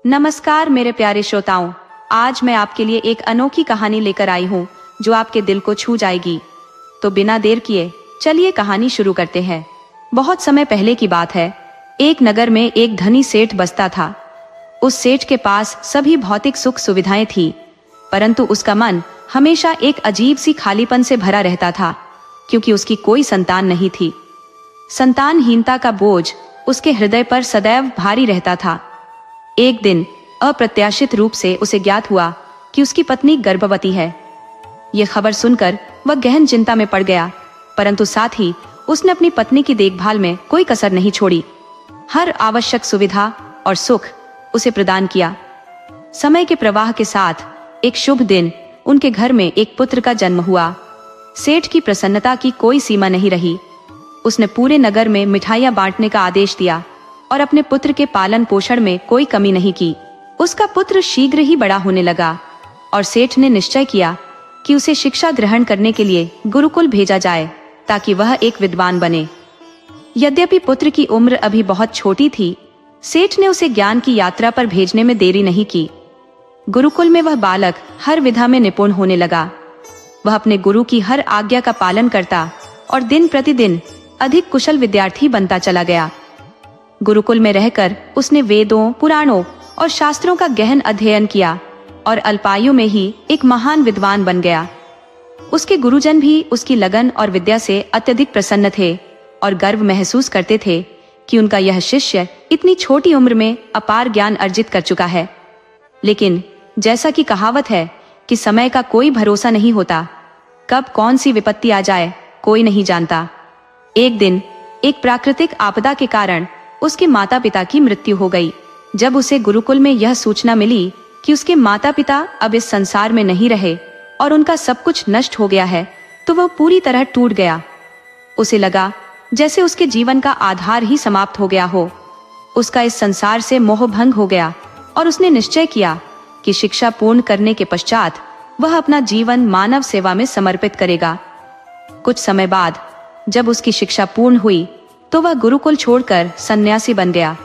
नमस्कार मेरे प्यारे श्रोताओं, आज मैं आपके लिए एक अनोखी कहानी लेकर आई हूँ जो आपके दिल को छू जाएगी। तो बिना देर किए चलिए कहानी शुरू करते हैं। बहुत समय पहले की बात है। एक नगर में एक धनी सेठ बसता था। उस सेठ के पास सभी भौतिक सुख सुविधाएं थी, परंतु उसका मन हमेशा एक अजीब सी खालीपन से भरा रहता था, क्योंकि उसकी कोई संतान नहीं थी। संतानहीनता का बोझ उसके हृदय पर सदैव भारी रहता था। एक दिन अप्रत्याशित रूप से उसे ज्ञात हुआ कि उसकी पत्नी गर्भवती है। यह खबर सुनकर वह गहन चिंता में पड़ गया, परंतु साथ ही उसने अपनी पत्नी की देखभाल में कोई कसर नहीं छोड़ी। हर आवश्यक सुविधा और सुख उसे प्रदान किया। समय के प्रवाह के साथ एक शुभ दिन उनके घर में एक पुत्र का जन्म हुआ। सेठ की प्रसन्नता की कोई सीमा नहीं रही। उसने पूरे नगर में मिठाइयां बांटने का आदेश दिया और अपने पुत्र के पालन पोषण में कोई कमी नहीं की। उसका पुत्र शीघ्र ही बड़ा होने लगा और सेठ ने निश्चय किया कि उसे शिक्षा ग्रहण करने के लिए गुरुकुल भेजा जाए, ताकि वह एक विद्वान बने। यद्यपि पुत्र की उम्र अभी बहुत छोटी थी, सेठ ने उसे ज्ञान की यात्रा पर भेजने में देरी नहीं की। गुरुकुल में वह बालक हर विधा में निपुण होने लगा। वह अपने गुरु की हर आज्ञा का पालन करता और दिन प्रतिदिन अधिक कुशल विद्यार्थी बनता चला गया। गुरुकुल में रहकर उसने वेदों, पुराणों और शास्त्रों का गहन अध्ययन किया और अल्पायु में ही एक महान विद्वान बन गया। उसके गुरुजन भी उसकी लगन और विद्या से अत्यधिक प्रसन्न थे और गर्व महसूस करते थे कि उनका यह शिष्य इतनी छोटी उम्र में अपार ज्ञान अर्जित कर चुका है। लेकिन जैसा कि कहावत है कि समय का कोई भरोसा नहीं होता, कब कौन सी विपत्ति आ जाए कोई नहीं जानता। एक दिन एक प्राकृतिक आपदा के कारण उसके माता पिता की मृत्यु हो गई। जब उसे गुरुकुल में यह सूचना मिली कि उसके माता पिता अब इस संसार में नहीं रहे और उनका सब कुछ नष्ट हो गया है, तो वह पूरी तरह टूट गया। उसे लगा जैसे उसके जीवन का आधार ही समाप्त हो गया हो। उसका इस संसार से मोह भंग हो गया और उसने निश्चय किया कि शिक्षा पूर्ण करने के पश्चात वह अपना जीवन मानव सेवा में समर्पित करेगा। कुछ समय बाद जब उसकी शिक्षा पूर्ण हुई तो वह गुरुकुल छोड़कर सन्यासी बन गया।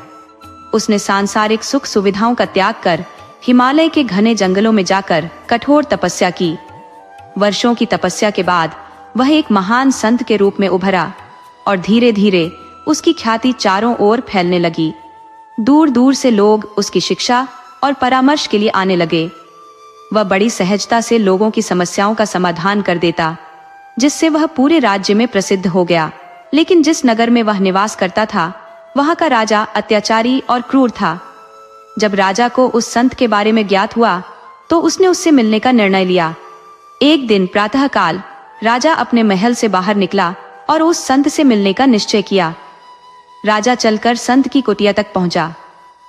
उसने सांसारिक सुख सुविधाओं का त्याग कर हिमालय के घने जंगलों में जाकर कठोर तपस्या की। वर्षों की तपस्या के बाद वह एक महान संत के रूप में उभरा और धीरे धीरे उसकी ख्याति चारों ओर फैलने लगी। दूर दूर से लोग उसकी शिक्षा और परामर्श के लिए आने लगे। वह बड़ी सहजता से लोगों की समस्याओं का समाधान कर देता, जिससे वह पूरे राज्य में प्रसिद्ध हो गया। लेकिन जिस नगर में वह निवास करता था, वहां का राजा अत्याचारी और क्रूर था। जब राजा को उस संत के बारे में ज्ञात हुआ तो उसने उससे मिलने का निर्णय लिया। एक दिन प्रातःकाल राजा अपने महल से बाहर निकला और उस संत से मिलने का निश्चय किया। राजा चलकर संत की कुटिया तक पहुंचा।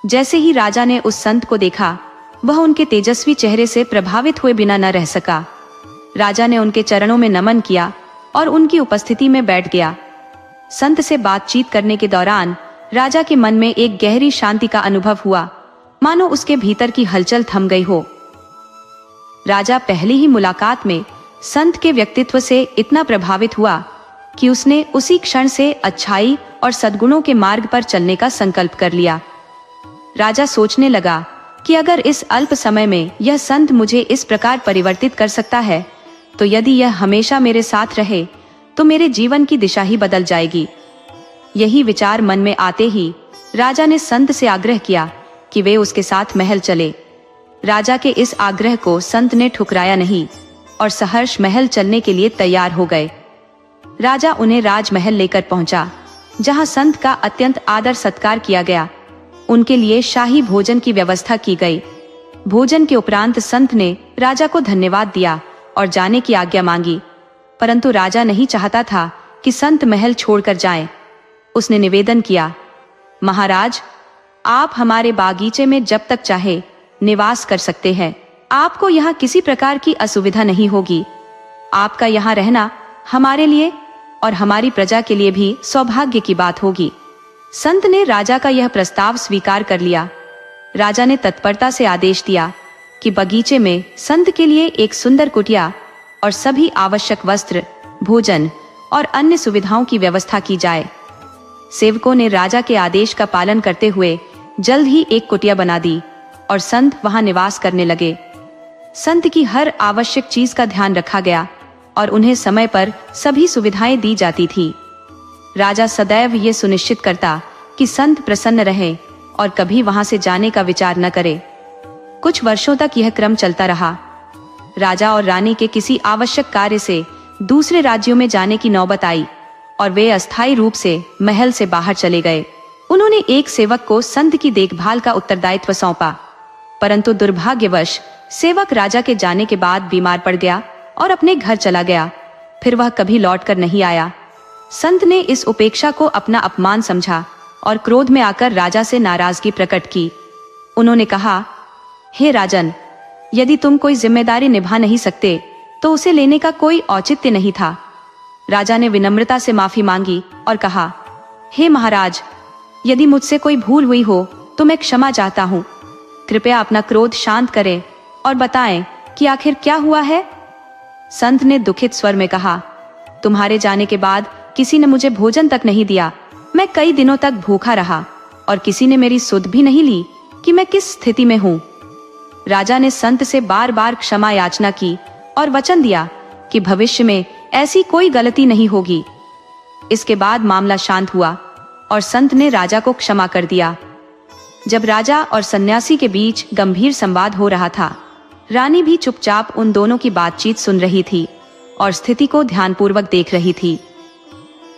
जैसे ही राजा ने उस संत को देखा, वह उनके तेजस्वी चेहरे से प्रभावित हुए बिना न रह सका। राजा ने उनके चरणों में नमन किया और उनकी उपस्थिति में बैठ गया। संत से बातचीत करने के दौरान राजा के मन में एक गहरी शांति का अनुभव हुआ, मानो उसके भीतर की हलचल थम गई हो। राजा पहली ही मुलाकात में संत के व्यक्तित्व से इतना प्रभावित हुआ कि उसने उसी क्षण से अच्छाई और सद्गुणों के मार्ग पर चलने का संकल्प कर लिया। राजा सोचने लगा कि अगर इस अल्प समय में यह संत मुझे इस प्रकार परिवर्तित कर सकता है, तो यदि यह हमेशा मेरे साथ रहे तो मेरे जीवन की दिशा ही बदल जाएगी। यही विचार मन में आते ही राजा ने संत से आग्रह किया कि वे उसके साथ महल चले। राजा के इस आग्रह को संत ने ठुकराया नहीं और सहर्ष महल चलने के लिए तैयार हो गए। राजा उन्हें राजमहल लेकर पहुंचा, जहां संत का अत्यंत आदर सत्कार किया गया। उनके लिए शाही भोजन की व्यवस्था की गई। भोजन के उपरांत संत ने राजा को धन्यवाद दिया और जाने की आज्ञा मांगी, परंतु राजा नहीं चाहता था कि संत महल छोड़कर जाएं। उसने निवेदन किया, महाराज, आप हमारे बागीचे में जब तक चाहे निवास कर सकते हैं। आपको यहाँ किसी प्रकार की असुविधा नहीं होगी। आपका यहाँ रहना हमारे लिए और हमारी प्रजा के लिए भी सौभाग्य की बात होगी। संत ने राजा का यह प्रस्ताव स्वीकार कर लिया। राजा ने तत्परता से आदेश दिया कि बगीचे में संत के लिए एक सुंदर कुटिया और सभी आवश्यक वस्त्र, भोजन और अन्य सुविधाओं की व्यवस्था की जाए। सेवकों ने राजा के आदेश का पालन करते हुए जल्द ही एक कुटिया बना दी। और संत वहां निवास करने लगे। संत की हर आवश्यक चीज का ध्यान रखा गया और उन्हें समय पर सभी सुविधाएं दी जाती थी। राजा सदैव ये सुनिश्चित करता कि संत प्रसन्न रहे और कभी वहां से जाने का विचार न करे। कुछ वर्षों तक यह क्रम चलता रहा। राजा और रानी के किसी आवश्यक कार्य से दूसरे राज्यों में जाने की नौबत आई और वे अस्थायी रूप से महल से बाहर चले गए। उन्होंने एक सेवक को संत की देखभाल का उत्तरदायित्व सौंपा, परंतु दुर्भाग्यवश सेवक राजा के जाने के बाद बीमार पड़ गया और अपने घर चला गया। फिर वह कभी लौटकर नहीं आया। संत ने इस उपेक्षा को अपना अपमान समझा और क्रोध में आकर राजा से नाराजगी प्रकट की। उन्होंने कहा, हे राजन, यदि तुम कोई जिम्मेदारी निभा नहीं सकते तो उसे लेने का कोई औचित्य नहीं था। राजा ने विनम्रता से माफी मांगी और कहा, हे महाराज, यदि मुझसे कोई भूल हुई हो तो मैं क्षमा चाहता हूँ। कृपया अपना क्रोध शांत करें और बताएं कि आखिर क्या हुआ है। संत ने दुखित स्वर में कहा, तुम्हारे जाने के बाद किसी ने मुझे भोजन तक नहीं दिया। मैं कई दिनों तक भूखा रहा और किसी ने मेरी सुध भी नहीं ली कि मैं किस स्थिति में हूँ। राजा ने संत से बार बार क्षमा याचना की और वचन दिया कि भविष्य में ऐसी कोई गलती नहीं होगी। इसके बाद मामला शांत हुआ और संत ने राजा को क्षमा कर दिया। जब राजा और सन्यासी के बीच गंभीर संवाद हो रहा था, रानी भी चुपचाप उन दोनों की बातचीत सुन रही थी और स्थिति को ध्यानपूर्वक देख रही थी।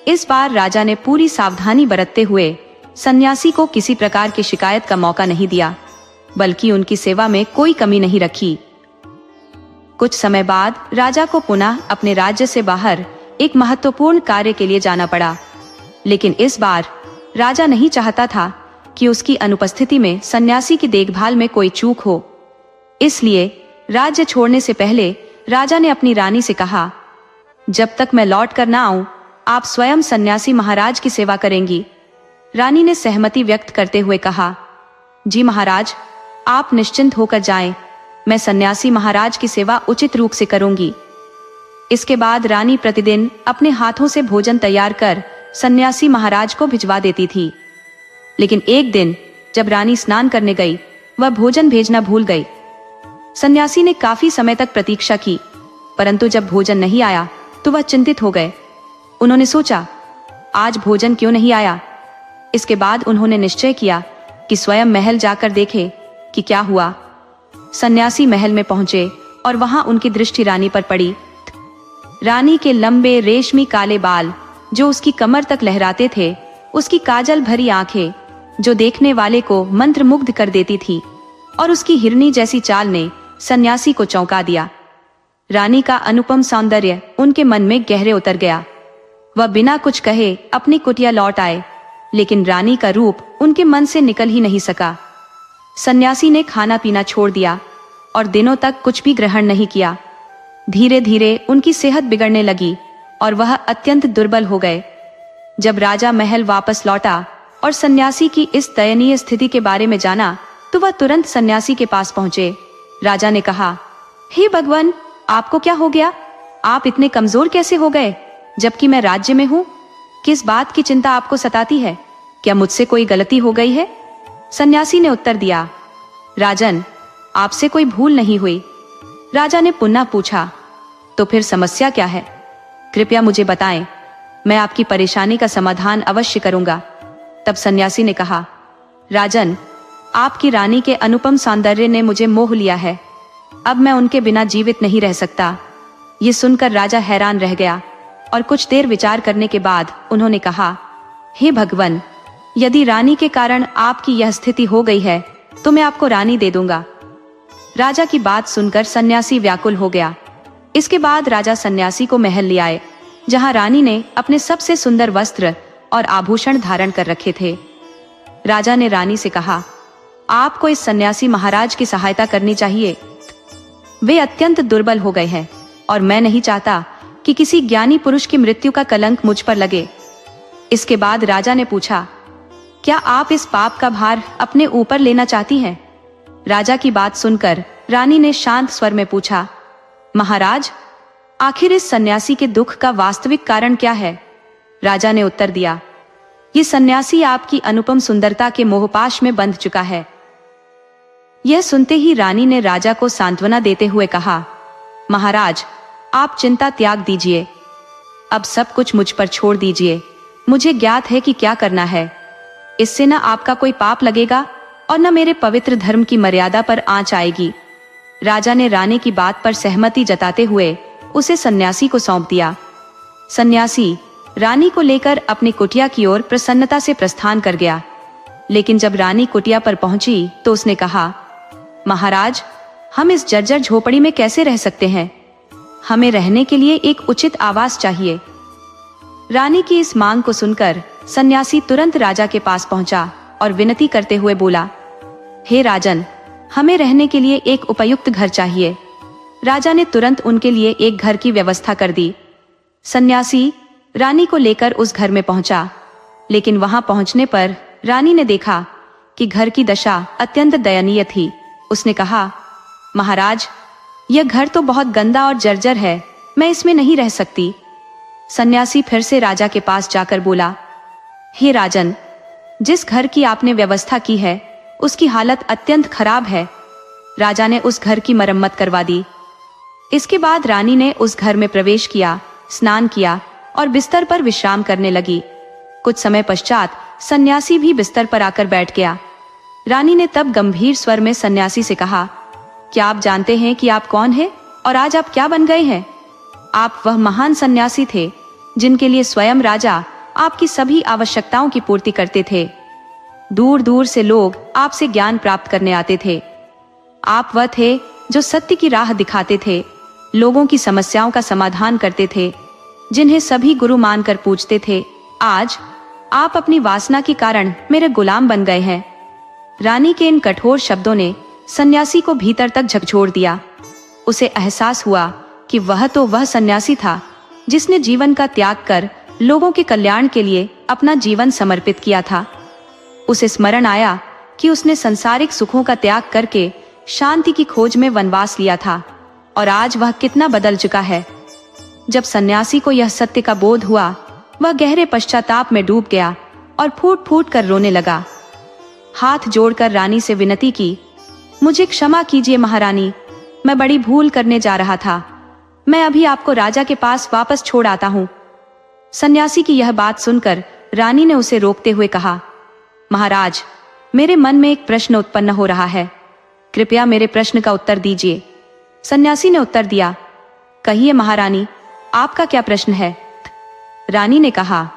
इस बार राजा ने पूरी सावधानी बरतते हुए सन्यासी को किसी प्रकार की शिकायत का मौका नहीं दिया, बल्कि उनकी सेवा में कोई कमी नहीं रखी। कुछ समय बाद राजा को पुनः अपने राज्य से बाहर एक महत्वपूर्ण कार्य के लिए जाना पड़ा, लेकिन इस बार राजा नहीं चाहता था कि उसकी अनुपस्थिति में सन्यासी की देखभाल में कोई चूक हो। इसलिए राज्य छोड़ने से पहले राजा ने अपनी रानी से कहा, जब तक मैं लौट कर ना आऊं, आप स्वयं सन्यासी महाराज की सेवा करेंगी। रानी ने सहमति व्यक्त करते हुए कहा, जी महाराज, आप निश्चिंत होकर जाएं, मैं सन्यासी महाराज की सेवा उचित रूप से करूंगी। इसके बाद रानी प्रतिदिन अपने हाथों से भोजन तैयार कर सन्यासी महाराज को भिजवा देती थी। लेकिन एक दिन जब रानी स्नान करने गई, वह भोजन भेजना भूल गई। सन्यासी ने काफी समय तक प्रतीक्षा की, परंतु जब भोजन नहीं आया तो वह चिंतित हो गए। उन्होंने सोचा, आज भोजन क्यों नहीं आया। इसके बाद उन्होंने निश्चय किया कि स्वयं महल जाकर देखे कि क्या हुआ। सन्यासी महल में पहुंचे और वहां उनकी दृष्टि रानी पर पड़ी। रानी के लंबे रेशमी काले बाल जो उसकी कमर तक लहराते थे, उसकी काजल भरी आंखें जो देखने वाले को मंत्रमुग्ध कर देती थी, और उसकी हिरनी जैसी चाल ने सन्यासी को चौंका दिया। रानी का अनुपम सौंदर्य उनके मन में गहरे उतर गया। वह बिना कुछ कहे अपनी कुटिया लौट आए, लेकिन रानी का रूप उनके मन से निकल ही नहीं सका। सन्यासी ने खाना पीना छोड़ दिया और दिनों तक कुछ भी ग्रहण नहीं किया। धीरे धीरे उनकी सेहत बिगड़ने लगी और वह अत्यंत दुर्बल हो गए। जब राजा महल वापस लौटा और सन्यासी की इस दयनीय स्थिति के बारे में जाना, तो वह तुरंत सन्यासी के पास पहुंचे। राजा ने कहा, हे भगवान, आपको क्या हो गया? आप इतने कमजोर कैसे हो गए, जबकि मैं राज्य में हूँ? किस बात की चिंता आपको सताती है? क्या मुझसे कोई गलती हो गई है? सन्यासी ने उत्तर दिया, राजन, आपसे कोई भूल नहीं हुई। राजा ने पुनः पूछा, तो फिर समस्या क्या है? कृपया मुझे बताएं, मैं आपकी परेशानी का समाधान अवश्य करूंगा। तब सन्यासी ने कहा, राजन, आपकी रानी के अनुपम सौंदर्य ने मुझे मोह लिया है। अब मैं उनके बिना जीवित नहीं रह सकता। ये सुनकर राजा हैरान रह गया और कुछ देर विचार करने के बाद उन्होंने कहा, हे भगवान, यदि रानी के कारण आपकी यह स्थिति हो गई है तो मैं आपको रानी दे दूंगा। राजा की बात सुनकर सन्यासी व्याकुल हो गया। इसके बाद राजा सन्यासी को महल ले आए, जहां रानी ने अपने सबसे सुंदर वस्त्र और आभूषण धारण कर रखे थे। राजा ने रानी से कहा, आपको इस सन्यासी महाराज की सहायता करनी चाहिए। वे अत्यंत दुर्बल हो गए हैं और मैं नहीं चाहता कि किसी ज्ञानी पुरुष की मृत्यु का कलंक मुझ पर लगे। इसके बाद राजा ने पूछा, क्या आप इस पाप का भार अपने ऊपर लेना चाहती हैं? राजा की बात सुनकर रानी ने शांत स्वर में पूछा, महाराज, आखिर इस सन्यासी के दुख का वास्तविक कारण क्या है? राजा ने उत्तर दिया, ये सन्यासी आपकी अनुपम सुंदरता के मोहपाश में बंध चुका है। यह सुनते ही रानी ने राजा को सांत्वना देते हुए कहा, महाराज, आप चिंता त्याग दीजिए, अब सब कुछ मुझ पर छोड़ दीजिए। मुझे ज्ञात है कि क्या करना है। इससे न आपका कोई पाप लगेगा और न मेरे पवित्र धर्म की मर्यादा पर आंच आएगी। राजा ने रानी की बात पर सहमति जताते हुए उसे सन्यासी को सौंप दिया। सन्यासी रानी को लेकर अपनी कुटिया की ओर प्रसन्नता से प्रस्थान कर गया। लेकिन जब रानी कुटिया पर पहुंची तो उसने कहा, महाराज, हम इस जर्जर झोपड़ी में कैसे रह सकते हैं? हमें रहने के लिए एक उचित आवास चाहिए। रानी की इस मांग को सुनकर सन्यासी तुरंत राजा के पास पहुंचा और विनती करते हुए बोला, हे राजन, हमें रहने के लिए एक उपयुक्त घर चाहिए। राजा ने तुरंत उनके लिए एक घर की व्यवस्था कर दी। सन्यासी रानी को लेकर उस घर में पहुंचा, लेकिन वहां पहुंचने पर रानी ने देखा कि घर की दशा अत्यंत दयनीय थी। उसने कहा, महाराज, यह घर तो बहुत गंदा और जर्जर है, मैं इसमें नहीं रह सकती। सन्यासी फिर से राजा के पास जाकर बोला, हे राजन, जिस घर की आपने व्यवस्था की है उसकी हालत अत्यंत खराब है। राजा ने उस घर की मरम्मत करवा दी। इसके बाद रानी ने उस घर में प्रवेश किया, स्नान किया और बिस्तर पर विश्राम करने लगी। कुछ समय पश्चात सन्यासी भी बिस्तर पर आकर बैठ गया। रानी ने तब गंभीर स्वर में सन्यासी से कहा, क्या आप जानते हैं कि आप कौन हैं और आज आप क्या बन गए हैं? आप वह महान सन्यासी थे जिनके लिए स्वयं राजा आपकी सभी आवश्यकताओं की पूर्ति करते थे। दूर दूर से लोग आपसे ज्ञान प्राप्त करने आते थे। आप वह थे जो सत्य की राह दिखाते थे, लोगों की समस्याओं का समाधान करते थे, जिन्हें सभी गुरु मानकर पूजते थे। आज आप अपनी वासना के कारण मेरे गुलाम बन गए हैं। रानी के इन कठोर शब्दों ने सन्यासी को भीतर तक झकझोर दिया। उसे एहसास हुआ कि वह तो वह सन्यासी था जिसने जीवन का त्याग कर लोगों के कल्याण के लिए अपना जीवन समर्पित किया था। उसे स्मरण आया कि उसने संसारिक सुखों का त्याग करके शांति की खोज में वनवास लिया था और आज वह कितना बदल चुका है। जब सन्यासी को यह सत्य का बोध हुआ, वह गहरे पश्चाताप में डूब गया और फूट फूट कर रोने लगा। हाथ जोड़कर रानी से विनती की, मुझे क्षमा कीजिए महारानी, मैं बड़ी भूल करने जा रहा था। मैं अभी आपको राजा के पास वापस छोड़ आता हूँ। सन्यासी की यह बात सुनकर रानी ने उसे रोकते हुए कहा, महाराज, मेरे मन में एक प्रश्न उत्पन्न हो रहा है, कृपया मेरे प्रश्न का उत्तर दीजिए। सन्यासी ने उत्तर दिया, कहिए महारानी, आपका क्या प्रश्न है? रानी ने कहा,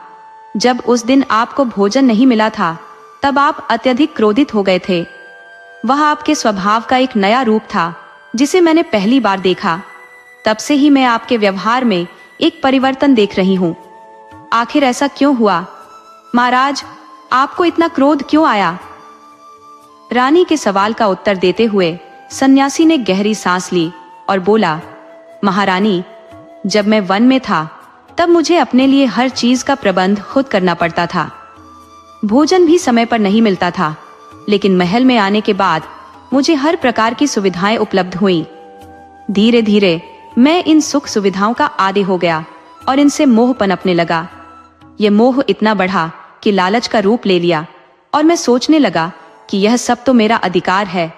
जब उस दिन आपको भोजन नहीं मिला था तब आप अत्यधिक क्रोधित हो गए थे। वह आपके स्वभाव का एक नया रूप था जिसे मैंने पहली बार देखा। तब से ही मैं आपके व्यवहार में एक परिवर्तन देख रही हूँ। आखिर ऐसा क्यों हुआ? महाराज, आपको इतना क्रोध क्यों आया? रानी के सवाल का उत्तर देते हुए सन्यासी ने गहरी सांस ली और बोला, महारानी, जब मैं वन में था तब मुझे अपने लिए हर चीज का प्रबंध खुद करना पड़ता था। भोजन भी समय पर नहीं मिलता था, लेकिन महल में आने के बाद मुझे हर प्रकार की सुविधाएं उपलब्ध हुई। धीरे धीरे मैं इन सुख सुविधाओं का आदी हो गया और इनसे मोह पनपने लगा। यह मोह इतना बढ़ा कि लालच का रूप ले लिया और मैं सोचने लगा कि यह सब तो मेरा अधिकार है।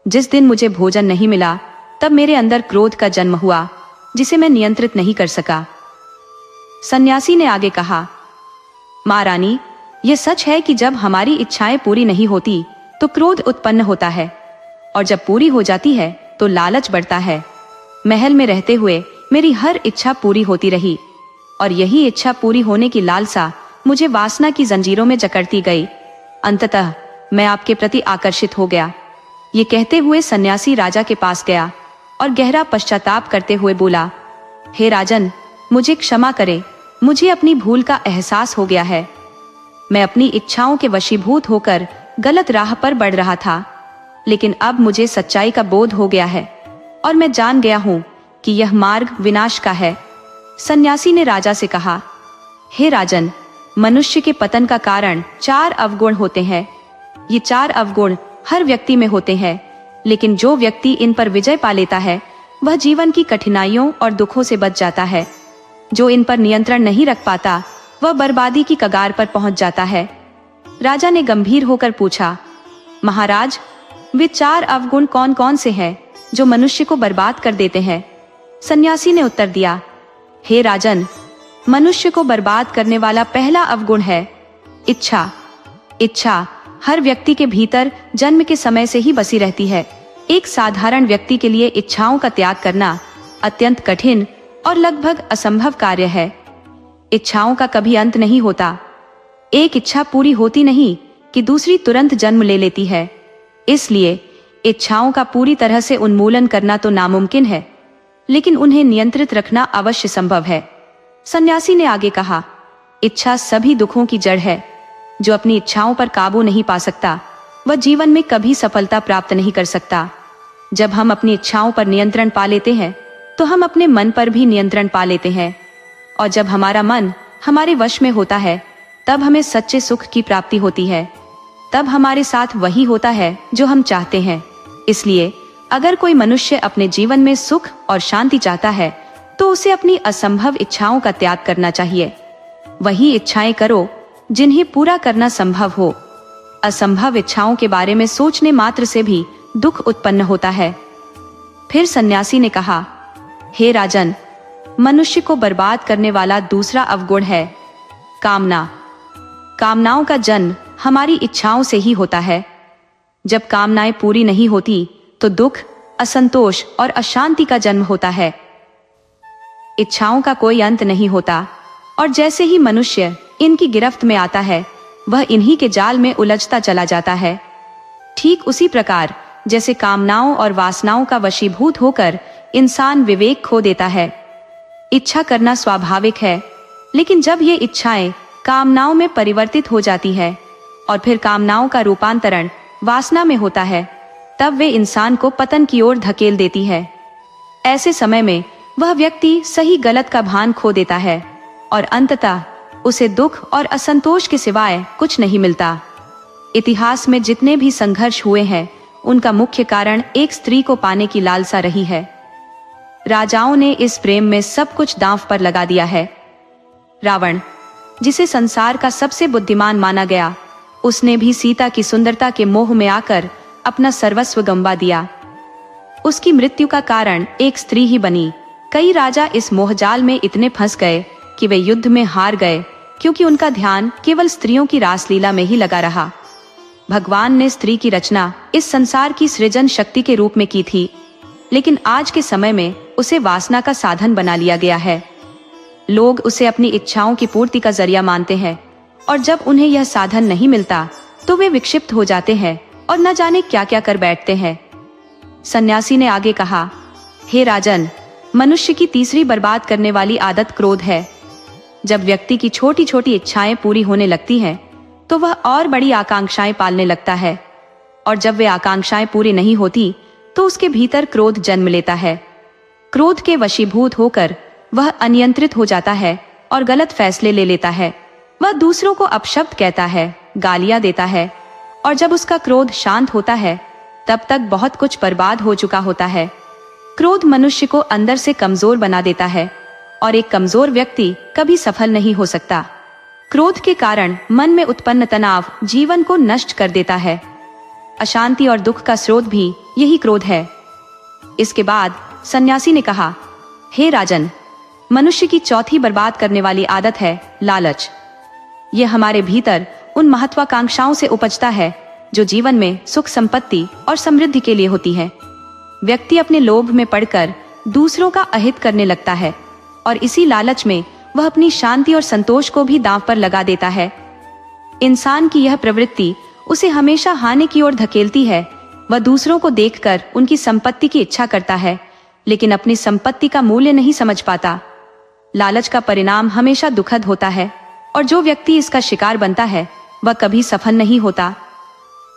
जिस दिन मुझे भोजन नहीं मिला तब मेरे अंदर क्रोध का जन्म हुआ जिसे मैं नियंत्रित नहीं कर सका। सन्यासी ने आगे कहा, महारानी, यह सच है कि जब हमारी इच्छाएं पूरी नहीं होती तो क्रोध उत्पन्न होता है और जब पूरी हो जाती है तो लालच बढ़ता है। महल में रहते हुए मेरी हर इच्छा पूरी होती रही और यही इच्छा पूरी होने की लालसा मुझे वासना की जंजीरों में जकड़ती गई। अंततः मैं आपके प्रति आकर्षित हो गया। ये कहते हुए सन्यासी राजा के पास गया और गहरा पश्चाताप करते हुए बोला, हे राजन, मुझे क्षमा करें, मुझे अपनी भूल का एहसास हो गया है। मैं अपनी इच्छाओं के वशीभूत होकर गलत राह पर बढ़ रहा था, लेकिन अब मुझे सच्चाई का बोध हो गया है और मैं जान गया हूँ कि यह मार्ग विनाश का है। सन्यासी ने राजा से कहा, हे राजन, मनुष्य के पतन का कारण 4 अवगुण होते हैं। ये 4 अवगुण हर व्यक्ति में होते हैं, लेकिन जो व्यक्ति इन पर विजय पा लेता है वह जीवन की कठिनाइयों और दुखों से बच जाता है। जो इन पर नियंत्रण नहीं रख पाता वह बर्बादी की कगार पर पहुंच जाता है। राजा ने गंभीर होकर पूछा, महाराज, वे 4 अवगुण कौन कौन से हैं जो मनुष्य को बर्बाद कर देते हैं? सन्यासी ने उत्तर दिया, हे राजन, मनुष्य को बर्बाद करने वाला पहला अवगुण है इच्छा। इच्छा हर व्यक्ति के भीतर जन्म के समय से ही बसी रहती है। एक साधारण व्यक्ति के लिए इच्छाओं का त्याग करना अत्यंत कठिन और लगभग असंभव कार्य है। इच्छाओं का कभी अंत नहीं होता। एक इच्छा पूरी होती नहीं कि दूसरी तुरंत जन्म ले लेती है। इसलिए इच्छाओं का पूरी तरह से उन्मूलन करना तो नामुमकिन है, लेकिन उन्हें नियंत्रित रखना अवश्य संभव है। सन्यासी ने आगे कहा, इच्छा सभी दुखों की जड़ है। जो अपनी इच्छाओं पर काबू नहीं पा सकता वह जीवन में कभी सफलता प्राप्त नहीं कर सकता। जब हम अपनी इच्छाओं पर नियंत्रण पा लेते हैं तो हम अपने मन पर भी नियंत्रण पा लेते हैं, और जब हमारा मन हमारे वश में होता है तब हमें सच्चे सुख की प्राप्ति होती है। तब हमारे साथ वही होता है जो हम चाहते हैं। इसलिए अगर कोई मनुष्य अपने जीवन में सुख और शांति चाहता है तो उसे अपनी असंभव इच्छाओं का त्याग करना चाहिए। वही इच्छाएं करो जिन्हें पूरा करना संभव हो। असंभव इच्छाओं के बारे में सोचने मात्र से भी दुख उत्पन्न होता है। फिर सन्यासी ने कहा, हे राजन, मनुष्य को बर्बाद करने वाला दूसरा अवगुण है कामना। कामनाओं का जन्म हमारी इच्छाओं से ही होता है। जब कामनाएं पूरी नहीं होती तो दुख, असंतोष और अशांति का जन्म होता है। इच्छाओं का कोई अंत नहीं होता, और जैसे ही मनुष्य इनकी गिरफ्त में आता है वह इन्हीं के जाल में उलझता चला जाता है। ठीक उसी प्रकार जैसे कामनाओं और वासनाओं का वशीभूत होकर इंसान विवेक खो देता है। इच्छा करना स्वाभाविक है, लेकिन जब ये इच्छाएं कामनाओं में परिवर्तित हो जाती है और फिर कामनाओं का रूपांतरण वासना में होता है, तब वे इंसान को पतन की ओर धकेल देती है। ऐसे समय में वह व्यक्ति सही गलत का भान खो देता है और अंततः उसे दुख और असंतोष के सिवाय कुछ नहीं मिलता। इतिहास में जितने भी संघर्ष हुए हैं उनका मुख्य कारण एक स्त्री को पाने की लालसा रही है। राजाओं ने इस प्रेम में सब कुछ दांव पर लगा दिया है। रावण, जिसे संसार का सबसे बुद्धिमान माना गया, उसने भी सीता की सुंदरता के मोह में आकर अपना सर्वस्व गंवा दिया। उसकी मृत्यु का कारण एक स्त्री ही बनी। कई राजा इस मोहजाल में इतने फंस गए कि वे युद्ध में हार गए, क्योंकि उनका ध्यान केवल स्त्रियों की रासलीला में ही लगा रहा। भगवान ने स्त्री की रचना इस संसार की सृजन शक्ति के रूप में की थी, लेकिन आज के समय में उसे वासना का साधन बना लिया गया है। लोग उसे अपनी इच्छाओं की पूर्ति का जरिया मानते हैं, और जब उन्हें यह साधन नहीं मिलता तो वे विक्षिप्त हो जाते हैं और न जाने क्या क्या कर बैठते हैं। सन्यासी ने आगे कहा, हे राजन, मनुष्य की तीसरी बर्बाद करने वाली आदत क्रोध है। जब व्यक्ति की छोटी छोटी इच्छाएं पूरी होने लगती हैं, तो वह और बड़ी आकांक्षाएं पालने लगता है, और जब वे आकांक्षाएं पूरी नहीं होती तो उसके भीतर क्रोध जन्म लेता है। क्रोध के वशीभूत होकर वह अनियंत्रित हो जाता है और गलत फैसले ले लेता है। वह दूसरों को अपशब्द कहता है, गालियां देता है, और जब उसका क्रोध शांत होता है तब तक बहुत कुछ बर्बाद हो चुका होता है। क्रोध मनुष्य को अंदर से कमजोर बना देता है, और एक कमजोर व्यक्ति कभी सफल नहीं हो सकता। क्रोध के कारण मन में उत्पन्न तनाव जीवन को नष्ट कर देता है। अशांति और दुख का स्रोत भी यही क्रोध है। इसके बाद सन्यासी ने कहा, हे राजन, मनुष्य की चौथी बर्बाद करने वाली आदत है लालच। यह हमारे भीतर उन महत्वाकांक्षाओं से उपजता है जो जीवन में सुख, संपत्ति और समृद्धि के लिए होती है। व्यक्ति अपने लोभ में पड़कर दूसरों का अहित करने लगता है, और इसी लालच में वह अपनी शांति और संतोष को भी दांव पर लगा देता है। इंसान की यह प्रवृत्ति उसे हमेशा हानि की ओर धकेलती है। वह दूसरों को देखकर उनकी संपत्ति की इच्छा करता है, लेकिन अपनी संपत्ति का मूल्य नहीं समझ पाता। लालच का परिणाम हमेशा दुखद होता है, और जो व्यक्ति इसका शिकार बनता है वह कभी सफल नहीं होता।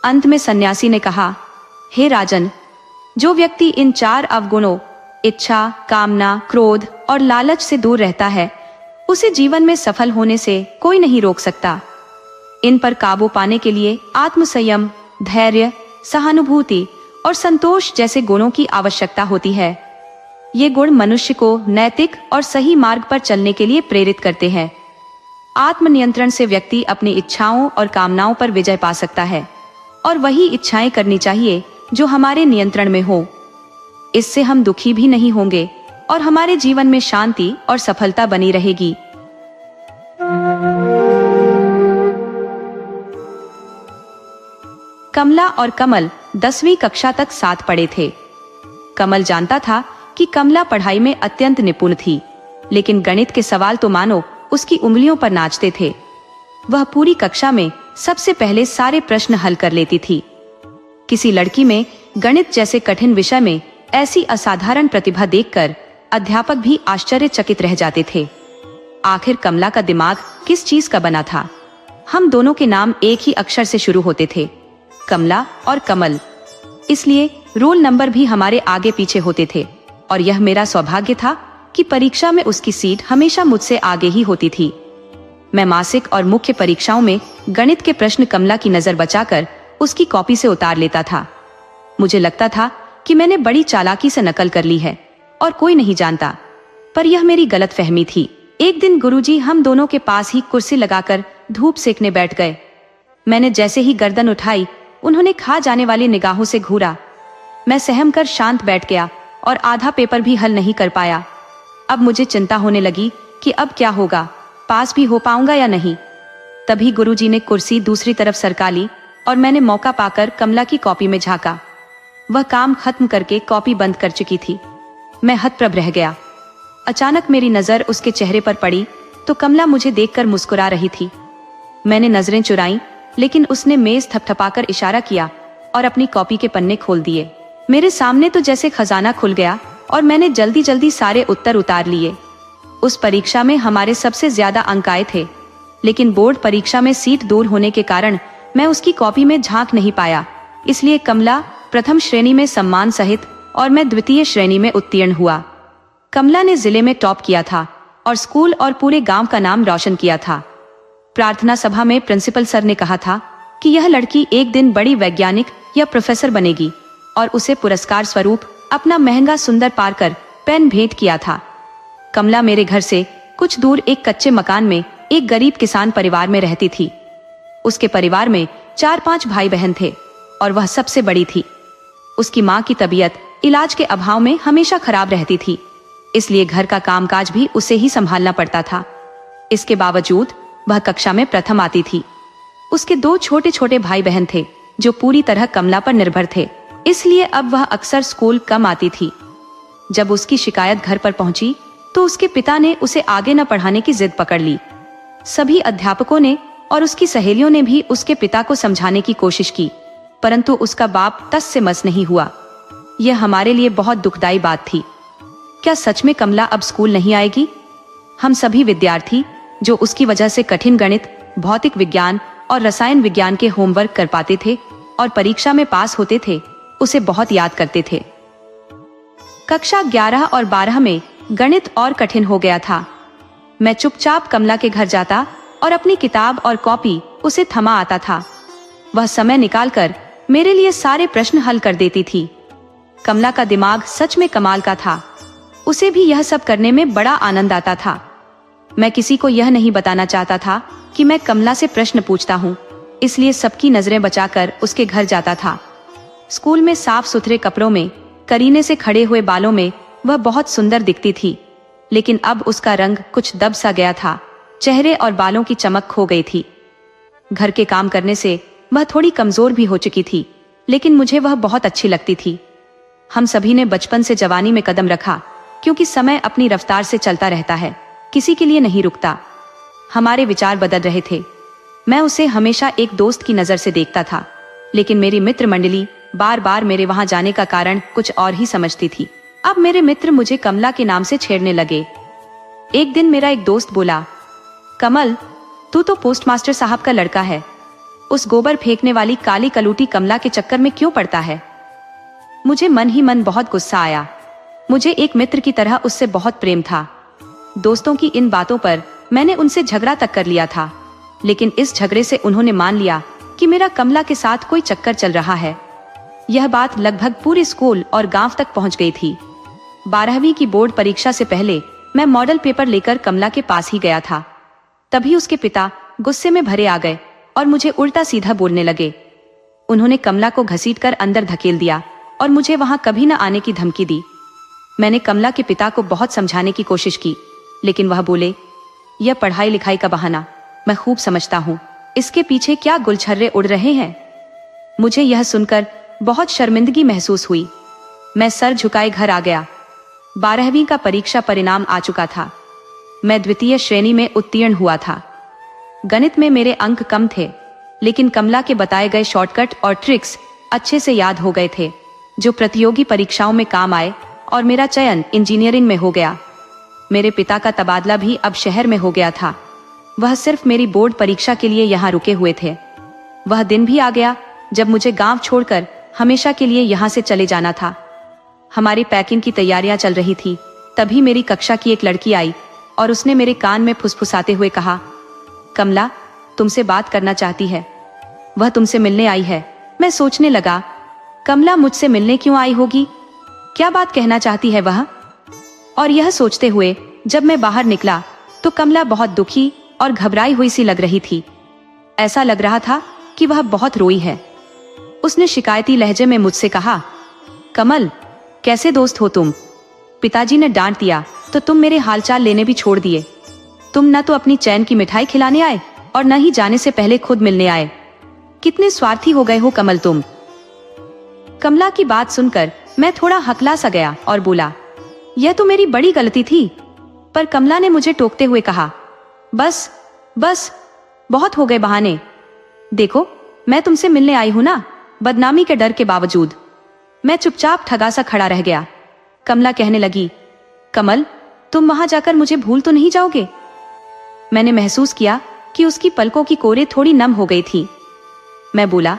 अंत में सन्यासी ने कहा, हे राजन, जो व्यक्ति इन 4 अवगुणों इच्छा, कामना, क्रोध और लालच से दूर रहता है, उसे जीवन में सफल होने से कोई नहीं रोक सकता। इन पर काबू पाने के लिए आत्मसंयम, धैर्य, सहानुभूति और संतोष जैसे गुणों की आवश्यकता होती है। ये गुण मनुष्य को नैतिक और सही मार्ग पर चलने के लिए प्रेरित करते हैं। आत्मनियंत्रण से व्यक्ति अपनी इच्छाओं और कामनाओं पर विजय पा सकता है, और वही इच्छाएं करनी चाहिए जो हमारे नियंत्रण में हो। इससे हम दुखी भी नहीं होंगे और हमारे जीवन में शांति और सफलता बनी रहेगी। कमला और कमल 10वीं कक्षा तक साथ पढ़े थे। कमल जानता था कि कमला पढ़ाई में अत्यंत निपुण थी, लेकिन गणित के सवाल तो मानो उसकी उंगलियों पर नाचते थे। वह पूरी कक्षा में सबसे पहले सारे प्रश्न हल कर लेती थी। किसी लड़की में गणित जैसे कठिन विषय में ऐसी असाधारण प्रतिभा देखकर अध्यापक भी आश्चर्यचकित रह जाते थे। आखिर कमला का दिमाग किस चीज का बना था? हम दोनों के नाम एक ही अक्षर से शुरू होते थे, कमला और कमल। इसलिए रोल नंबर भी हमारे आगे पीछे होते थे और यह मेरा सौभाग्य था कि परीक्षा में उसकी सीट हमेशा मुझसे आगे ही होती थी। मैं मासिक और मुख्य परीक्षाओं में गणित के प्रश्न कमला की नजर बचाकर उसकी कॉपी से उतार लेता था। मुझे लगता था कि मैंने बड़ी चालाकी से नकल कर ली है और कोई नहीं जानता, पर यह मेरी गलतफहमी थी। एक दिन गुरुजी हम दोनों के पास ही कुर्सी लगाकर धूप सेकने बैठ गए। मैंने जैसे ही गर्दन उठाई, उन्होंने खा जाने वाली निगाहों से घूरा। मैं सहम कर शांत बैठ गया और आधा पेपर भी हल नहीं कर पाया। अब मुझे चिंता होने लगी कि अब क्या होगा, पास भी हो पाऊंगा या नहीं। तभी गुरुजी ने कुर्सी दूसरी तरफ सरका ली और मैंने मौका पाकर कमला की कॉपी में झांका। वह काम खत्म करके कॉपी बंद कर चुकी थी। मैं हतप्रभ रह गया। अचानक मेरी नजर उसके चेहरे पर पड़ी तो कमला मुझे देखकर मुस्कुरा रही थी। मैंने नजरें चुराईं, लेकिन उसने मेज थपथपाकर इशारा किया और अपनी कॉपी के पन्ने खोल दिए। मेरे सामने तो जैसे खजाना खुल गया और मैंने जल्दी जल्दी सारे उत्तर उतार लिए। उस परीक्षा में हमारे सबसे ज्यादा अंक आए थे, लेकिन बोर्ड परीक्षा में सीट दूर होने के कारण मैं उसकी कॉपी में झांक नहीं पाया। इसलिए कमला प्रथम श्रेणी में सम्मान सहित और मैं द्वितीय श्रेणी में उत्तीर्ण हुआ। कमला ने जिले में टॉप किया था और स्कूल और पूरे गांव का नाम रोशन किया था। प्रार्थना सभा में प्रिंसिपल सर ने कहा था कि यह लड़की एक दिन बड़ी वैज्ञानिक या प्रोफेसर बनेगी और उसे पुरस्कार स्वरूप अपना महंगा सुंदर पार्कर पेन भेंट किया था। कमला मेरे घर से कुछ दूर एक कच्चे मकान में एक गरीब किसान परिवार में रहती थी। उसके परिवार में 4-5 भाई बहन थे और वह सबसे बड़ी थी। उसकी माँ की तबीयत इलाज के अभाव में हमेशा खराब रहती थी, इसलिए घर का कामकाज भी उसे ही संभालना पड़ता था। इसके बावजूद वह कक्षा में प्रथम आती थी। उसके 2 छोटे छोटे भाई बहन थे जो पूरी तरह कमला पर निर्भर थे, इसलिए अब वह अक्सर स्कूल कम आती थी। जब उसकी शिकायत घर पर पहुंची तो उसके पिता ने उसे आगे न पढ़ाने की जिद पकड़ ली। सभी अध्यापकों ने और उसकी सहेलियों ने भी उसके पिता को समझाने की कोशिश की, परंतु उसका बाप टस से मस नहीं हुआ। यह हमारे लिए बहुत दुखदाई बात थी। क्या सच में कमला अब स्कूल नहीं आएगी? हम सभी विद्यार्थी जो उसकी वजह से कठिन गणित, भौतिक विज्ञान और रसायन विज्ञान के होमवर्क कर पाते थे और परीक्षा में पास होते थे, उसे बहुत याद करते थे। कक्षा 11 और 12 में गणित और कठिन हो गया था। मैं चुपचाप कमला के घर जाता और अपनी किताब और कॉपी उसे थमा आता था। वह समय निकालकर मेरे लिए सारे प्रश्न हल कर देती थी। कमला का दिमाग सच में कमाल का था। उसे भी यह सब करने में बड़ा आनंद आता था। मैं किसी को यह नहीं बताना चाहता था कि मैं कमला से प्रश्न पूछता हूँ, इसलिए सबकी नजरें बचाकर उसके घर जाता था। स्कूल में साफ सुथरे कपड़ों में, करीने से खड़े हुए बालों में वह बहुत सुंदर दिखती थी, लेकिन अब उसका रंग कुछ दब सा गया था। चेहरे और बालों की चमक खो गई थी। घर के काम करने से वह थोड़ी कमजोर भी हो चुकी थी, लेकिन मुझे वह बहुत अच्छी लगती थी। हम सभी ने बचपन से जवानी में कदम रखा, क्योंकि समय अपनी रफ्तार से चलता रहता है, किसी के लिए नहीं रुकता। हमारे विचार बदल रहे थे। मैं उसे हमेशा एक दोस्त की नजर से देखता था, लेकिन मेरी मित्र मंडली बार बार मेरे वहां जाने का कारण कुछ और ही समझती थी। अब मेरे मित्र मुझे कमला के नाम से छेड़ने लगे। एक दिन मेरा एक दोस्त बोला, कमल, तू तो पोस्टमास्टर साहब का लड़का है, उस गोबर फेंकने वाली काली कलूटी कमला के चक्कर में क्यों पड़ता है? मुझे मन ही मन बहुत गुस्सा आया। मुझे एक मित्र की तरह उससे बहुत प्रेम था। दोस्तों की इन बातों पर मैंने उनसे झगड़ा तक कर लिया था, लेकिन इस झगड़े से उन्होंने मान लिया कि मेरा कमला के साथ कोई चक्कर चल रहा है। यह बात लगभग पूरे स्कूल और गांव तक पहुंच गई थी। 12वीं की बोर्ड परीक्षा से पहले मैं मॉडल पेपर लेकर कमला के पास ही गया था। तभी उसके पिता गुस्से में भरे आ गए और मुझे उल्टा सीधा बोलने लगे। उन्होंने कमला को घसीटकर अंदर धकेल दिया और मुझे वहां कभी न आने की धमकी दी। मैंने कमला के पिता को बहुत समझाने की कोशिश की, लेकिन वह बोले, यह पढ़ाई लिखाई का बहाना, मैं खूब समझता हूँ इसके पीछे क्या गुलछर्रे उड़ रहे हैं। मुझे यह सुनकर बहुत शर्मिंदगी महसूस हुई। मैं सर झुकाए घर आ गया। 12वीं का परीक्षा परिणाम आ चुका था। मैं द्वितीय श्रेणी में उत्तीर्ण हुआ था। गणित में मेरे अंक कम थे, लेकिन कमला के बताए गए शॉर्टकट और ट्रिक्स अच्छे से याद हो गए थे, जो प्रतियोगी परीक्षाओं में काम आए, और मेरा चयन इंजीनियरिंग में हो गया। मेरे पिता का तबादला भी अब शहर में हो गया था। वह सिर्फ मेरी बोर्ड परीक्षा के लिए यहाँ रुके हुए थे। वह दिन भी आ गया जब मुझे गांव छोड़कर हमेशा के लिए यहाँ से चले जाना था। हमारी पैकिंग की तैयारियां चल रही थी। तभी मेरी कक्षा की एक लड़की आई और उसने मेरे कान में फुसफुसाते हुए कहा, कमला तुमसे बात करना चाहती है, वह तुमसे मिलने आई है। मैं सोचने लगा, कमला मुझसे मिलने क्यों आई होगी, क्या बात कहना चाहती है वह। और यह सोचते हुए जब मैं बाहर निकला तो कमला बहुत दुखी और घबराई हुई सी लग रही थी। ऐसा लग रहा था कि वह बहुत रोई है। उसने शिकायती लहजे में मुझसे कहा, कमल कैसे दोस्त हो तुम, पिताजी ने डांट दिया तो तुम मेरे हालचाल लेने भी छोड़ दिए। तुम न तो अपनी चैन की मिठाई खिलाने आए और न ही जाने से पहले खुद मिलने आए। कितने स्वार्थी हो गए हो कमल तुम। कमला की बात सुनकर मैं थोड़ा हकला सा गया और बोला, यह तो मेरी बड़ी गलती थी। पर कमला ने मुझे टोकते हुए कहा, बस बस बहुत हो गए बहाने। देखो मैं तुमसे मिलने आई हूं ना, बदनामी के डर के बावजूद। मैं चुपचाप ठगा सा खड़ा रह गया। कमला कहने लगी, कमल तुम वहां जाकर मुझे भूल तो नहीं जाओगे। मैंने महसूस किया कि उसकी पलकों की कोरें थोड़ी नम हो गई थी। मैं बोला,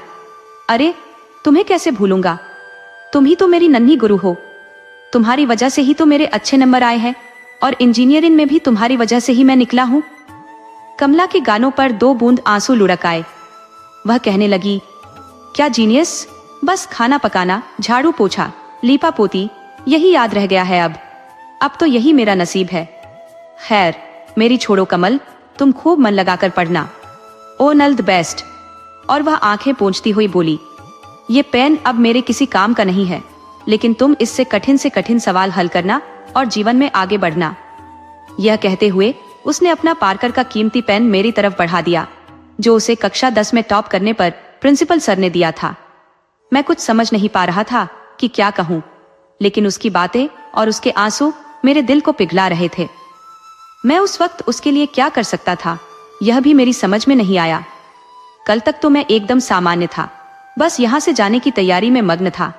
अरे तुम्हें कैसे भूलूंगा, तुम ही तो मेरी नन्ही गुरु हो। तुम्हारी वजह से ही तो मेरे अच्छे नंबर आए हैं और इंजीनियरिंग में भी तुम्हारी वजह से ही मैं निकला हूं। कमला के गालों पर 2 बूंद आंसू लुढ़क आए। वह कहने लगी, क्या जीनियस, बस खाना पकाना, झाड़ू पोछा, लीपा पोती यही याद रह गया है अब तो यही मेरा नसीब है। खैर मेरी छोड़ो कमल, तुम खूब मन लगाकर पढ़ना। ओ नल द बेस्ट। और वह आंखें पोंछती हुई बोली, ये पेन अब मेरे किसी काम का नहीं है, लेकिन तुम इससे कठिन से कठिन सवाल हल करना और जीवन में आगे बढ़ना। यह कहते हुए उसने अपना पार्कर का कीमती पेन मेरी तरफ बढ़ा दिया, जो उसे कक्षा 10 में टॉप करने पर प्रिंसिपल सर ने दिया था। मैं कुछ समझ नहीं पा रहा था कि क्या कहूँ, लेकिन उसकी बातें और उसके आंसू मेरे दिल को पिघला रहे थे। मैं उस वक्त उसके लिए क्या कर सकता था, यह भी मेरी समझ में नहीं आया। कल तक तो मैं एकदम सामान्य था, बस यहाँ से जाने की तैयारी में मग्न था,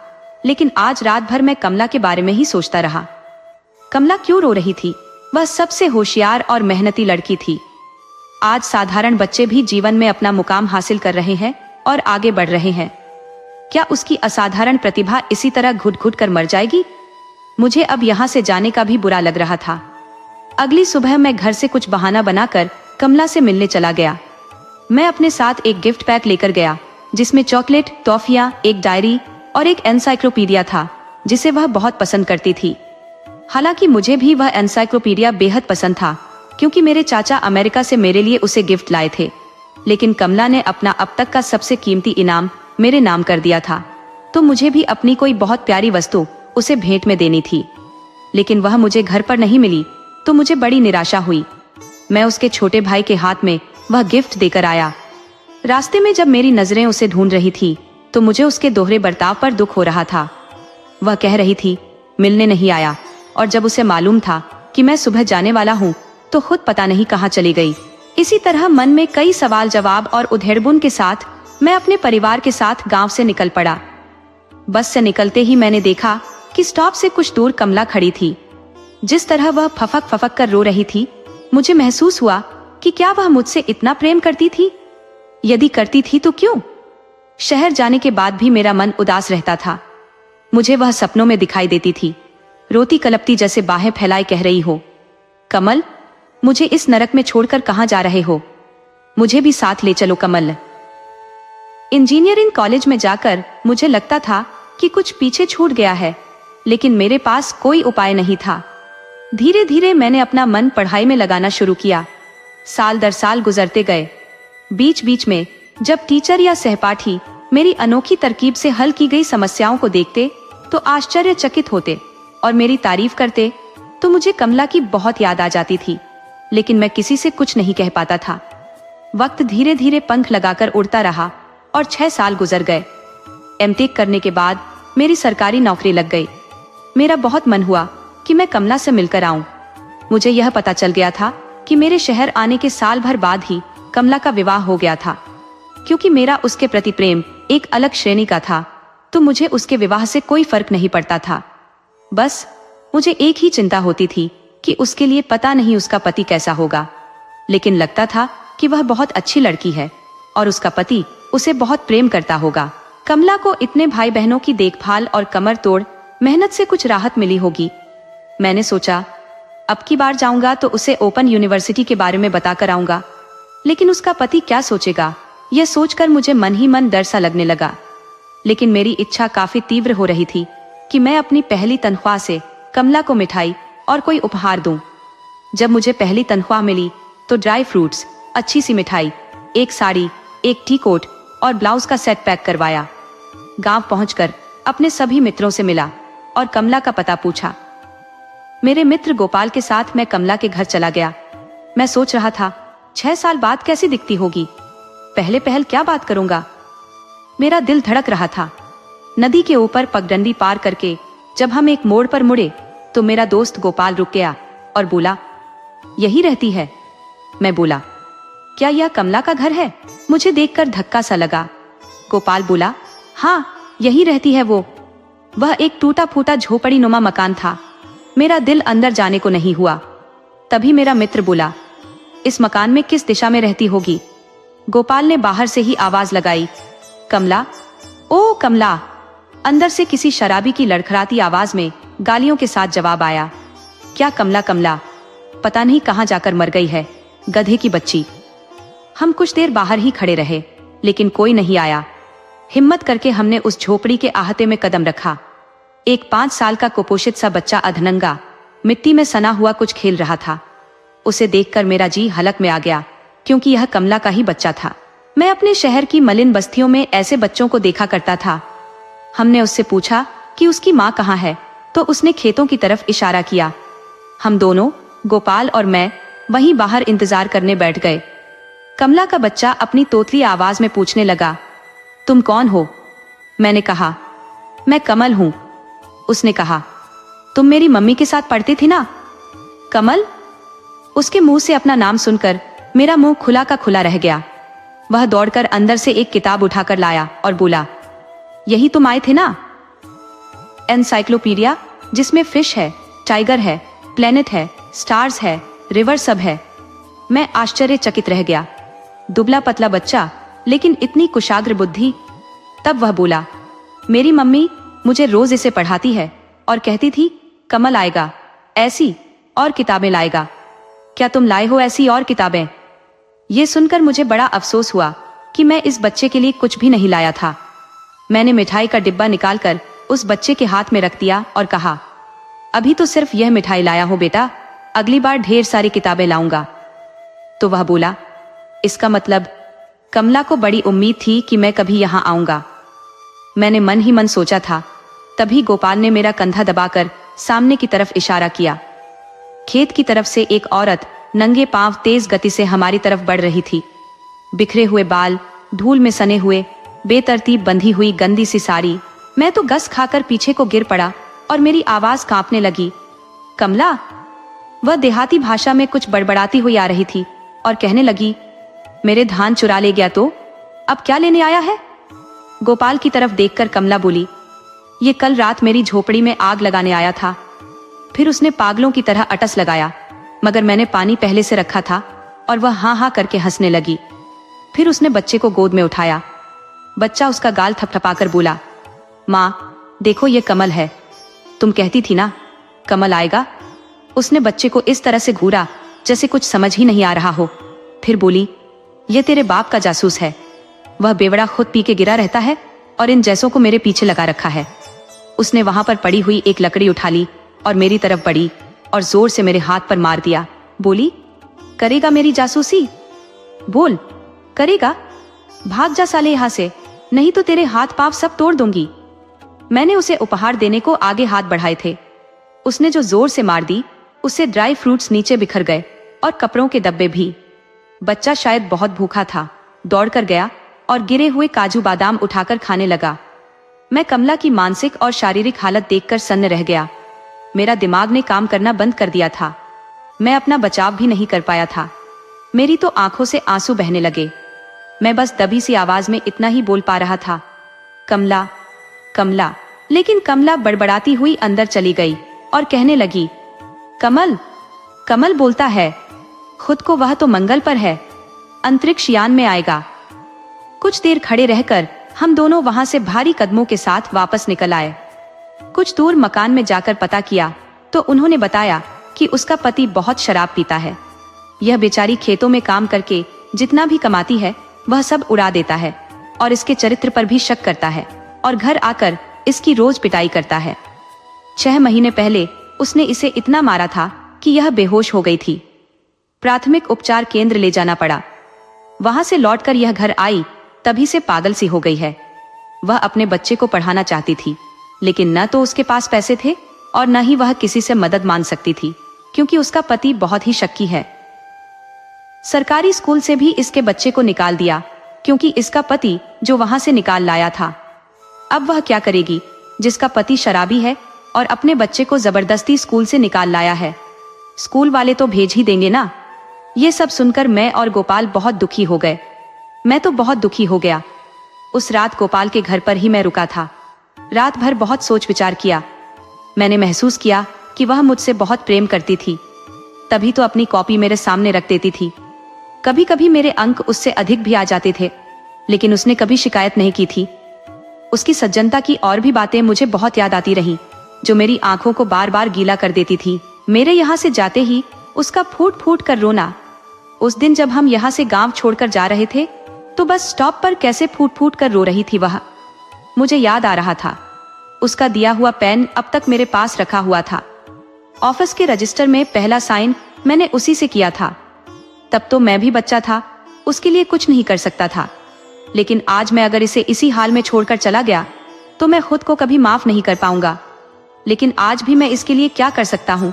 लेकिन आज रात भर मैं कमला के बारे में ही सोचता रहा। कमला क्यों रो रही थी, वह सबसे होशियार और मेहनती लड़की थी। आज साधारण बच्चे भी जीवन में अपना मुकाम हासिल कर रहे हैं और आगे बढ़ रहे हैं। क्या उसकी असाधारण प्रतिभा इसी तरह घुट घुट कर मर जाएगी? मुझे अब यहाँ से जाने का भी बुरा लग रहा था। अगली सुबह मैं घर से कुछ बहाना बनाकर कमला से मिलने चला गया। मैं अपने साथ एक गिफ्ट पैक लेकर गया, जिसमें चॉकलेट, टॉफियां, एक डायरी और एक एनसाइक्लोपीडिया था, जिसे वह बहुत पसंद करती थी। हालांकि मुझे भी वह एनसाइक्लोपीडिया बेहद पसंद था, क्योंकि मेरे चाचा अमेरिका से मेरे लिए उसे गिफ्ट लाए थे। लेकिन कमला ने अपना अब तक का सबसे कीमती इनाम मेरे नाम कर दिया था, तो मुझे भी अपनी कोई बहुत प्यारी वस्तु उसे भेंट में देनी थी। लेकिन वह मुझे घर पर नहीं मिली, तो मुझे बड़ी निराशा हुई। मैं उसके छोटे भाई के हाथ में वह गिफ्ट देकर आया। रास्ते में जब मेरी नजरें उसे ढूंढ रही थी, तो मुझे उसके दोहरे बर्ताव पर दुख हो रहा था। वह कह रही थी, मिलने नहीं आया, और जब उसे मालूम था कि मैं सुबह जाने वाला हूँ, तो खुद पता नहीं कहाँ चली गई। इसी तरह मन में कई सवाल जवाब और उधेड़बुन के साथ मैं अपने परिवार के साथ गांव से निकल पड़ा। बस से निकलते ही मैंने देखा कि स्टॉप से कुछ दूर कमला खड़ी थी। जिस तरह वह फफक फफक कर रो रही थी, मुझे महसूस हुआ कि क्या वह मुझसे इतना प्रेम करती थी? यदि करती थी तो क्यों? शहर जाने के बाद भी मेरा मन उदास रहता था। मुझे वह सपनों में दिखाई देती थी, रोती कलपती जैसे बाहें फैलाए कह रही हो, कमल मुझे इस नरक में छोड़कर कहां जा रहे हो? मुझे भी साथ ले चलो कमल। इंजीनियरिंग कॉलेज में जाकर मुझे लगता था कि कुछ पीछे छूट गया है, लेकिन मेरे पास कोई उपाय नहीं था। धीरे धीरे मैंने अपना मन पढ़ाई में लगाना शुरू किया। साल दर साल गुजरते गए। बीच बीच में जब टीचर या सहपाठी मेरी अनोखी तरकीब से हल की गई समस्याओं को देखते तो आश्चर्यचकित होते और मेरी तारीफ करते तो मुझे कमला की बहुत याद आ जाती थी, लेकिन मैं किसी से कुछ नहीं कह पाता था। वक्त धीरे धीरे पंख लगाकर उड़ता रहा और 6 साल गुजर गए। एमटेक करने के बाद मेरी सरकारी नौकरी लग गई। मेरा बहुत मन हुआ कि मैं कमला से मिलकर आऊं। मुझे यह पता चल गया था कि मेरे शहर आने के साल भर बाद ही कमला का विवाह हो गया था। क्योंकि मेरा उसके प्रति प्रेम एक अलग श्रेणी का था, तो मुझे उसके विवाह से कोई फर्क नहीं पड़ता था। बस मुझे एक ही चिंता होती थी कि उसके लिए पता नहीं उसका पति कैसा होगा। लेकिन लगता था कि वह बहुत अच्छी लड़की है और उसका पति उसे बहुत प्रेम करता होगा। कमला को इतने भाई बहनों की देखभाल और कमर तोड़ मेहनत से कुछ राहत मिली होगी। मैंने सोचा अब की बार जाऊंगा तो उसे ओपन यूनिवर्सिटी के बारे में बताकर आऊंगा। लेकिन उसका पति क्या सोचेगा, यह सोचकर मुझे मन ही मन डर सा लगने लगा। लेकिन मेरी इच्छा काफी तीव्र हो रही थी कि मैं अपनी पहली तनख्वाह से कमला को मिठाई और कोई उपहार दूं। जब मुझे पहली तनख्वाह मिली तो ड्राई फ्रूट्स, अच्छी सी मिठाई, एक साड़ी, एक टी कोट और ब्लाउज का सेट पैक करवाया। गांव पहुंचकर अपने सभी मित्रों से मिला और कमला का पता पूछा। मेरे मित्र गोपाल के साथ मैं कमला के घर चला गया। मैं सोच रहा था 6 साल बाद कैसी दिखती होगी, पहले पहल क्या बात करूंगा। मेरा दिल धड़क रहा था। नदी के ऊपर पगडंडी पार करके जब हम एक मोड़ पर मुड़े तो मेरा दोस्त गोपाल रुक गया और बोला, यही रहती है। मैं बोला, क्या यह कमला का घर है? मुझे देखकर धक्का सा लगा। गोपाल बोला, हाँ यही रहती है वो। वह एक टूटा फूटा झोपड़ी नुमा मकान था। मेरा दिल अंदर जाने को नहीं हुआ। तभी मेरा मित्र बोला, इस मकान में किस दिशा में रहती होगी? गोपाल ने बाहर से ही आवाज लगाई, कमला। ओ कमला। अंदर से किसी शराबी की लड़खड़ाती आवाज में गालियों के साथ जवाब आया, क्या कमला? कमला पता नहीं कहां जाकर मर गई है, गधे की बच्ची। हम कुछ देर बाहर ही खड़े रहे, लेकिन कोई नहीं आया। हिम्मत करके हमने उस झोपड़ी के आहते में कदम रखा। एक 5 साल का कुपोषित सा बच्चा अधनंगा मिट्टी में सना हुआ कुछ खेल रहा था। उसे देखकर मेरा जी हलक में आ गया, क्योंकि यह कमला का ही बच्चा था। मैं अपने शहर की मलिन बस्तियों में ऐसे बच्चों को देखा करता था। हमने उससे पूछा कि उसकी माँ कहाँ है, तो उसने खेतों की तरफ इशारा किया। हम दोनों, गोपाल और मैं, वहीं बाहर इंतजार करने बैठ गए। कमला का बच्चा अपनी तोतली आवाज में पूछने लगा, तुम कौन हो? मैंने कहा, मैं कमल हूं। उसने कहा, तुम मेरी मम्मी के साथ पढ़ती थी ना? कमल? उसके मुंह से अपना नाम सुनकर मेरा मुंह खुला का खुला रह गया। वह दौड़कर अंदर से एक किताब उठाकर लाया और बोला, यही तुम आए थे ना? एनसाइक्लोपीडिया, जिसमें फिश है, टाइगर है, प्लेनेट है, स्टार्स है, रिवर सब है। मैं आश्चर्यचकित रह गया। दुबला पतला बच्चा, लेकिन इतनी कुशाग्र बुद्धि। तब वह बोला, मेरी मम्मी मुझे रोज इसे पढ़ाती है और कहती थी, कमल आएगा, ऐसी और किताबें लाएगा। क्या तुम लाए हो ऐसी और किताबें? ये सुनकर मुझे बड़ा अफसोस हुआ कि मैं इस बच्चे के लिए कुछ भी नहीं लाया था। मैंने मिठाई का डिब्बा निकालकर उस बच्चे के हाथ में रख दिया और कहा, अभी तो सिर्फ यह मिठाई लाया हूं बेटा, अगली बार ढेर सारी किताबें लाऊंगा। तो वह बोला, इसका मतलब? कमला को बड़ी उम्मीद थी कि मैं कभी यहां आऊंगा। मैंने मन ही मन सोचा था। तभी गोपाल ने मेरा कंधा दबाकर सामने की तरफ इशारा किया। खेत की तरफ से एक औरत नंगे पांव तेज गति से हमारी तरफ बढ़ रही थी। बिखरे हुए बाल, धूल में सने हुए, बेतरतीब बंधी हुई गंदी सी साड़ी। मैं तो गस खाकर पीछे को गिर पड़ा और मेरी आवाज कांपने लगी। कमला? वह देहाती भाषा में कुछ बड़बड़ाती हुई आ रही थी और कहने लगी, मेरे धान चुरा ले गया तो अब क्या लेने आया है? गोपाल की तरफ देखकर कमला बोली, ये कल रात मेरी झोपड़ी में आग लगाने आया था। फिर उसने पागलों की तरह अटस लगाया, मगर मैंने पानी पहले से रखा था और वह हाँ हाँ करके हंसने लगी। फिर उसने बच्चे को गोद में उठाया। बच्चा उसका गाल थपथपाकर बोला, माँ देखो ये कमल है, तुम कहती थी ना कमल आएगा। उसने बच्चे को इस तरह से घूरा जैसे कुछ समझ ही नहीं आ रहा हो। फिर बोली, ये तेरे बाप का जासूस है। वह बेवड़ा खुद पी के गिरा रहता है और इन जैसों को मेरे पीछे लगा रखा है। उसने वहां पर पड़ी हुई एक लकड़ी उठा ली और मेरी तरफ बढ़ी और जोर से मेरे हाथ पर मार दिया। बोली, करेगा मेरी जासूसी? बोल, करेगा? भाग जा साले यहाँ से। नहीं तो तेरे हाथ पांव सब तोड़ दूंगी। मैंने उसे उपहार देने को आगे हाथ बढ़ाए थे। उसने जो जोर से मार दी, उससे ड्राई फ्रूट्स नीचे बिखर गए और कपड़ों के डब्बे भी। बच्चा शायद बहुत भूखा था, दौड़कर गया और गिरे हुए काजू बादाम उठाकर खाने लगा। मैं कमला की मानसिक और शारीरिक हालत देखकर सन्न रह गया। मेरा दिमाग ने काम करना बंद कर दिया था। मैं अपना बचाव भी नहीं कर पाया था। मेरी तो आंखों से आंसू बहने लगे। मैं बस दबी सी आवाज में इतना ही बोल पा रहा था, कमला, कमला। लेकिन कमला बड़बड़ाती हुई अंदर चली गई और कहने लगी, कमल, कमल बोलता है, खुद को वह तो मंगल पर है, अंतरिक्ष यान में आएगा। कुछ देर खड़े रहकर हम दोनों वहां से भारी कदमों के साथ वापस निकल आए। कुछ दूर मकान में जाकर पता किया तो उन्होंने बताया कि उसका पति बहुत शराब पीता है। यह बेचारी खेतों में काम करके जितना भी कमाती है वह सब उड़ा देता है और इसके चरित्र पर भी शक करता है और घर आकर इसकी रोज पिटाई करता है। 6 महीने पहले उसने इसे इतना मारा था कि यह बेहोश हो गई थी। प्राथमिक उपचार केंद्र ले जाना पड़ा। वहां से लौटकर यह घर आई तभी से पागल सी हो गई है। वह अपने बच्चे को पढ़ाना चाहती थी, लेकिन न तो उसके पास पैसे थे और न ही वह किसी से मदद मांग सकती थी, क्योंकि उसका पति बहुत ही शक्की है। सरकारी स्कूल से भी इसके बच्चे को निकाल दिया, क्योंकि इसका पति जो वहां से निकाल लाया था। अब वह क्या करेगी, जिसका पति शराबी है और अपने बच्चे को जबरदस्ती स्कूल से निकाल लाया है। स्कूल वाले तो भेज ही देंगे ना। ये सब सुनकर मैं और गोपाल बहुत दुखी हो गए। मैं तो बहुत दुखी हो गया। उस रात गोपाल के घर पर ही मैं रुका था। रात भर बहुत सोच विचार किया। मैंने महसूस किया कि वह मुझसे बहुत प्रेम करती थी, तभी तो अपनी कॉपी मेरे सामने रख देती थी। कभी कभी मेरे अंक उससे अधिक भी आ जाते थे, लेकिन उसने कभी शिकायत नहीं की थी। उसकी सज्जनता की और भी बातें मुझे बहुत याद आती रहीं, जो मेरी आंखों को बार बार गीला कर देती थी। मेरे यहाँ से जाते ही उसका फूट फूट कर रोना। उस दिन जब हम यहाँ से गांव छोड़कर जा रहे थे, तो बस स्टॉप पर कैसे फूट फूट कर रो रही थी वह, मुझे याद आ रहा था। उसका दिया हुआ पेन अब तक मेरे पास रखा हुआ था। ऑफिस के रजिस्टर में पहला साइन मैंने उसी से किया था। तब तो मैं भी बच्चा था, उसके लिए कुछ नहीं कर सकता था। लेकिन आज मैं अगर इसे इसी हाल में छोड़कर चला गया तो मैं खुद को कभी माफ नहीं कर पाऊंगा। लेकिन आज भी मैं इसके लिए क्या कर सकता हूँ,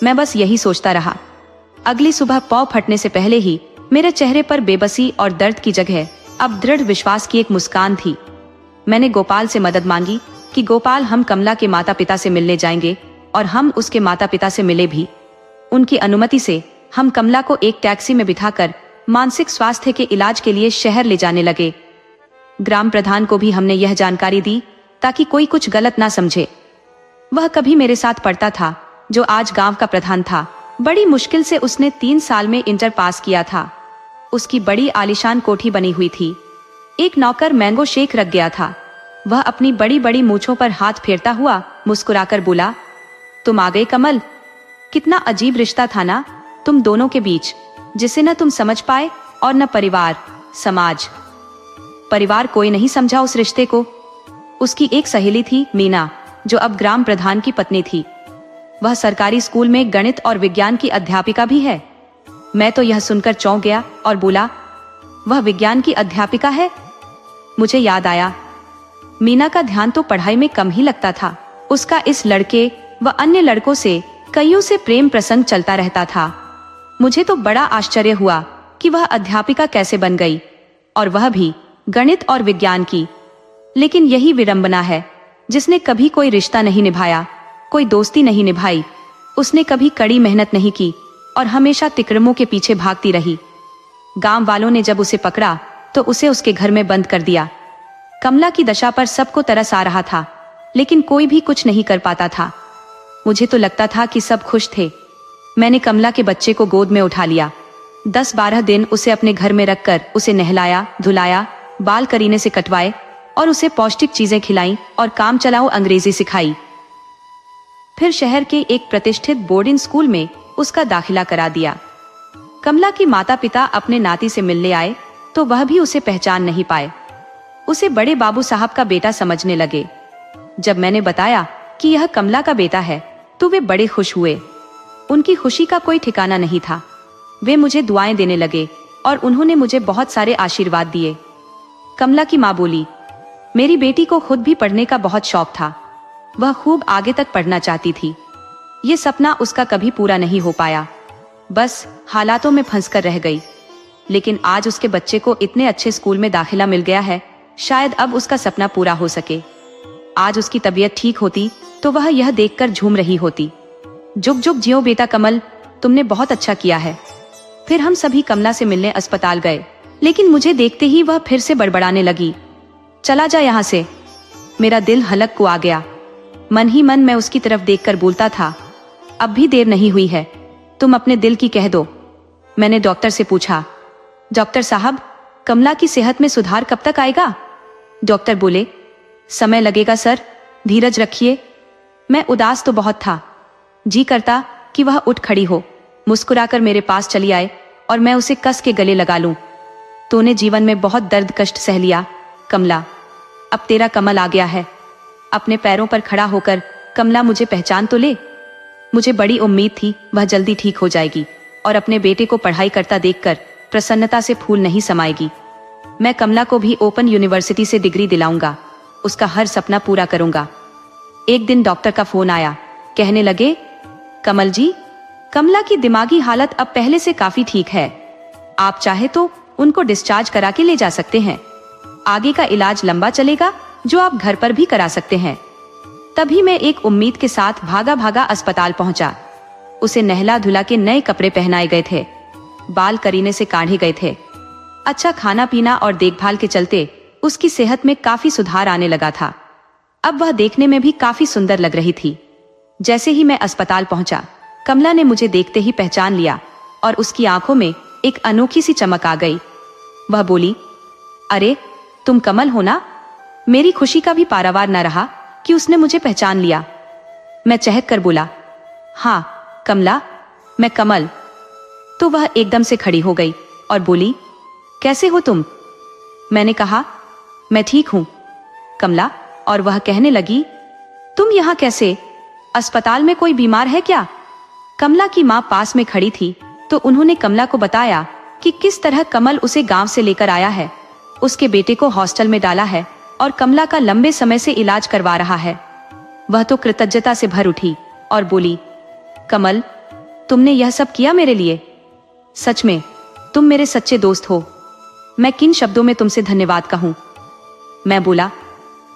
मैं बस यही सोचता रहा। अगली सुबह पौ फटने से पहले ही मेरे चेहरे पर बेबसी और दर्द की जगह अब दृढ़ विश्वास की एक मुस्कान थी। मैंने गोपाल से मदद मांगी कि गोपाल, हम कमला के माता पिता से मिलने जाएंगे, और हम उसके माता पिता से मिले भी। उनकी अनुमति से हम कमला को एक टैक्सी में बिठाकर मानसिक स्वास्थ्य के इलाज के लिए शहर ले जाने लगे। ग्राम प्रधान को भी हमने यह जानकारी दी ताकि कोई कुछ गलत ना समझे। वह कभी मेरे साथ पढ़ता था, जो आज गांव का प्रधान था। बड़ी मुश्किल से उसने 3 साल में इंटर पास किया था। उसकी बड़ी आलीशान कोठी बनी हुई थी। एक नौकर मैंगो शेक रख गया था। वह अपनी बड़ी बड़ी मूंछों पर हाथ फेरता हुआ मुस्कुराकर बोला, तुम आ गए कमल। कितना अजीब रिश्ता था ना तुम दोनों के बीच, जिसे न तुम समझ पाए और न परिवार, समाज। परिवार कोई नहीं समझा उस रिश्ते को। उसकी एक सहेली थी मीना, जो अब ग्राम प्रधान की पत्नी थी। वह सरकारी स्कूल में गणित और विज्ञान की अध्यापिका भी है। मैं तो यह सुनकर चौंक गया और बोला, वह विज्ञान की अध्यापिका है? मुझे याद आया, मीना का ध्यान तो पढ़ाई में कम ही लगता था। उसका इस लड़के व अन्य लड़कों से कईयों से प्रेम प्रसंग चलता रहता था। मुझे तो बड़ा आश्चर्य हुआ कि वह अध्यापिका कैसे बन गई, और वह भी गणित और विज्ञान की। लेकिन यही विडंबना है, जिसने कभी कोई रिश्ता नहीं निभाया, कोई दोस्ती नहीं निभाई। उसने कभी कड़ी मेहनत नहीं की और हमेशा तिक्रमों के पीछे भागती रही। गांव वालों ने जब उसे पकड़ा तो उसे उसके घर में बंद कर दिया। कमला की दशा पर सबको तरस आ रहा था, लेकिन कोई भी कुछ नहीं कर पाता था। मुझे तो लगता था कि सब खुश थे। मैंने कमला के बच्चे को गोद में उठा लिया। 10-12 दिन उसे अपने घर में रखकर उसे नहलाया, धुलाया, बाल करीने से कटवाए और उसे पौष्टिक चीजें खिलाई और काम चलाओ अंग्रेजी सिखाई। फिर शहर के एक प्रतिष्ठित बोर्डिंग स्कूल में उसका दाखिला करा दिया। कमला की माता पिता अपने नाती से मिलने आए तो वह भी उसे पहचान नहीं पाए। उसे बड़े बाबू साहब का बेटा समझने लगे। जब मैंने बताया कि यह कमला का बेटा है तो वे बड़े खुश हुए। उनकी खुशी का कोई ठिकाना नहीं था। वे मुझे दुआएं देने लगे और उन्होंने मुझे बहुत सारे आशीर्वाद दिए। कमला की माँ बोली, मेरी बेटी को खुद भी पढ़ने का बहुत शौक था। वह खूब आगे तक पढ़ना चाहती थी। ये सपना उसका कभी पूरा नहीं हो पाया, बस हालातों में फंसकर रह गई। लेकिन आज उसके बच्चे को इतने अच्छे स्कूल में दाखिला मिल गया है, शायद अब उसका सपना पूरा हो सके। आज उसकी तबीयत ठीक होती तो वह यह देखकर झूम रही होती। जुग जुग जियो बेटा कमल, तुमने बहुत अच्छा किया है। फिर हम सभी कमला से मिलने अस्पताल गए, लेकिन मुझे देखते ही वह फिर से बड़बड़ाने लगी। चला जा यहाँ से। मेरा दिल हलक को आ गया। मन ही मन मैं उसकी तरफ देखकर बोलता था, अब भी देर नहीं हुई है, तुम अपने दिल की कह दो। मैंने डॉक्टर से पूछा, डॉक्टर साहब, कमला की सेहत में सुधार कब तक आएगा? डॉक्टर बोले, समय लगेगा सर, धीरज रखिए। मैं उदास तो बहुत था, जी करता कि वह उठ खड़ी हो, मुस्कुराकर मेरे पास चली आए और मैं उसे कस के गले लगा लूं। तूने जीवन में बहुत दर्द कष्ट सह लिया कमला, अब तेरा कमल आ गया है। अपने पैरों पर खड़ा होकर कमला मुझे पहचान तो ले। मुझे बड़ी उम्मीद थी वह जल्दी ठीक हो जाएगी और अपने बेटे को पढ़ाई करता देखकर प्रसन्नता से फूल नहीं समाएगी। मैं कमला को भी ओपन यूनिवर्सिटी से डिग्री दिलाऊंगा, उसका हर सपना पूरा करूंगा। एक दिन डॉक्टर का फोन आया, कहने लगे, कमल जी, कमला की दिमागी हालत अब पहले से काफी ठीक है, आप चाहे तो उनको डिस्चार्ज करा के ले जा सकते हैं। आगे का इलाज लंबा चलेगा, जो आप घर पर भी करा सकते हैं। तभी मैं एक उम्मीद के साथ भागा भागा अस्पताल पहुंचा। उसे नहला धुला के नए कपड़े पहनाए गए थे, बाल करीने से काढ़े गए थे। अच्छा खाना पीना और देखभाल के चलते उसकी सेहत में काफी सुधार आने लगा था। अब वह देखने में भी काफी सुंदर लग रही थी। जैसे ही मैं अस्पताल पहुंचा, कमला ने मुझे देखते ही पहचान लिया और उसकी आंखों में एक अनोखी सी चमक आ गई। वह बोली, अरे तुम कमल हो ना? मेरी खुशी का भी पारावार न रहा कि उसने मुझे पहचान लिया। मैं चहक कर बोला, हाँ कमला, मैं कमल। तो वह एकदम से खड़ी हो गई और बोली, कैसे हो तुम? मैंने कहा, मैं ठीक हूं कमला। और वह कहने लगी, तुम यहाँ कैसे? अस्पताल में कोई बीमार है क्या? कमला की माँ पास में खड़ी थी तो उन्होंने कमला को बताया कि किस तरह कमल उसे गांव से लेकर आया है, उसके बेटे को हॉस्टल में डाला है और कमला का लंबे समय से इलाज करवा रहा है। वह तो कृतज्ञता से भर उठी और बोली, कमल, तुमने यह सब किया मेरे लिए? सच में तुम मेरे सच्चे दोस्त हो। मैं किन शब्दों में तुमसे धन्यवाद कहूं? मैं बोला,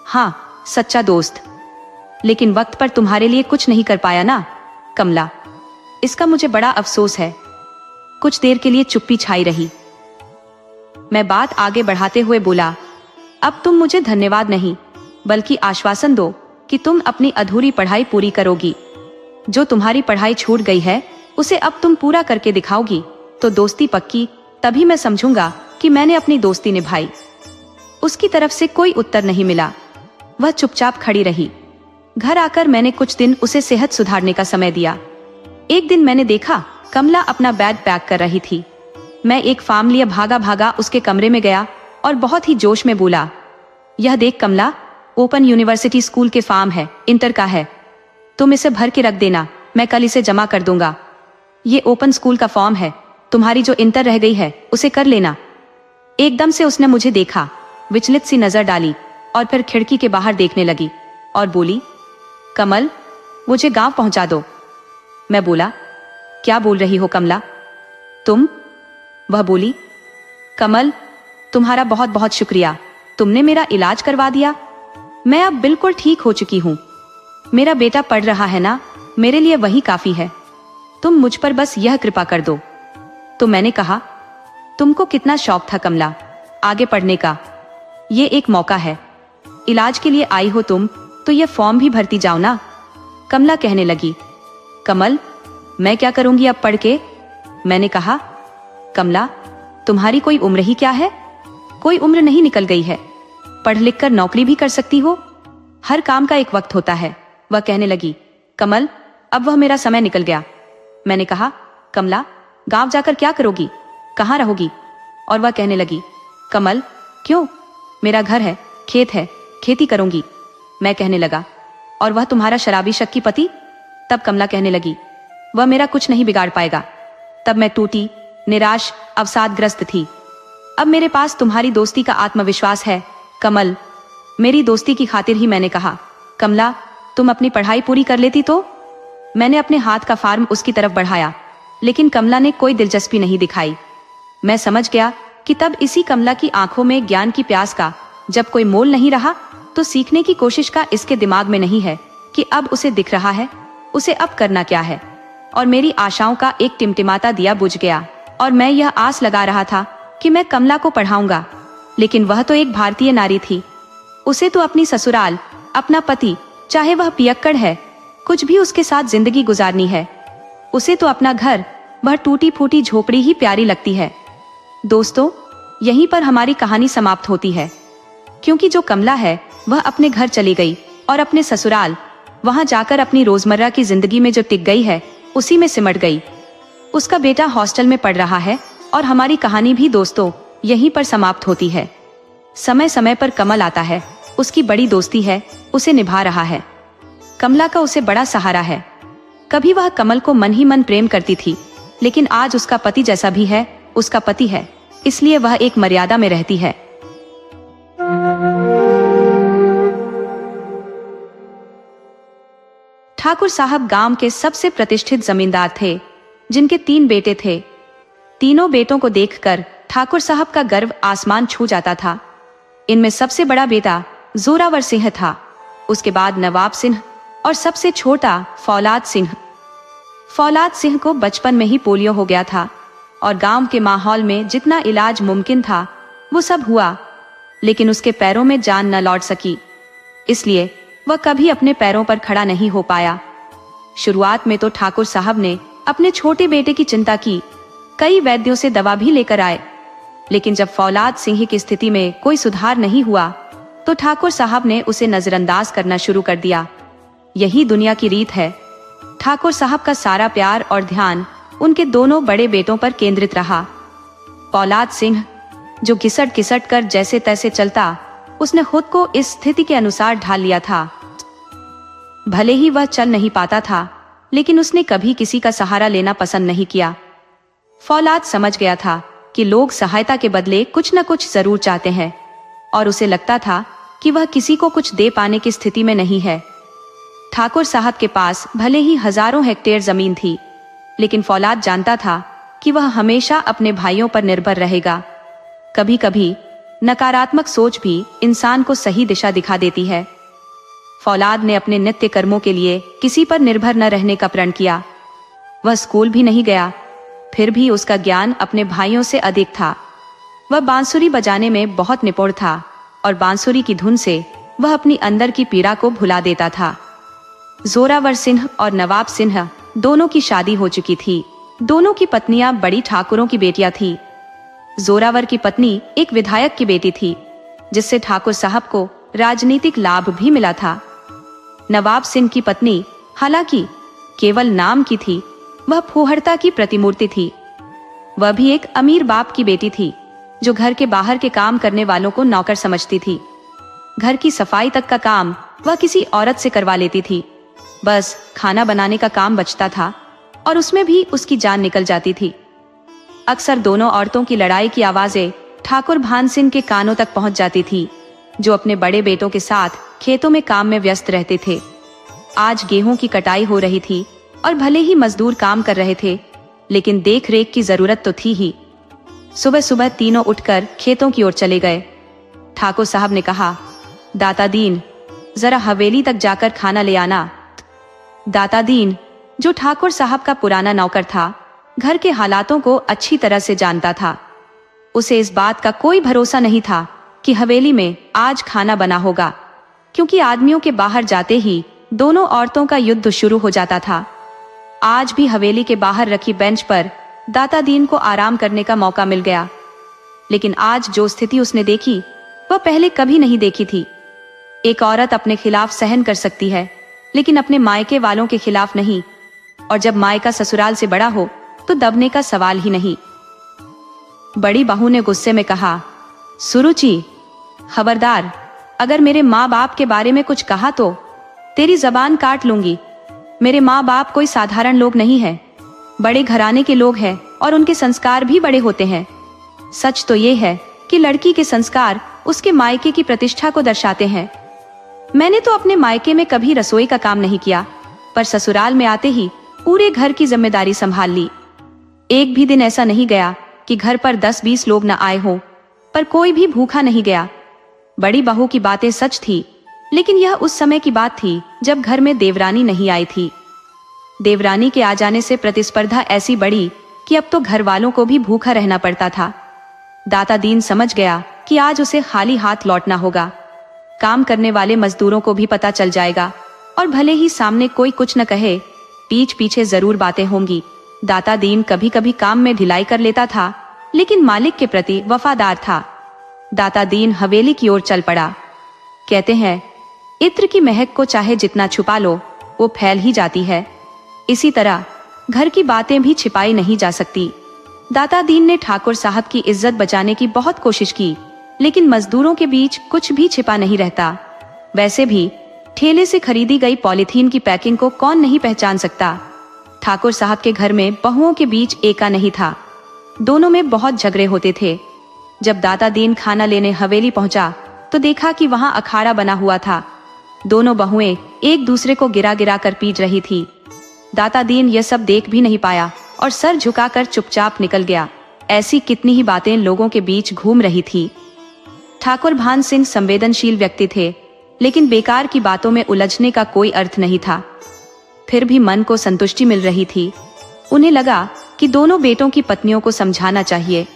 हाँ सच्चा दोस्त, लेकिन वक्त पर तुम्हारे लिए कुछ नहीं कर पाया ना कमला, इसका मुझे बड़ा अफसोस है। कुछ देर के लिए चुप्पी छाई रही। मैं बात आगे बढ़ाते हुए बोला, अब तुम मुझे धन्यवाद नहीं बल्कि आश्वासन दो कि तुम अपनी अधूरी पढ़ाई पूरी करोगी। जो तुम्हारी पढ़ाई छूट गई है उसे अब तुम पूरा करके दिखाओगी तो दोस्ती पक्की, तभी मैं समझूंगा कि मैंने अपनी दोस्ती निभाई। उसकी तरफ से कोई उत्तर नहीं मिला। वह चुपचाप खड़ी रही। घर आकर मैंने कुछ दिन उसे सेहत सुधारने का समय दिया। एक दिन मैंने देखा कमला अपना बैग पैक कर रही थी। मैं एक फार्म लिए भागा भागा उसके कमरे में गया और बहुत ही जोश में बोला, यह देख कमला, ओपन यूनिवर्सिटी स्कूल के फार्म है, इंटर का है। तुम इसे भर के रख देना, मैं कल इसे जमा कर दूंगा। ये ओपन स्कूल का फॉर्म है, तुम्हारी जो इंटर रह गई है उसे कर लेना। एकदम से उसने मुझे देखा, विचलित सी नजर डाली और फिर खिड़की के बाहर देखने लगी और बोली, कमल, मुझे गांव पहुंचा दो। मैं बोला, क्या बोल रही हो कमला तुम? वह बोली, कमल, तुम्हारा बहुत बहुत शुक्रिया, तुमने मेरा इलाज करवा दिया। मैं अब बिल्कुल ठीक हो चुकी हूँ। मेरा बेटा पढ़ रहा है ना, मेरे लिए वही काफी है। तुम मुझ पर बस यह कृपा कर दो। तो मैंने कहा, तुमको कितना शौक था कमला आगे पढ़ने का, ये एक मौका है। इलाज के लिए आई हो तुम तो यह फॉर्म भी भरती जाओ ना। कमला कहने लगी, कमल, मैं क्या करूंगी अब पढ़ के? मैंने कहा, कमला, तुम्हारी कोई उम्र ही क्या है? कोई उम्र नहीं निकल गई है, पढ़ लिख कर नौकरी भी कर सकती हो। हर काम का एक वक्त होता है। वह कहने लगी, कमल, अब वह मेरा समय निकल गया। मैंने कहा, कमला, गांव जाकर क्या करोगी, कहाँ रहोगी? और वह कहने लगी, कमल, क्यों? मेरा घर है, खेत है, खेती करूंगी। मैं कहने लगा, और वह तुम्हारा शराबी शक्की पति? तब कमला कहने लगी, वह मेरा कुछ नहीं बिगाड़ पाएगा। तब मैं टूटी, निराश, अवसादग्रस्त थी। अब मेरे पास तुम्हारी दोस्ती का आत्मविश्वास है कमल। मेरी दोस्ती की खातिर ही मैंने कहा, कमला तुम अपनी पढ़ाई पूरी कर लेती तो। मैंने अपने हाथ का फार्म उसकी तरफ बढ़ाया, लेकिन कमला ने कोई दिलचस्पी नहीं दिखाई। मैं समझ गया कि तब इसी कमला की आंखों में ज्ञान की प्यास का जब कोई मोल नहीं रहा, तो सीखने की कोशिश का इसके दिमाग में नहीं है कि अब उसे दिख रहा है उसे अब करना क्या है। और मेरी आशाओं का एक टिमटिमाता दिया बुझ गया और मैं यह आस लगा रहा था कि मैं कमला को पढ़ाऊंगा, लेकिन वह तो एक भारतीय नारी थी। उसे तो अपनी ससुराल, अपना पति, चाहे वह पियक्कड़ है, कुछ भी उसके साथ जिंदगी गुजारनी है। उसे तो अपना घर, वह टूटी फूटी झोपड़ी ही प्यारी लगती है। दोस्तों, यहीं पर हमारी कहानी समाप्त होती है, क्योंकि जो कमला है वह अपने घर चली गई और अपने ससुराल, वहां जाकर अपनी रोजमर्रा की जिंदगी में जो टिक गई है उसी में सिमट गई। उसका बेटा हॉस्टल में पढ़ रहा है और हमारी कहानी भी दोस्तों यहीं पर समाप्त होती है। समय समय पर कमल आता है, उसकी बड़ी दोस्ती है, उसे निभा रहा है। कमला का उसे बड़ा सहारा है। कभी वह कमल को मन ही मन प्रेम करती थी, लेकिन आज उसका पति जैसा भी है उसका पति है, इसलिए वह एक मर्यादा में रहती है। ठाकुर साहब गांव के सबसे प्रतिष्ठित जमींदार थे, जिनके 3 बेटे थे। तीनों बेटों को देखकर ठाकुर साहब का गर्व आसमान छू जाता था। इनमें सबसे बड़ा बेटा जोरावर सिंह था, उसके बाद नवाब सिंह और सबसे छोटा फौलाद सिंह। फौलाद सिंह को बचपन में ही पोलियो हो गया था और गांव के माहौल में जितना इलाज मुमकिन था वो सब हुआ, लेकिन उसके पैरों में जान न लौट सकी, इसलिए वह कभी अपने पैरों पर खड़ा नहीं हो पाया। शुरुआत में तो ठाकुर साहब ने अपने छोटे बेटे की चिंता की, कई वैद्यों से दवा भी लेकर आए, लेकिन जब फौलाद सिंह की स्थिति में कोई सुधार नहीं हुआ तो ठाकुर साहब ने उसे नजरअंदाज करना शुरू कर दिया। यही दुनिया की रीत है। ठाकुर साहब का सारा प्यार और ध्यान उनके दोनों बड़े बेटों पर केंद्रित रहा। फौलाद सिंह, जो घिसट घिसट कर जैसे तैसे चलता, उसने खुद को इस स्थिति के अनुसार ढाल लिया था। भले ही वह चल नहीं पाता था, लेकिन उसने कभी किसी का सहारा लेना पसंद नहीं किया। फौलाद समझ गया था कि लोग सहायता के बदले कुछ न कुछ जरूर चाहते हैं, और उसे लगता था कि वह किसी को कुछ दे पाने की स्थिति में नहीं है। ठाकुर साहब के पास भले ही हजारों हेक्टेयर जमीन थी, लेकिन फौलाद जानता था कि वह हमेशा अपने भाइयों पर निर्भर रहेगा। कभी कभी नकारात्मक सोच भी इंसान को सही दिशा दिखा देती है। फौलाद ने अपने नित्य कर्मों के लिए किसी पर निर्भर न रहने का प्रण किया। वह स्कूल भी नहीं गया, फिर भी उसका ज्ञान अपने भाइयों से अधिक था। वह बांसुरी बजाने में बहुत निपुण था और बांसुरी की धुन से वह अपनी अंदर की पीड़ा को भुला देता था। जोरावर सिंह और नवाब सिंह दोनों की शादी हो चुकी थी। दोनों की पत्नियां बड़ी ठाकुरों की बेटियां थी। जोरावर की पत्नी एक विधायक की बेटी थी, जिससे ठाकुर साहब को राजनीतिक लाभ भी मिला था। नवाब सिंह की पत्नी हालांकि केवल नाम की थी, वह फूहड़ता की प्रतिमूर्ति थी। वह भी एक अमीर बाप की बेटी थी, जो घर के बाहर के काम करने वालों को नौकर समझती थी। घर की सफाई तक का काम वह किसी औरत से करवा लेती थी। बस खाना बनाने का काम बचता था और उसमें भी उसकी जान निकल जाती थी। अक्सर दोनों औरतों की लड़ाई की आवाजें ठाकुर भान सिंह के कानों तक पहुंच जाती थी, जो अपने बड़े बेटों के साथ खेतों में काम में व्यस्त रहते थे। आज गेहूं की कटाई हो रही थी और भले ही मजदूर काम कर रहे थे, लेकिन देख रेख की जरूरत तो थी ही। सुबह सुबह तीनों उठकर खेतों की ओर चले गए। ठाकुर साहब ने कहा, दाता दीन, जरा हवेली तक जाकर खाना ले आना। दाता दीन, जो ठाकुर साहब का पुराना नौकर था, घर के हालातों को अच्छी तरह से जानता था। उसे इस बात का कोई भरोसा नहीं था कि हवेली में आज खाना बना होगा, क्योंकि आदमियों के बाहर जाते ही दोनों औरतों का युद्ध शुरू हो जाता था। आज भी हवेली के बाहर रखी बेंच पर दाता दीन को आराम करने का मौका मिल गया, लेकिन आज जो स्थिति उसने देखी वह पहले कभी नहीं देखी थी। एक औरत अपने खिलाफ सहन कर सकती है, लेकिन अपने मायके वालों के खिलाफ नहीं, और जब मायका ससुराल से बड़ा हो तो दबने का सवाल ही नहीं। बड़ी बहू ने गुस्से में कहा, सुरुचि, खबरदार, अगर मेरे माँ बाप के बारे में कुछ कहा तो तेरी जबान काट लूंगी। मेरे माँ बाप कोई साधारण लोग नहीं है, बड़े घराने के लोग हैं और उनके संस्कार भी बड़े होते हैं। सच तो ये है कि लड़की के संस्कार उसके मायके की प्रतिष्ठा को दर्शाते हैं। मैंने तो अपने मायके में कभी रसोई का काम नहीं किया, पर ससुराल में आते ही पूरे घर की जिम्मेदारी संभाल ली। एक भी दिन ऐसा नहीं गया कि घर पर 10-20 लोग न आए हों, पर कोई भी भूखा नहीं गया। बड़ी बहू की बातें सच थी, लेकिन यह उस समय की बात थी जब घर में देवरानी नहीं आई थी। देवरानी के आ जाने से प्रतिस्पर्धा ऐसी बढ़ी कि अब तो घर वालों को भी भूखा रहना पड़ता था। दाता दीन समझ गया कि आज उसे खाली हाथ लौटना होगा। काम करने वाले मजदूरों को भी पता चल जाएगा, और भले ही सामने कोई कुछ न कहे, पीठ पीछे जरूर बातें होंगी। दाता दीन कभी कभी काम में ढिलाई कर लेता था, लेकिन मालिक के प्रति वफादार था। दाता दीन हवेली की ओर चल पड़ा। कहते हैं, इत्र की महक को चाहे जितना छुपा लो, वो फैल ही जाती है। इसी तरह घर की बातें भी छिपाई नहीं जा सकती। दाता दीन ने ठाकुर साहब की इज्जत बचाने की बहुत कोशिश की, लेकिन मजदूरों के बीच कुछ भी छिपा नहीं रहता। वैसे भी ठेले से खरीदी गई पॉलीथीन की पैकिंग को कौन नहीं पहचान सकता। ठाकुर साहब के घर में बहुओं के बीच एका नहीं था, दोनों में बहुत झगड़े होते थे। जब दाता दीन खाना लेने हवेली पहुंचा तो देखा कि वहां अखाड़ा बना हुआ था। दोनों बहुएं एक दूसरे को गिरा गिरा कर पीट रही थी। दाता दीन यह सब देख भी नहीं पाया और सर झुकाकर चुपचाप निकल गया। ऐसी कितनी ही बातें लोगों के बीच घूम रही थी। ठाकुर भान सिंह संवेदनशील व्यक्ति थे, लेकिन बेकार की बातों में उलझने का कोई अर्थ नहीं था। फिर भी मन को संतुष्टि मिल रही थी। उन्हें लगा कि दोनों बेटों की पत्नियों को समझाना चाहिए।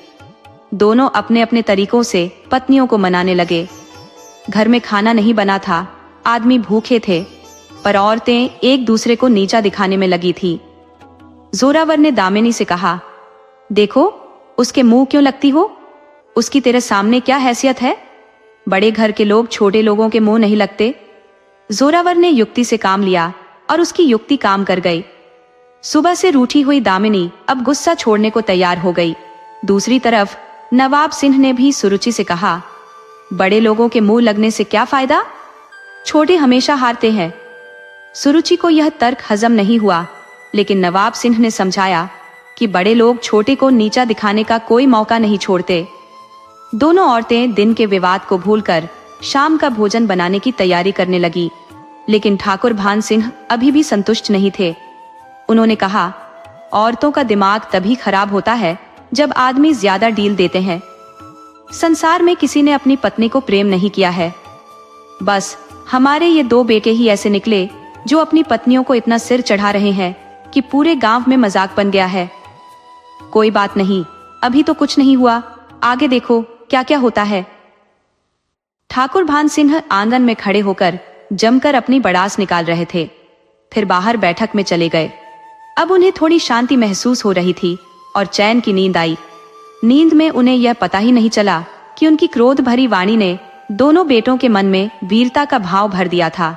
दोनों अपने अपने तरीकों से पत्नियों को मनाने लगे। घर में खाना नहीं बना था, आदमी भूखे थे, पर औरतें एक दूसरे को नीचा दिखाने में लगी थी। जोरावर ने दामिनी से कहा, देखो उसके मुंह क्यों लगती हो? उसकी तेरे सामने क्या हैसियत है? बड़े घर के लोग छोटे लोगों के मुंह नहीं लगते। जोरावर ने युक्ति से काम लिया और उसकी युक्ति काम कर गई। सुबह से रूठी हुई दामिनी अब गुस्सा छोड़ने को तैयार हो गई। दूसरी तरफ नवाब सिंह ने भी सुरुचि से कहा, बड़े लोगों के मुंह लगने से क्या फायदा? छोटे हमेशा हारते हैं। सुरुचि को यह तर्क हजम नहीं हुआ, लेकिन नवाब सिंह ने समझाया कि बड़े लोग छोटे को नीचा दिखाने का कोई मौका नहीं छोड़ते। दोनों औरतें दिन के विवाद को भूलकर शाम का भोजन बनाने की तैयारी करने लगी, लेकिन ठाकुर भान सिंह अभी भी संतुष्ट नहीं थे। उन्होंने कहा, औरतों का दिमाग तभी खराब होता है जब आदमी ज्यादा डील देते हैं। संसार में किसी ने अपनी पत्नी को प्रेम नहीं किया है। बस हमारे ये दो बेटे ही ऐसे निकले जो अपनी पत्नियों को इतना सिर चढ़ा रहे हैं कि पूरे गांव में मजाक बन गया है। कोई बात नहीं, अभी तो कुछ नहीं हुआ, आगे देखो क्या क्या होता है। ठाकुर भान सिंह आंगन में खड़े होकर जमकर अपनी बड़ास निकाल रहे थे, फिर बाहर बैठक में चले गए। अब उन्हें थोड़ी शांति महसूस हो रही थी और चैन की नींद आई। नींद में उन्हें यह पता ही नहीं चला कि उनकी क्रोध भरी वाणी ने दोनों बेटों के मन में वीरता का भाव भर दिया था।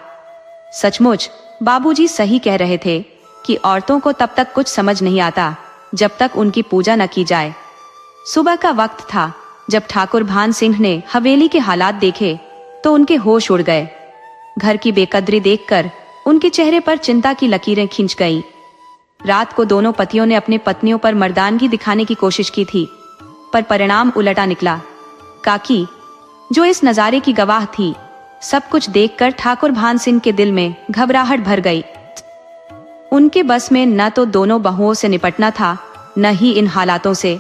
सचमुच बाबूजी सही कह रहे थे कि औरतों को तब तक कुछ समझ नहीं आता जब तक उनकी पूजा न की जाए। सुबह का वक्त था। जब ठाकुर भान सिंह ने हवेली के हालात देखे तो उनके होश उड़ गए। घर की बेकदरी देखकर उनके चेहरे पर चिंता की लकीरें खिंच गईं। रात को दोनों पतियों ने अपने पत्नियों पर मर्दानगी दिखाने की कोशिश की थी, पर परिणाम उलटा निकला। काकी, जो इस नजारे की गवाह थी, सब कुछ देखकर ठाकुर भान सिंह के दिल में घबराहट भर गई। उनके बस में न तो दोनों बहुओं से निपटना था, न ही इन हालातों से।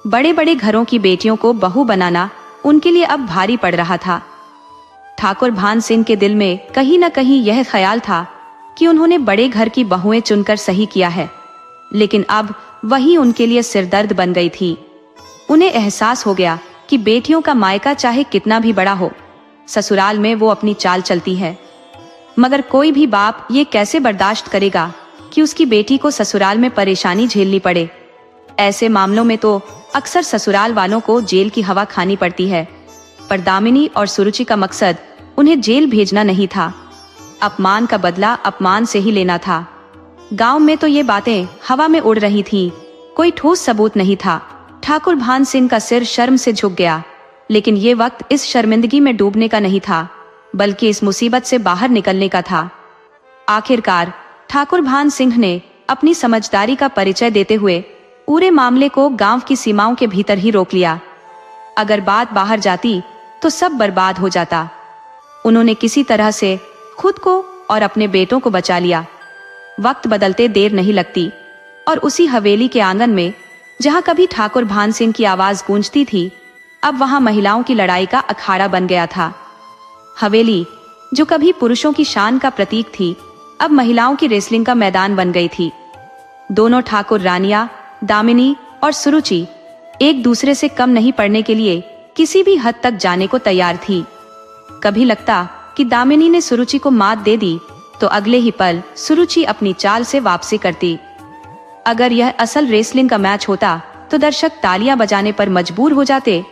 बड़े बड़े घरों की बेटियों को बहू बनाना उनके लिए अब भारी पड़ रहा था। ठाकुर भान सिंह के दिल में कहीं न कहीं यह ख्याल था कि उन्होंने बड़े घर की बहुएं चुनकर सही किया है, लेकिन अब वही उनके लिए सिरदर्द बन गई थी। उन्हें एहसास हो गया कि बेटियों का मायका चाहे कितना भी बड़ा हो, ससुराल में वो अपनी चाल चलती है। मगर कोई भी बाप ये कैसे बर्दाश्त करेगा कि उसकी बेटी को ससुराल में परेशानी झेलनी पड़े। ऐसे मामलों में तो अक्सर ससुराल वालों को जेल की हवा खानी पड़ती है। पर दामिनी और सुरुचि का मकसद उन्हें जेल भेजना नहीं था, अपमान का बदला अपमान से ही लेना था। गांव में तो ये बातें हवा में उड़ रही थीं, कोई ठोस सबूत नहीं था। ठाकुर भान सिंह का सिर शर्म से झुक गया, लेकिन ये वक्त इस शर्मिंदगी में डूबने का नहीं था, बल्कि इस मुसीबत से बाहर निकलने का था। आखिरकार ठाकुर भान सिंह ने अपनी समझदारी का परिचय देते हुए पूरे मामले को गांव की सीमाओं के भीतर ही रोक लिया। अगर बात बाहर जाती तो सब बर्बाद हो जाता। उन्होंने किसी तरह से खुद को और अपने बेटों को बचा लिया। वक्त बदलते देर नहीं लगती और उसी हवेली के आंगन में जहां कभी ठाकुर भान सिंह की आवाज गूंजती थी, अब वहां महिलाओं की लड़ाई का अखाड़ा बन गया था। हवेली जो कभी पुरुषों की शान का प्रतीक थी, अब महिलाओं की रेसलिंग का मैदान बन गई थी। दोनों ठाकुर रानियां दामिनी और सुरुचि एक दूसरे से कम नहीं पड़ने के लिए किसी भी हद तक जाने को तैयार थी। कभी लगता कि दामिनी ने सुरुचि को मात दे दी तो अगले ही पल सुरुचि अपनी चाल से वापसी करती। अगर यह असल रेसलिंग का मैच होता तो दर्शक तालियां बजाने पर मजबूर हो जाते।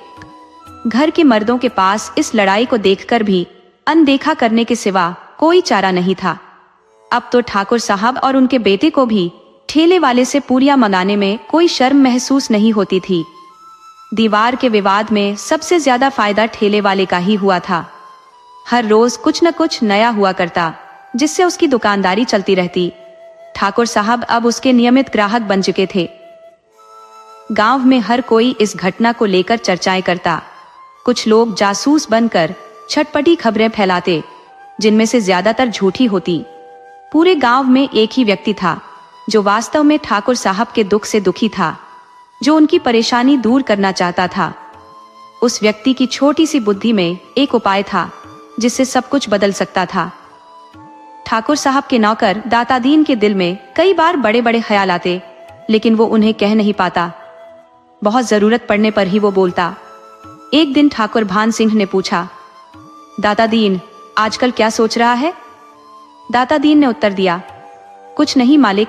घर के मर्दों के पास इस लड़ाई को देखकर भी अनदेखा करने के सिवा कोई चारा नहीं था। अब तो ठाकुर साहब और उनके बेटे को भी ठेले वाले से पूरियां मंगाने में कोई शर्म महसूस नहीं होती थी। दीवार के विवाद में सबसे ज्यादा फायदा ठेले वाले का ही हुआ था। हर रोज कुछ न कुछ नया हुआ करता, जिससे उसकी दुकानदारी चलती रहती। ठाकुर साहब अब उसके नियमित ग्राहक बन चुके थे। गांव में हर कोई इस घटना को लेकर चर्चाएं करता। कुछ लोग जासूस बनकर छटपटी खबरें फैलाते, जिनमें से ज्यादातर झूठी होती। पूरे गांव में एक ही व्यक्ति था जो वास्तव में ठाकुर साहब के दुख से दुखी था, जो उनकी परेशानी दूर करना चाहता था। उस व्यक्ति की छोटी सी बुद्धि में एक उपाय था जिससे सब कुछ बदल सकता था। ठाकुर साहब के नौकर दातादीन के दिल में कई बार बड़े बड़े ख्याल आते, लेकिन वो उन्हें कह नहीं पाता। बहुत जरूरत पड़ने पर ही वो बोलता। एक दिन ठाकुर भान सिंह ने पूछा, दातादीन आजकल क्या सोच रहा है? दातादीन ने उत्तर दिया, कुछ नहीं मालिक।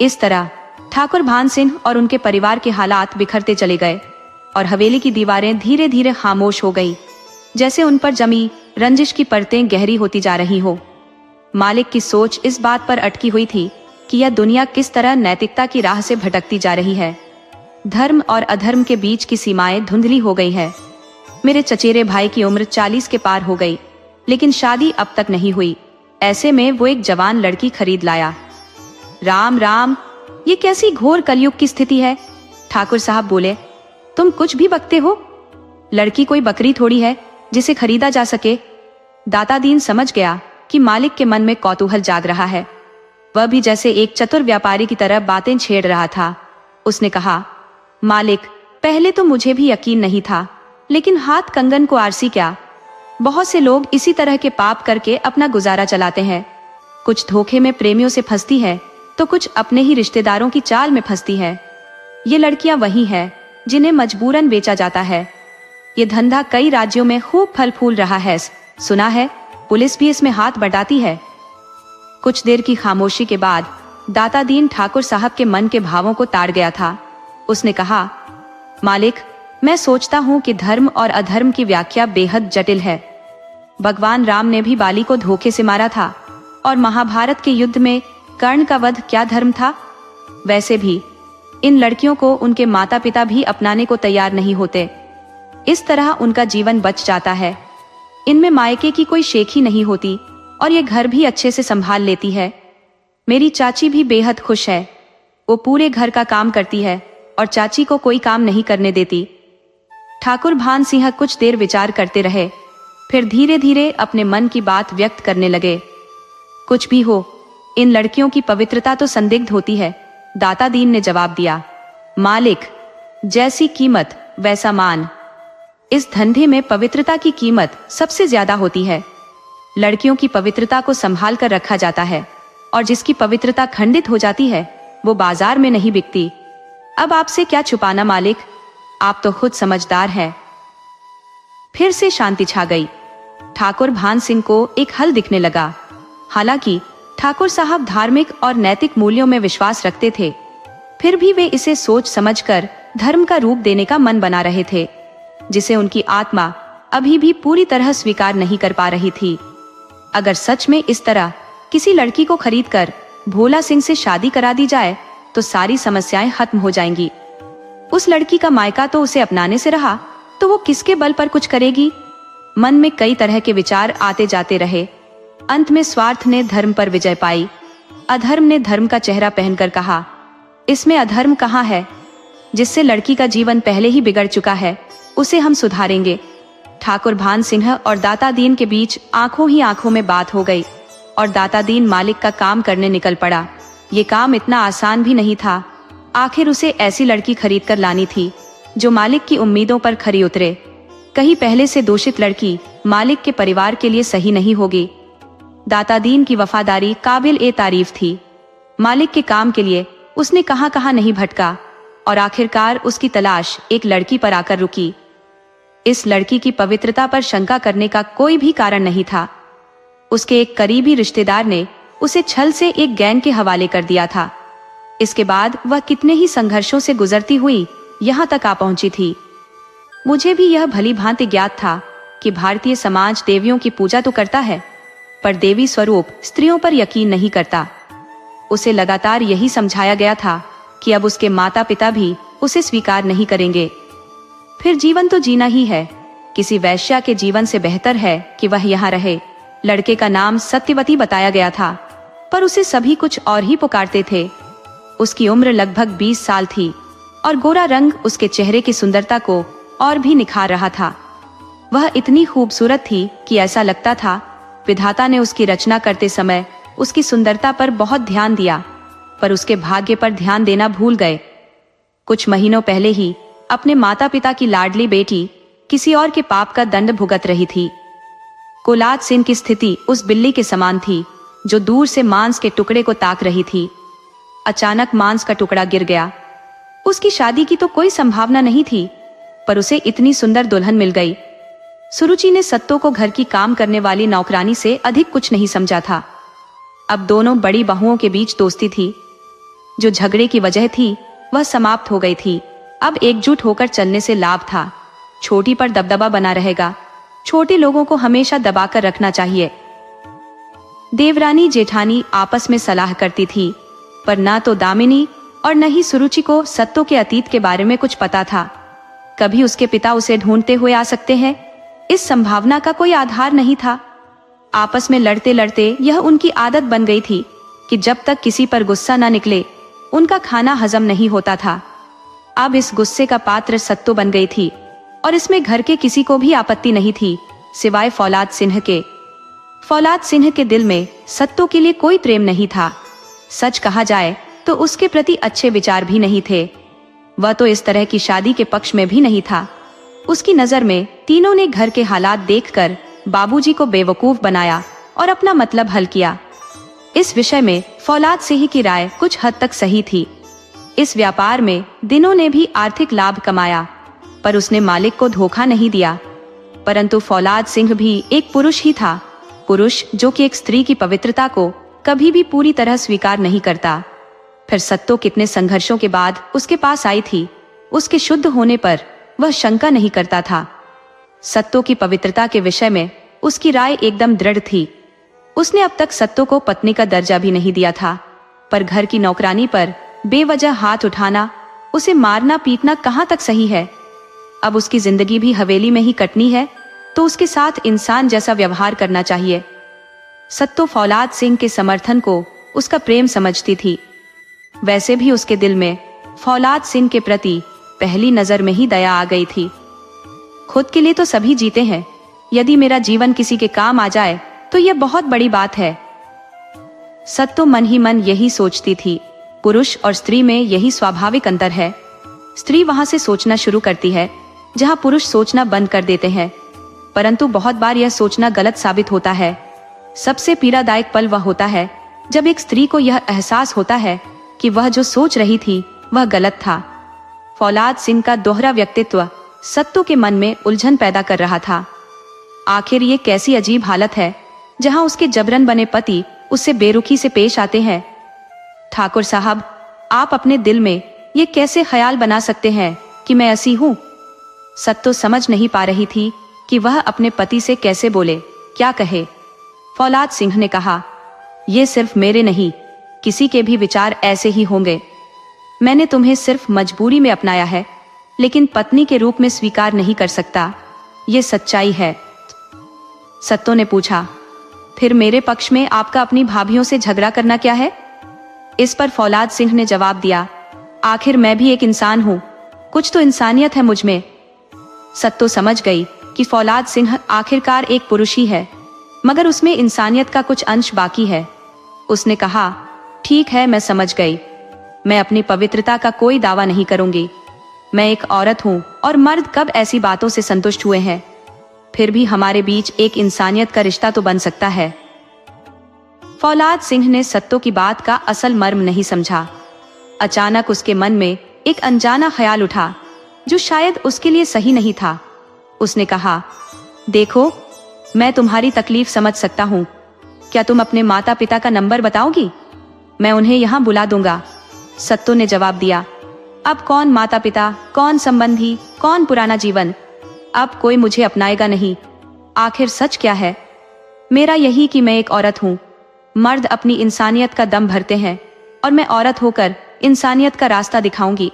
इस तरह ठाकुर भान सिंह और उनके परिवार के हालात बिखरते चले गए और हवेली की दीवारें धीरे धीरे खामोश हो गई, जैसे उन पर जमी रंजिश की परतें गहरी होती जा रही हो। मालिक की सोच इस बात पर अटकी हुई थी कि यह दुनिया किस तरह नैतिकता की राह से भटकती जा रही है। धर्म और अधर्म के बीच की सीमाएं धुंधली हो गई है। मेरे चचेरे भाई की उम्र 40 के पार हो गई, लेकिन शादी अब तक नहीं हुई। ऐसे में वो एक जवान लड़की खरीद लाया। राम राम, ये कैसी घोर कलयुग की स्थिति है? ठाकुर साहब बोले, तुम कुछ भी बकते हो? लड़की कोई बकरी थोड़ी है जिसे खरीदा जा सके। दातादीन समझ गया कि मालिक के मन में कौतूहल जाग रहा है। वह भी जैसे एक चतुर व्यापारी की तरह बातें छेड़ रहा था। उसने कहा, मालिक, पहले तो मुझे भी यकीन नहीं था, लेकिन हाथ कंगन को आरसी क्या। बहुत से लोग इसी तरह के पाप करके अपना गुजारा चलाते हैं। कुछ धोखे में प्रेमियों से फंसती है तो कुछ अपने ही रिश्तेदारों की चाल में फंसती है। ये लड़कियां वही हैं जिन्हें मजबूरन बेचा जाता है। ये धंधा कई राज्यों में खूब फल फूल रहा है। सुना है पुलिस भी इसमें हाथ बटाती है। कुछ देर की खामोशी के बाद दातादीन ठाकुर साहब के मन के भावों को ताड़ गया था। उसने कहा, मालिक, मैं सोचता हूँ कि धर्म और अधर्म की व्याख्या बेहद जटिल है। भगवान राम ने भी बाली को धोखे से मारा था, और महाभारत के युद्ध में कर्ण का वध क्या धर्म था? वैसे भी इन लड़कियों को उनके माता पिता भी अपनाने को तैयार नहीं होते। इस तरह उनका जीवन बच जाता है। इनमें मायके की कोई शेख ही नहीं होती और ये घर भी अच्छे से संभाल लेती है। मेरी चाची भी बेहद खुश है। वो पूरे घर का काम करती है और चाची को कोई काम नहीं करने देती। ठाकुर भान सिंह कुछ देर विचार करते रहे, फिर धीरे धीरे अपने मन की बात व्यक्त करने लगे। कुछ भी हो, इन लड़कियों की पवित्रता तो संदिग्ध होती है। दातादीन ने जवाब दिया, मालिक, जैसी कीमत वैसा मान। इस धंधे में पवित्रता की कीमत सबसे ज्यादा होती है। लड़कियों की पवित्रता को संभाल कर रखा जाता है, और जिसकी पवित्रता खंडित हो जाती है वो बाजार में नहीं बिकती। अब आपसे क्या छुपाना मालिक, आप तो खुद समझदार हैं। फिर से शांति छा गई। ठाकुर भान सिंह को एक हल दिखने लगा। हालांकि ठाकुर साहब धार्मिक और नैतिक मूल्यों में विश्वास रखते थे, फिर भी वे इसे सोच समझकर धर्म का रूप देने का मन बना रहे थे, जिसे उनकी आत्मा अभी भी पूरी तरह स्वीकार नहीं कर पा रही थी। अगर सच में इस तरह किसी लड़की को खरीदकर भोला सिंह से शादी करा दी जाए तो सारी समस्याएं खत्म हो जाएंगी। उस लड़की का मायका तो उसे अपनाने से रहा, तो वो किसके बल पर कुछ करेगी? मन में कई तरह के विचार आते जाते रहे। अंत में स्वार्थ ने धर्म पर विजय पाई। अधर्म ने धर्म का चेहरा पहनकर कहा, इसमें अधर्म कहाँ है? जिससे लड़की का जीवन पहले ही बिगड़ चुका है, उसे हम सुधारेंगे। ठाकुर भान सिंह और दाता दीन के बीच आंखों ही आंखों में बात हो गई और दाता दीन मालिक का काम करने निकल पड़ा। ये काम इतना आसान भी नहीं था। आखिर उसे ऐसी लड़की खरीद कर लानी थी जो मालिक की उम्मीदों पर खरी उतरे। कहीं पहले से दूषित लड़की मालिक के परिवार के लिए सही नहीं होगी। दाता दीन की वफादारी काबिल ए तारीफ थी। मालिक के काम के लिए उसने कहां कहां नहीं भटका और आखिरकार उसकी तलाश एक लड़की पर आकर रुकी। इस लड़की की पवित्रता पर शंका करने का कोई भी कारण नहीं था। उसके एक करीबी रिश्तेदार ने उसे छल से एक गैंग के हवाले कर दिया था। इसके बाद वह कितने ही संघर्षों से गुजरती हुई यहाँ तक आ पहुंची थी। मुझे भी यह भली भांति ज्ञात था कि भारतीय समाज देवियों की पूजा तो करता है, पर देवी स्वरूप स्त्रियों पर यकीन नहीं करता। उसे लगातार यही समझाया गया था कि अब उसके माता पिता भी उसे स्वीकार नहीं करेंगे। फिर जीवन तो जीना ही है, किसी वैश्या के जीवन से बेहतर है कि वह यहाँ रहे। लड़के का नाम सत्यवती बताया गया था, पर उसे सभी कुछ और ही पुकारते थे। उसकी उम्र लगभग 20 साल थी और गोरा रंग उसके चेहरे की सुंदरता को और भी निखार रहा था। वह इतनी खूबसूरत थी कि ऐसा लगता था विधाता ने उसकी रचना करते समय उसकी सुंदरता पर बहुत ध्यान दिया, पर उसके भाग्य पर ध्यान देना भूल गए। कुछ महीनों पहले ही अपने माता पिता की लाडली बेटी किसी और के पाप का दंड भुगत रही थी। कोलाद सिंह की स्थिति उस बिल्ली के समान थी जो दूर से मांस के टुकड़े को ताक रही थी। अचानक मांस का टुकड़ा गिर गया। उसकी शादी की तो कोई संभावना नहीं थी, पर उसे इतनी सुंदर दुल्हन मिल गई। सुरुचि ने सत्तो को घर की काम करने वाली नौकरानी से अधिक कुछ नहीं समझा था। अब दोनों बड़ी बहुओं के बीच दोस्ती थी। जो झगड़े की वजह थी वह समाप्त हो गई थी। अब एकजुट होकर चलने से लाभ था। छोटी पर दबदबा बना रहेगा। छोटे लोगों को हमेशा दबाकर रखना चाहिए। देवरानी जेठानी आपस में सलाह करती थी, पर न तो दामिनी और न ही सुरुचि को सत्तो के अतीत के बारे में कुछ पता था। कभी उसके पिता उसे ढूंढते हुए आ सकते हैं, इस संभावना का कोई आधार नहीं था। आपस में लड़ते लड़ते यह उनकी आदत बन गई थी कि जब तक किसी पर गुस्सा न निकले उनका खाना हजम नहीं होता था। अब इस गुस्से का पात्र सत्तो बन गई थी और इसमें घर के किसी को भी आपत्ति नहीं थी सिवाय फौलाद सिंह के। फौलाद सिंह के दिल में सत्तो के लिए कोई प्रेम नहीं था। सच कहा जाए तो उसके प्रति अच्छे विचार भी नहीं थे। वह तो इस तरह की शादी के पक्ष में भी नहीं था। उसकी नजर में तीनों ने घर के हालात देखकर बाबूजी को बेवकूफ बनाया और अपना मतलब हल किया। इस विषय में फौलाद सिंह की राय कुछ हद तक सही थी। इस व्यापार में दिनों ने भी आर्थिक लाभ कमाया, पर उसने मालिक को धोखा नहीं दिया। परंतु फौलाद सिंह भी एक पुरुष ही था, पुरुष जो कि एक स्त्री की पवित्रता को कभी भी पूरी तरह स्वीकार नहीं करता। फिर सत्तो कितने संघर्षों के बाद उसके पास आई थी। उसके शुद्ध होने पर वह शंका नहीं करता था। सत्तो की पवित्रता के विषय में उसकी राय एकदम दृढ़ थी। उसने अब तक सत्तो को पत्नी का दर्जा भी नहीं दिया था, पर घर की नौकरानी पर बेवजह हाथ उठाना, उसे मारना पीटना कहाँ तक सही है। अब उसकी जिंदगी भी हवेली में ही कटनी है तो उसके साथ इंसान जैसा व्यवहार करना चाहिए। सत्तो फौलाद सिंह के समर्थन को उसका प्रेम समझती थी। वैसे भी उसके दिल में फौलाद सिंह के प्रति पहली नजर में ही दया आ गई थी। खुद के लिए तो सभी जीते हैं, यदि मेरा जीवन किसी के काम आ जाए तो यह बहुत बड़ी बात है। सत्तो मन ही मन यही सोचती थी। पुरुष और स्त्री में यही स्वाभाविक अंतर है। स्त्री वहां से सोचना शुरू करती है जहां पुरुष सोचना बंद कर देते हैं, परंतु बहुत बार यह सोचना गलत साबित होता है। सबसे पीड़ादायक पल वह होता है जब एक स्त्री को यह एहसास होता है कि वह जो सोच रही थी वह गलत था। फौलाद सिंह का दोहरा व्यक्तित्व सत्तो के मन में उलझन पैदा कर रहा था। आखिर ये कैसी अजीब हालत है जहां उसके जबरन बने पति उससे बेरुखी से पेश आते हैं। ठाकुर साहब, आप अपने दिल में ये कैसे ख्याल बना सकते हैं कि मैं ऐसी हूँ? सत्तो समझ नहीं पा रही थी कि वह अपने पति से कैसे बोले, क्या कहे। फौलाद सिंह ने कहा, ये सिर्फ मेरे नहीं, किसी के भी विचार ऐसे ही होंगे। मैंने तुम्हें सिर्फ मजबूरी में अपनाया है, लेकिन पत्नी के रूप में स्वीकार नहीं कर सकता। ये सच्चाई है। सत्तो ने पूछा, फिर मेरे पक्ष में आपका अपनी भाभियों से झगड़ा करना क्या है? इस पर फौलाद सिंह ने जवाब दिया, आखिर मैं भी एक इंसान हूँ, कुछ तो इंसानियत है मुझ में। सत्तो समझ गई कि फौलाद सिंह आखिरकार एक पुरुष ही है, मगर उसमें इंसानियत का कुछ अंश बाकी है। उसने कहा, ठीक है, मैं समझ गई। मैं अपनी पवित्रता का कोई दावा नहीं करूंगी। मैं एक औरत हूँ और मर्द कब ऐसी बातों से संतुष्ट हुए हैं। फिर भी हमारे बीच एक इंसानियत का रिश्ता तो बन सकता है। फौलाद सिंह ने सत्तो की बात का असल मर्म नहीं समझा। अचानक उसके मन में एक अनजाना ख्याल उठा जो शायद उसके लिए सही नहीं था। उसने कहा, देखो, मैं तुम्हारी तकलीफ समझ सकता हूँ। क्या तुम अपने माता पिता का नंबर बताओगी? मैं उन्हें यहाँ बुला दूंगा। सत्तो ने जवाब दिया, अब कौन माता पिता, कौन संबंधी, कौन पुराना जीवन। अब कोई मुझे अपनाएगा नहीं। आखिर सच क्या है? मेरा यही कि मैं एक औरत हूँ। मर्द अपनी इंसानियत का दम भरते हैं और मैं औरत होकर इंसानियत का रास्ता दिखाऊंगी।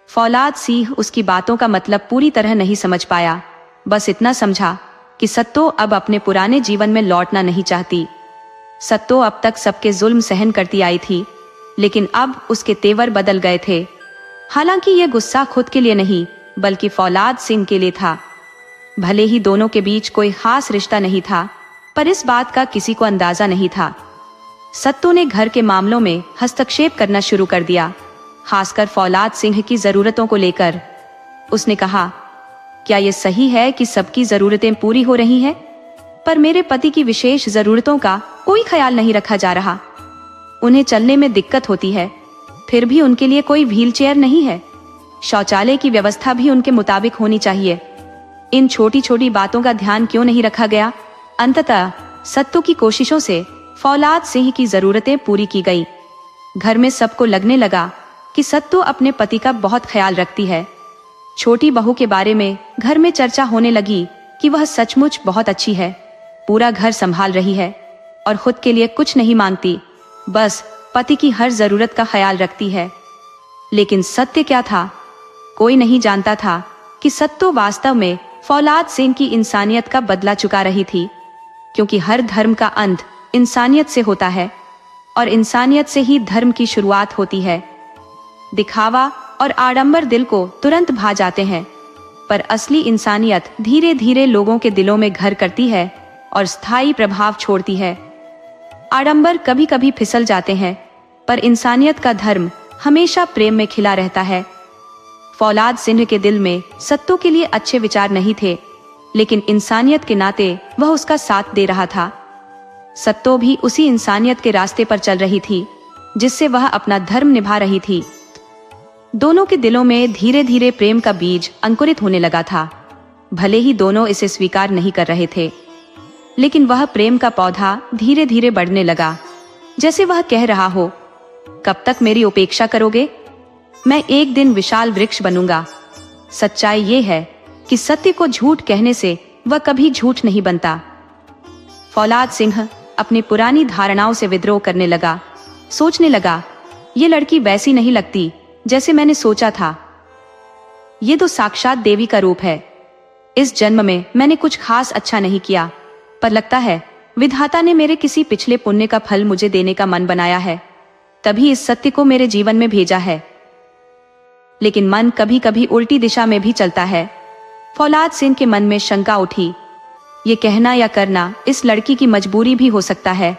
फौलाद सिंह उसकी बातों का मतलब पूरी तरह नहीं समझ पाया। बस इतना समझा कि सत्तो अब अपने पुराने जीवन में लौटना नहीं चाहती। सत्तो अब तक सबके जुल्म सहन करती आई थी, लेकिन अब उसके तेवर बदल गए थे। हालांकि यह गुस्सा खुद के लिए नहीं, बल्कि फौलाद सिंह के लिए था। भले ही दोनों के बीच कोई खास रिश्ता नहीं था, पर इस बात का किसी को अंदाजा नहीं था। सत्तो ने घर के मामलों में हस्तक्षेप करना शुरू कर दिया, खासकर फौलाद सिंह की जरूरतों को लेकर। उसने कहा, क्या यह सही है कि सबकी जरूरतें पूरी हो रही हैं, पर मेरे पति की विशेष जरूरतों का कोई ख्याल नहीं रखा जा रहा। उन्हें चलने में दिक्कत होती है, फिर भी उनके लिए कोई व्हीलचेयर नहीं है। शौचालय की व्यवस्था भी उनके मुताबिक होनी चाहिए। इन छोटी छोटी बातों का ध्यान क्यों नहीं रखा गया? अंततः सत्तो की कोशिशों से फौलाद सिंह की जरूरतें पूरी की गई। घर में सबको लगने लगा कि सत्तो अपने पति का बहुत ख्याल रखती है। छोटी बहू के बारे में घर में चर्चा होने लगी कि वह सचमुच बहुत अच्छी है, पूरा घर संभाल रही है और खुद के लिए कुछ नहीं मांगती, बस पति की हर जरूरत का ख्याल रखती है। लेकिन सत्य क्या था? कोई नहीं जानता था कि सत्तो वास्तव में फौलाद सिंह की इंसानियत का बदला चुका रही थी, क्योंकि हर धर्म का अंत इंसानियत से होता है और इंसानियत से ही धर्म की शुरुआत होती है। दिखावा और आडंबर दिल को तुरंत भा जाते हैं, पर असली इंसानियत धीरे धीरे लोगों के दिलों में घर करती है और स्थायी प्रभाव छोड़ती है। आडंबर कभी कभी फिसल जाते हैं, पर इंसानियत का धर्म हमेशा प्रेम में खिला रहता है। फौलाद सिंह के दिल में सत्तो के लिए अच्छे विचार नहीं थे, लेकिन इंसानियत के नाते वह उसका साथ दे रहा था। सत्तो भी उसी इंसानियत के रास्ते पर चल रही थी जिससे वह अपना धर्म निभा रही थी। दोनों के दिलों में धीरे धीरे प्रेम का बीज अंकुरित होने लगा था। भले ही दोनों इसे स्वीकार नहीं कर रहे थे, लेकिन वह प्रेम का पौधा धीरे धीरे बढ़ने लगा, जैसे वह कह रहा हो, कब तक मेरी उपेक्षा करोगे? मैं एक दिन विशाल वृक्ष बनूंगा। सच्चाई ये है कि सत्य को झूठ कहने से वह कभी झूठ नहीं बनता। फौलाद सिंह अपनी पुरानी धारणाओं से विद्रोह करने लगा। सोचने लगा, ये लड़की वैसी नहीं लगती जैसे मैंने सोचा था। ये तो साक्षात देवी का रूप है। इस जन्म में मैंने कुछ खास अच्छा नहीं किया, पर लगता है विधाता ने मेरे किसी पिछले पुण्य का फल मुझे देने का मन बनाया है, तभी इस सत्य को मेरे जीवन में भेजा है। लेकिन मन कभी कभी उल्टी दिशा में भी चलता है। फौलाद सिंह के मन में शंका उठी, ये कहना या करना इस लड़की की मजबूरी भी हो सकता है।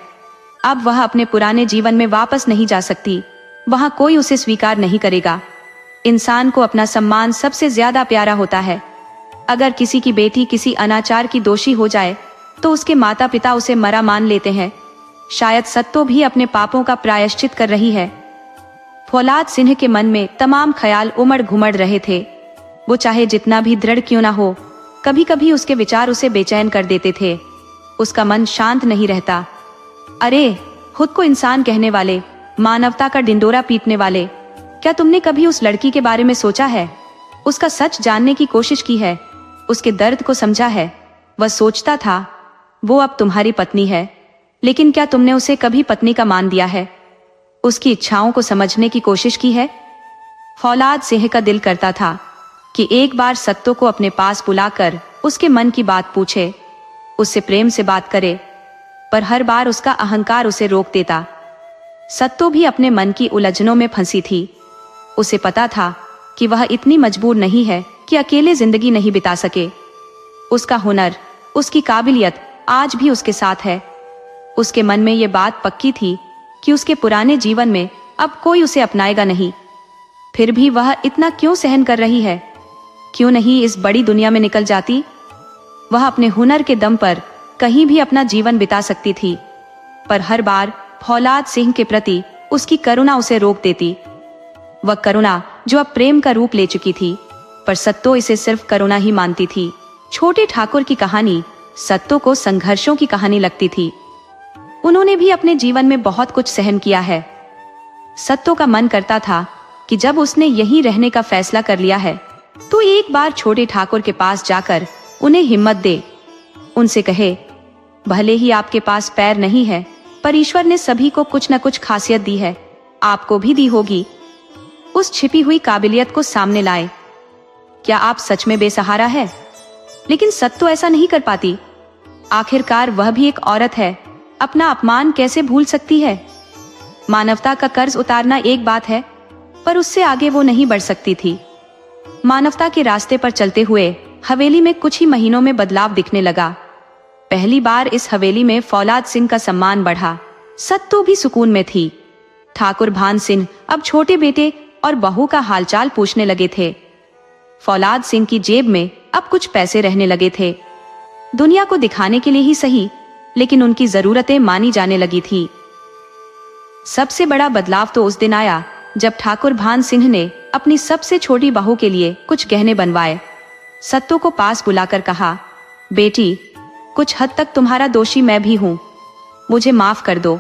अब वह अपने पुराने जीवन में वापस नहीं जा सकती, वहां कोई उसे स्वीकार नहीं करेगा। इंसान को अपना सम्मान सबसे ज्यादा प्यारा होता है। अगर किसी की बेटी किसी अनाचार की दोषी हो जाए तो उसके माता पिता उसे मरा मान लेते हैं। शायद सत्तो भी अपने पापों का प्रायश्चित कर रही है। फौलाद सिंह के मन में तमाम ख्याल उमड़ घुमड़ रहे थे। वो चाहे जितना भी दृढ़ क्यों ना हो, कभी कभी उसके विचार उसे बेचैन कर देते थे। उसका मन शांत नहीं रहता। अरे, खुद को इंसान कहने वाले, मानवता का डिंडोरा पीटने वाले, क्या तुमने कभी उस लड़की के बारे में सोचा है? उसका सच जानने की कोशिश की है? उसके दर्द को समझा है? वह सोचता था वो अब तुम्हारी पत्नी है, लेकिन क्या तुमने उसे कभी पत्नी का मान दिया है? उसकी इच्छाओं को समझने की कोशिश की है? फौलाद सिंह का दिल करता था कि एक बार सत्तो को अपने पास बुलाकर उसके मन की बात पूछे, उससे प्रेम से बात करे, पर हर बार उसका अहंकार उसे रोक देता। सत्तो भी अपने मन की उलझनों में फंसी थी। उसे पता था कि वह इतनी मजबूर नहीं है कि अकेले जिंदगी नहीं बिता सके। उसका हुनर, उसकी काबिलियत आज भी उसके साथ है। उसके मन में ये बात पक्की थी कि उसके पुराने जीवन में अब कोई उसे अपनाएगा नहीं। फिर भी वह इतना क्यों सहन कर रही है? क्यों नहीं इस बड़ी दुनिया में निकल जाती? वह अपने हुनर के दम पर कहीं भी अपना जीवन बिता सकती थी, पर हर बार फौलाद सिंह के प्रति उसकी करुणा उसे रोक देती। वह करुणा जो अब प्रेम का रूप ले चुकी थी, पर सत्तो इसे सिर्फ करुणा ही मानती थी। छोटे ठाकुर की कहानी सत्तो को संघर्षों की कहानी लगती थी। उन्होंने भी अपने जीवन में बहुत कुछ सहन किया है। सत्तो का मन करता था कि जब उसने यहीं रहने का फैसला कर लिया है तो एक बार छोटे ठाकुर के पास जाकर उन्हें हिम्मत दे, उनसे कहे, भले ही आपके पास पैर नहीं है, पर ईश्वर ने सभी को कुछ न कुछ खासियत दी है, आपको भी दी होगी। उस छिपी हुई काबिलियत को सामने लाए। क्या आप सच में बेसहारा है? लेकिन सत्तो ऐसा नहीं कर पाती। आखिरकार वह भी एक औरत है, अपना अपमान कैसे भूल सकती है? मानवता का कर्ज उतारना एक बात है, पर उससे आगे वो नहीं बढ़ सकती थी। मानवता के रास्ते पर चलते हुए हवेली में कुछ ही महीनों में बदलाव दिखने लगा। पहली बार इस हवेली में फौलाद सिंह का सम्मान बढ़ा। सत्तो भी सुकून में थी। ठाकुर भान सिंह अब छोटे बेटे और बहू का हालचाल पूछने लगे थे। फौलाद सिंह की जेब में अब कुछ पैसे रहने लगे थे। दुनिया को दिखाने के लिए ही सही, लेकिन उनकी जरूरतें मानी जाने लगी थी। सबसे बड़ा बदलाव तो उस दिन आया जब ठाकुर भान सिंह ने अपनी सबसे छोटी बहू के लिए कुछ गहने बनवाए। सत्तो को पास बुलाकर कहा, बेटी, कुछ हद तक तुम्हारा दोषी मैं भी हूँ, मुझे माफ कर दो।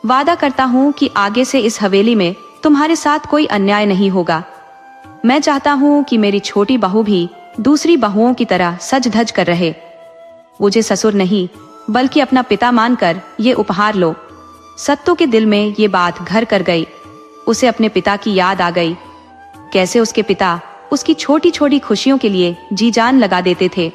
वादा करता हूँ कि आगे से इस हवेली में तुम्हारे साथ कोई अन्याय नहीं होगा। मैं चाहता हूँ कि मेरी छोटी बहू भी दूसरी बहुओं की तरह सज धज कर रहे। मुझे ससुर नहीं बल्कि अपना पिता मानकर ये उपहार लो। सत्तो के दिल में ये बात घर कर गई। उसे अपने पिता की याद आ गई। कैसे उसके पिता उसकी छोटी छोटी खुशियों के लिए जी जान लगा देते थे।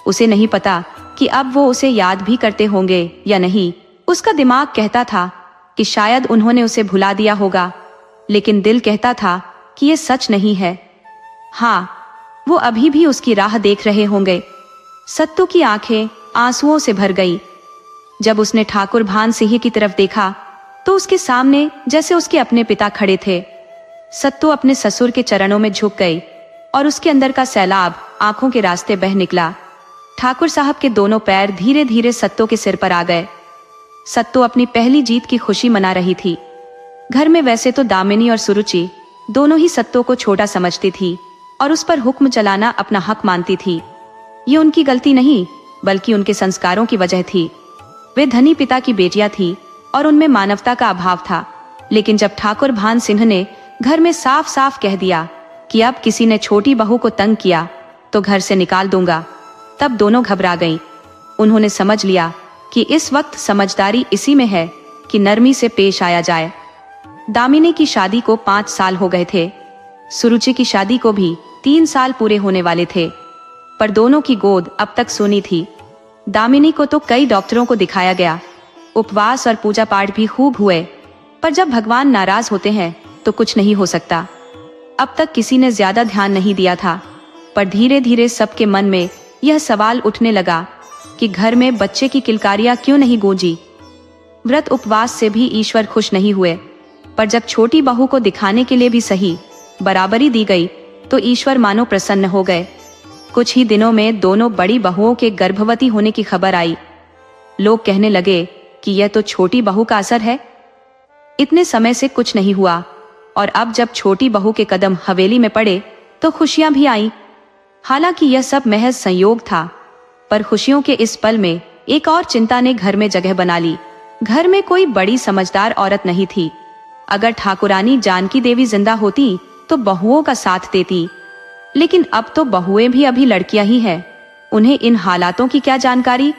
उसे नहीं पता कि अब वो उसे याद भी करते होंगे या नहीं। उसका दिमाग कहता था कि शायद उन्होंने उसे भुला दिया होगा, लेकिन दिल कहता था कि ये सच नहीं है। हाँ, वो अभी भी उसकी राह देख रहे होंगे। सत्तो की आंखें आंसुओं से भर गई। जब उसने ठाकुर भान सिंह की तरफ देखा तो उसके सामने जैसे उसके अपने पिता खड़े थे। सत्तो अपने ससुर के चरणों में झुक गई और उसके अंदर का सैलाब आंखों के रास्ते बह निकला। ठाकुर साहब के दोनों पैर धीरे धीरे सत्तो के सिर पर आ गए। सत्तो अपनी पहली जीत की खुशी मना रही थी। घर में वैसे तो दामिनी और सुरुचि दोनों ही सत्तो को छोटा समझती थी और उस पर हुक्म चलाना अपना हक मानती थी। ये उनकी गलती नहीं बल्कि उनके संस्कारों की वजह थी। वे धनी पिता की बेटियां थी और उनमें मानवता का अभाव था। लेकिन जब ठाकुर भान सिंह ने घर में साफ साफ कह दिया कि अब किसी ने छोटी बहू को तंग किया तो घर से निकाल दूंगा, तब दोनों घबरा गईं। उन्होंने समझ लिया कि इस वक्त समझदारी इसी में है कि नरमी से पेश आया जाए। दामिनी की शादी को 5 साल हो गए थे। सुरुचि की शादी को भी 3 साल पूरे होने वाले थे, पर दोनों की गोद अब तक सूनी थी। दामिनी को तो कई डॉक्टरों को दिखाया गया, उपवास और पूजा पाठ भी खूब हुए, पर जब भगवान नाराज होते हैं तो कुछ नहीं हो सकता। अब तक किसी ने ज्यादा ध्यान नहीं दिया था, पर धीरे धीरे सबके मन में यह सवाल उठने लगा कि घर में बच्चे की किलकारियां क्यों नहीं गूंजी। व्रत उपवास से भी ईश्वर खुश नहीं हुए, पर जब छोटी बहू को दिखाने के लिए भी सही बराबरी दी गई तो ईश्वर मानो प्रसन्न हो गए। कुछ ही दिनों में दोनों बड़ी बहुओं के गर्भवती होने की खबर आई। लोग कहने लगे कि यह तो छोटी बहू का असर है। इतने समय से कुछ नहीं हुआ और अब जब छोटी बहू के कदम हवेली में पड़े तो खुशियां भी आईं। हालांकि यह सब महज संयोग था, पर खुशियों के इस पल में एक और चिंता ने घर में जगह बना ली। घर में कोई बड़ी समझदार औरत नहीं थी। अगर ठाकुरानी जानकी देवी जिंदा होती तो बहुओं का साथ देती, लेकिन अब तो बहुएं भी अभी लड़कियां ही हैं। उन्हें इन हालातों की क्या जानकारी।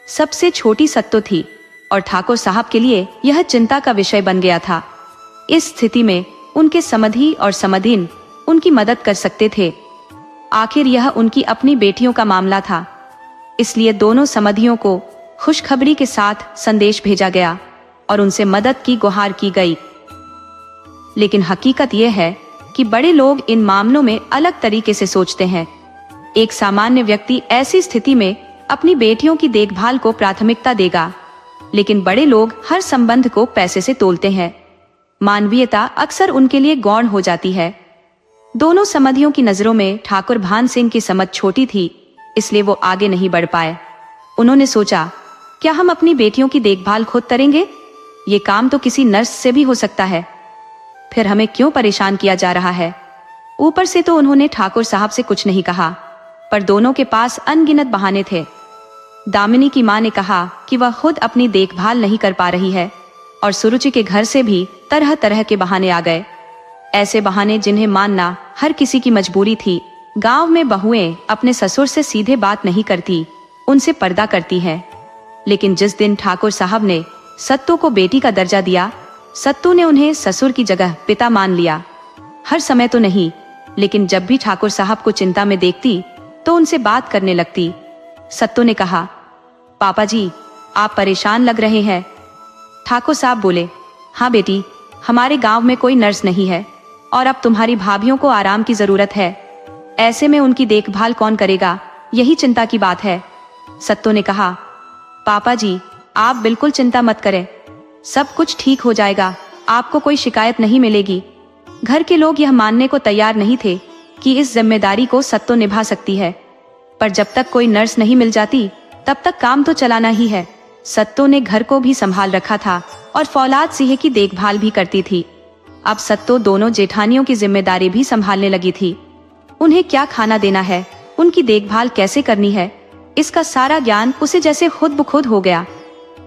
सबसे छोटी सत्तो थी और ठाकुर साहब के लिए यह चिंता का विषय बन गया था। इस स्थिति में उनके समधी और समधिन उनकी मदद कर सकते थे। आखिर यह उनकी अपनी बेटियों का मामला था, इसलिए दोनों समधियों को खुशखबरी के साथ संदेश भेजा गया और उनसे मदद की गुहार की गई। लेकिन हकीकत यह है कि बड़े लोग इन मामलों में अलग तरीके से सोचते हैं। एक सामान्य व्यक्ति ऐसी स्थिति में अपनी बेटियों की देखभाल को प्राथमिकता देगा, लेकिन बड़े लोग हर संबंध को पैसे से तोलते हैं। मानवीयता अक्सर उनके लिए गौण हो जाती है। दोनों समधियों की नजरों में ठाकुर भान सिंह की समझ छोटी थी, इसलिए वो आगे नहीं बढ़ पाए। उन्होंने सोचा, क्या हम अपनी बेटियों की देखभाल खुद करेंगे? ये काम तो किसी नर्स से भी हो सकता है, फिर हमें क्यों परेशान किया जा रहा है? ऊपर से तो उन्होंने ठाकुर साहब से कुछ नहीं कहा, पर दोनों के पास अनगिनत बहाने थे। दामिनी की मां ने कहा कि वह खुद अपनी देखभाल नहीं कर पा रही है, और सुरुचि के घर से भी तरह तरह के बहाने आ गए, ऐसे बहाने जिन्हें मानना हर किसी की मजबूरी थी। गांव में बहुएं अपने ससुर से सीधे बात नहीं करती, उनसे पर्दा करती हैं। लेकिन जिस दिन ठाकुर साहब ने सत्तू को बेटी का दर्जा दिया, सत्तू ने उन्हें ससुर की जगह पिता मान लिया। हर समय तो नहीं, लेकिन जब भी ठाकुर साहब को चिंता में देखती तो उनसे बात करने लगती। सत्तू ने कहा, पापा जी, आप परेशान लग रहे हैं। ठाकुर साहब बोले, हाँ बेटी, हमारे गांव में कोई नर्स नहीं है और अब तुम्हारी भाभियों को आराम की जरूरत है। ऐसे में उनकी देखभाल कौन करेगा, यही चिंता की बात है। सत्तू ने कहा, पापा जी, आप बिल्कुल चिंता मत करें, सब कुछ ठीक हो जाएगा, आपको कोई शिकायत नहीं मिलेगी। घर के लोग यह मानने को तैयार नहीं थे कि इस जिम्मेदारी को सत्तू निभा सकती है, पर जब तक कोई नर्स नहीं मिल जाती तब तक काम तो चलाना ही है। सत्तू ने घर को भी संभाल रखा था और फौलाद सिंह की देखभाल भी करती थी। अब सत्तू दोनों जेठानियों की जिम्मेदारी भी संभालने लगी थी। उन्हें क्या खाना देना है, उनकी देखभाल कैसे करनी है, इसका सारा ज्ञान उसे जैसे खुद ब खुद हो गया।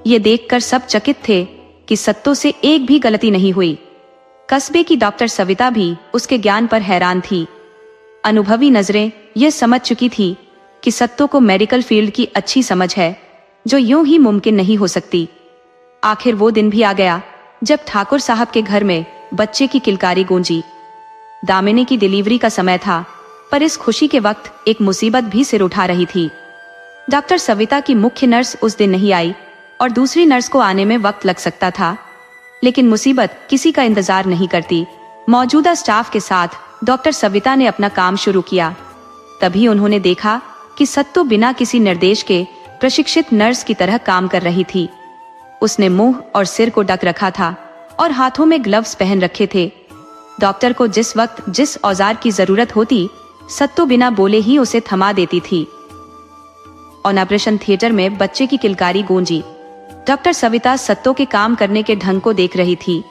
ये देखकर सब चकित थे कि सत्तू से एक भी गलती नहीं हुई। कस्बे की डॉक्टर सविता भी उसके ज्ञान पर हैरान थी। अनुभवी नजरें यह समझ चुकी थी कि सत्तू को मेडिकल फील्ड की अच्छी समझ है, जो यूं ही मुमकिन नहीं हो सकती। आखिर वो दिन भी आ गया जब ठाकुर साहब के घर में बच्चे की किलकारी गूंजी। दामिनी की डिलीवरी का समय था, पर इस खुशी के वक्त एक मुसीबत भी सिर उठा रही थी। डॉक्टर सविता की मुख्य नर्स उस दिन नहीं आई और दूसरी नर्स को आने में वक्त लग सकता था, लेकिन मुसीबत किसी का इंतजार नहीं करती। मौजूदा स्टाफ के साथ डॉक्टर सविता ने अपना काम शुरू किया। तभी उन्होंने देखा कि सत्तू बिना किसी निर्देश के प्रशिक्षित नर्स की तरह काम कर रही थी। उसने मुंह और सिर को ढक रखा था और हाथों में ग्लव्स पहन रखे थे। डॉक्टर को जिस वक्त जिस औजार की जरूरत होती, सत्तू बिना बोले ही उसे थमा देती थी। और ऑपरेशन थिएटर में बच्चे की किलकारी गूंजी। डॉक्टर सविता सत्तू के काम करने के ढंग को देख रही थी।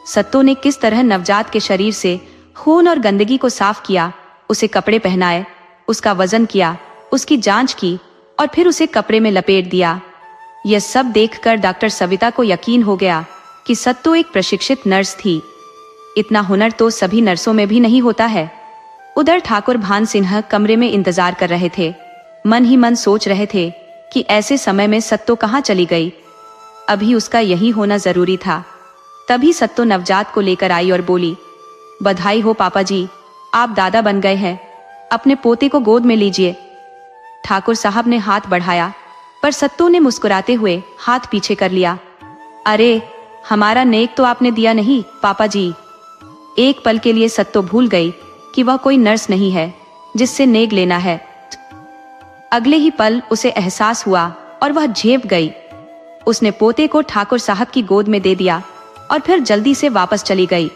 सत्तू ने किस तरह नवजात के शरीर से खून और गंदगी को साफ किया, उसे कपड़े पहनाए, उसका वजन किया, उसकी जांच की और फिर उसे कपड़े में लपेट दिया। यह सब देखकर डॉक्टर सविता को यकीन हो गया कि सत्तू एक प्रशिक्षित नर्स थी। इतना हुनर तो सभी नर्सों में भी नहीं होता है। उधर ठाकुर भान सिंह कमरे में इंतजार कर रहे थे। मन ही मन सोच रहे थे कि ऐसे समय में सत्तू कहाँ चली गई, अभी उसका यही होना जरूरी था। तभी सत्तू नवजात को लेकर आई और बोली, बधाई हो पापा जी, आप दादा बन गए हैं, अपने पोते को गोद में लीजिए। ठाकुर साहब ने हाथ बढ़ाया, पर सत्तू ने मुस्कुराते हुए हाथ पीछे कर लिया। अरे, हमारा नेक तो आपने दिया नहीं पापा जी। एक पल के लिए सत्तू भूल गई कि वह कोई नर्स नहीं है जिससे नेक लेना है। अगले ही पल उसे एहसास हुआ और वह झेप गई। उसने पोते को ठाकुर साहब की गोद में दे दिया और फिर जल्दी से वापस चली गई,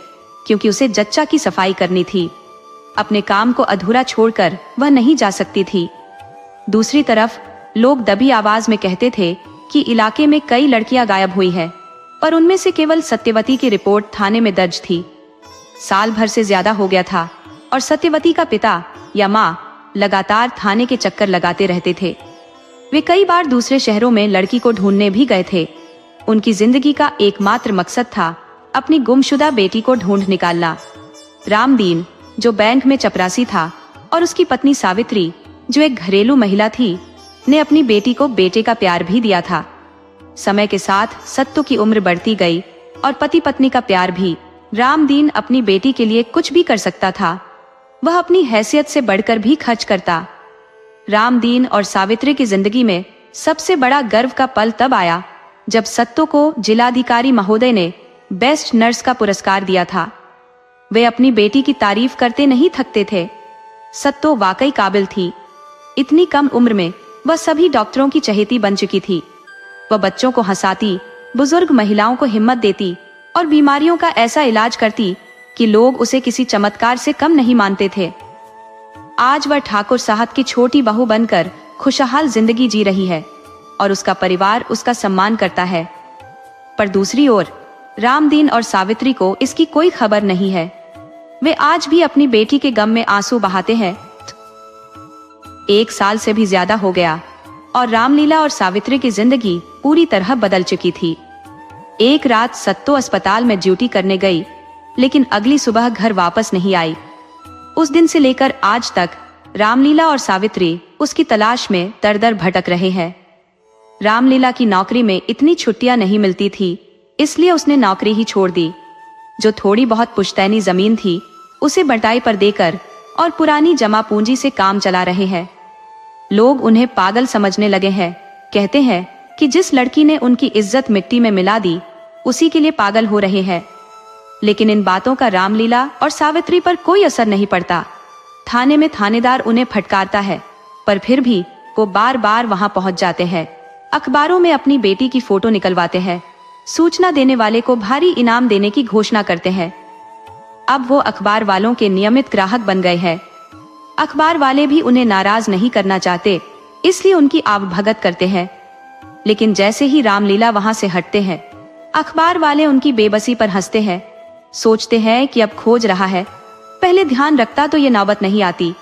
क्योंकि उसे जच्चा की सफाई करनी थी। अपने काम को अधूरा छोड़कर वह नहीं जा सकती थी। दूसरी तरफ लोग दबी आवाज में कहते थे कि इलाके में कई लड़कियां गायब हुई हैं, पर उनमें से केवल सत्यवती की रिपोर्ट थाने में दर्ज थी। साल भर से ज्यादा हो गया था और सत्यवती का पिता या माँ लगातार थाने के चक्कर लगाते रहते थे। वे कई बार दूसरे शहरों में लड़की को ढूंढने भी गए थे। उनकी जिंदगी का एकमात्र मकसद था अपनी गुमशुदा बेटी को ढूंढ निकालना। रामदीन, जो बैंक में चपरासी था, और उसकी पत्नी सावित्री, जो एक घरेलू महिला थी, ने अपनी बेटी को बेटे का प्यार भी दिया था। समय के साथ सत्तू की उम्र बढ़ती गई और पति पत्नी का प्यार भी। रामदीन अपनी बेटी के लिए कुछ भी कर सकता था, वह अपनी हैसियत से बढ़कर भी खर्च करता। रामदीन और सावित्री की जिंदगी में सबसे बड़ा गर्व का पल तब आया जब सत्तू को जिलाधिकारी महोदय ने बेस्ट नर्स का पुरस्कार दिया था। वे अपनी बेटी की तारीफ करते नहीं थकते थे। सत्तू वाकई काबिल थी इतनी कम उम्र में वह सभी डॉक्टरों की चहेती बन चुकी थी। वह बच्चों को हंसाती, बुजुर्ग महिलाओं को हिम्मत देती और बीमारियों का ऐसा इलाज करती कि लोग उसे किसी चमत्कार से कम नहीं मानते थे। आज वह ठाकुर साहब की छोटी बहू बनकर खुशहाल जिंदगी जी रही है और उसका परिवार उसका सम्मान करता है। पर दूसरी ओर रामदीन और सावित्री को इसकी कोई खबर नहीं है। वे आज भी अपनी बेटी के गम में आंसू बहाते हैं। 1 साल से भी ज्यादा हो गया और रामलीला और सावित्री की जिंदगी पूरी तरह बदल चुकी थी। एक रात सत्तो अस्पताल में ड्यूटी करने गई, लेकिन अगली सुबह घर वापस नहीं आई। उस दिन से लेकर आज तक रामलीला और सावित्री उसकी तलाश में दर-दर भटक रहे हैं। रामलीला की नौकरी में इतनी छुट्टियां नहीं मिलती थी, इसलिए उसने नौकरी ही छोड़ दी। जो थोड़ी बहुत पुश्तैनी जमीन थी उसे बंटाई पर देकर और पुरानी जमा पूंजी से काम चला रहे हैं। लोग उन्हें पागल समझने लगे हैं। कहते हैं कि जिस लड़की ने उनकी इज्जत मिट्टी में मिला दी उसी के लिए पागल हो रहे हैं। लेकिन इन बातों का रामलीला और सावित्री पर कोई असर नहीं पड़ता। थाने में थानेदार उन्हें फटकारता है, पर फिर भी वो बार बार वहां पहुंच जाते हैं। अखबारों में अपनी बेटी की फोटो निकलवाते हैं। सूचना देने वाले को भारी इनाम देने की घोषणा करते हैं। अब वो अखबार वालों के नियमित ग्राहक बन गए हैं। अखबार वाले भी उन्हें नाराज नहीं करना चाहते, इसलिए उनकी आवभगत करते हैं। लेकिन जैसे ही रामलीला वहां से हटते हैं, अखबार वाले उनकी बेबसी पर हंसते हैं। सोचते हैं कि अब खोज रहा है, पहले ध्यान रखता तो ये नौबत नहीं आती।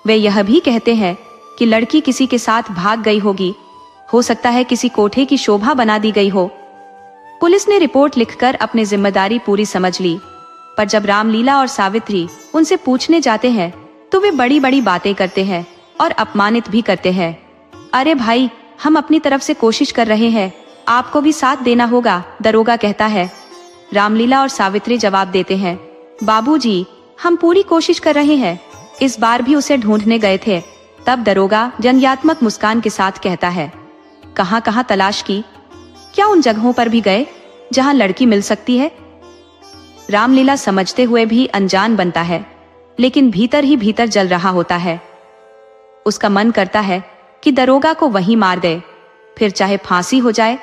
वे यह भी कहते हैं कि लड़की किसी के साथ भाग गई होगी, हो सकता है किसी कोठे की शोभा बना दी गई हो। पुलिस ने रिपोर्ट लिखकर अपनी जिम्मेदारी पूरी समझ ली, पर जब रामलीला और सावित्री उनसे पूछने जाते हैं तो वे बड़ी बड़ी बातें करते हैं और अपमानित भी करते हैं। अरे भाई, हम अपनी तरफ से कोशिश कर रहे हैं, आपको भी साथ देना होगा, दरोगा कहता है। रामलीला और सावित्री जवाब देते हैं, बाबूजी, हम पूरी कोशिश कर रहे हैं। इस बार भी उसे ढूंढने गए थे। तब दरोगा व्यंग्यात्मक मुस्कान के साथ कहता है, कहां कहां तलाश की? क्या उन जगहों पर भी गए जहां लड़की मिल सकती है? रामलीला समझते हुए भी अनजान बनता है, लेकिन भीतर ही भीतर जल रहा होता है। उसका मन करता है कि दरोगा को वहीं मार दे, फिर चाहे फांसी हो जाए।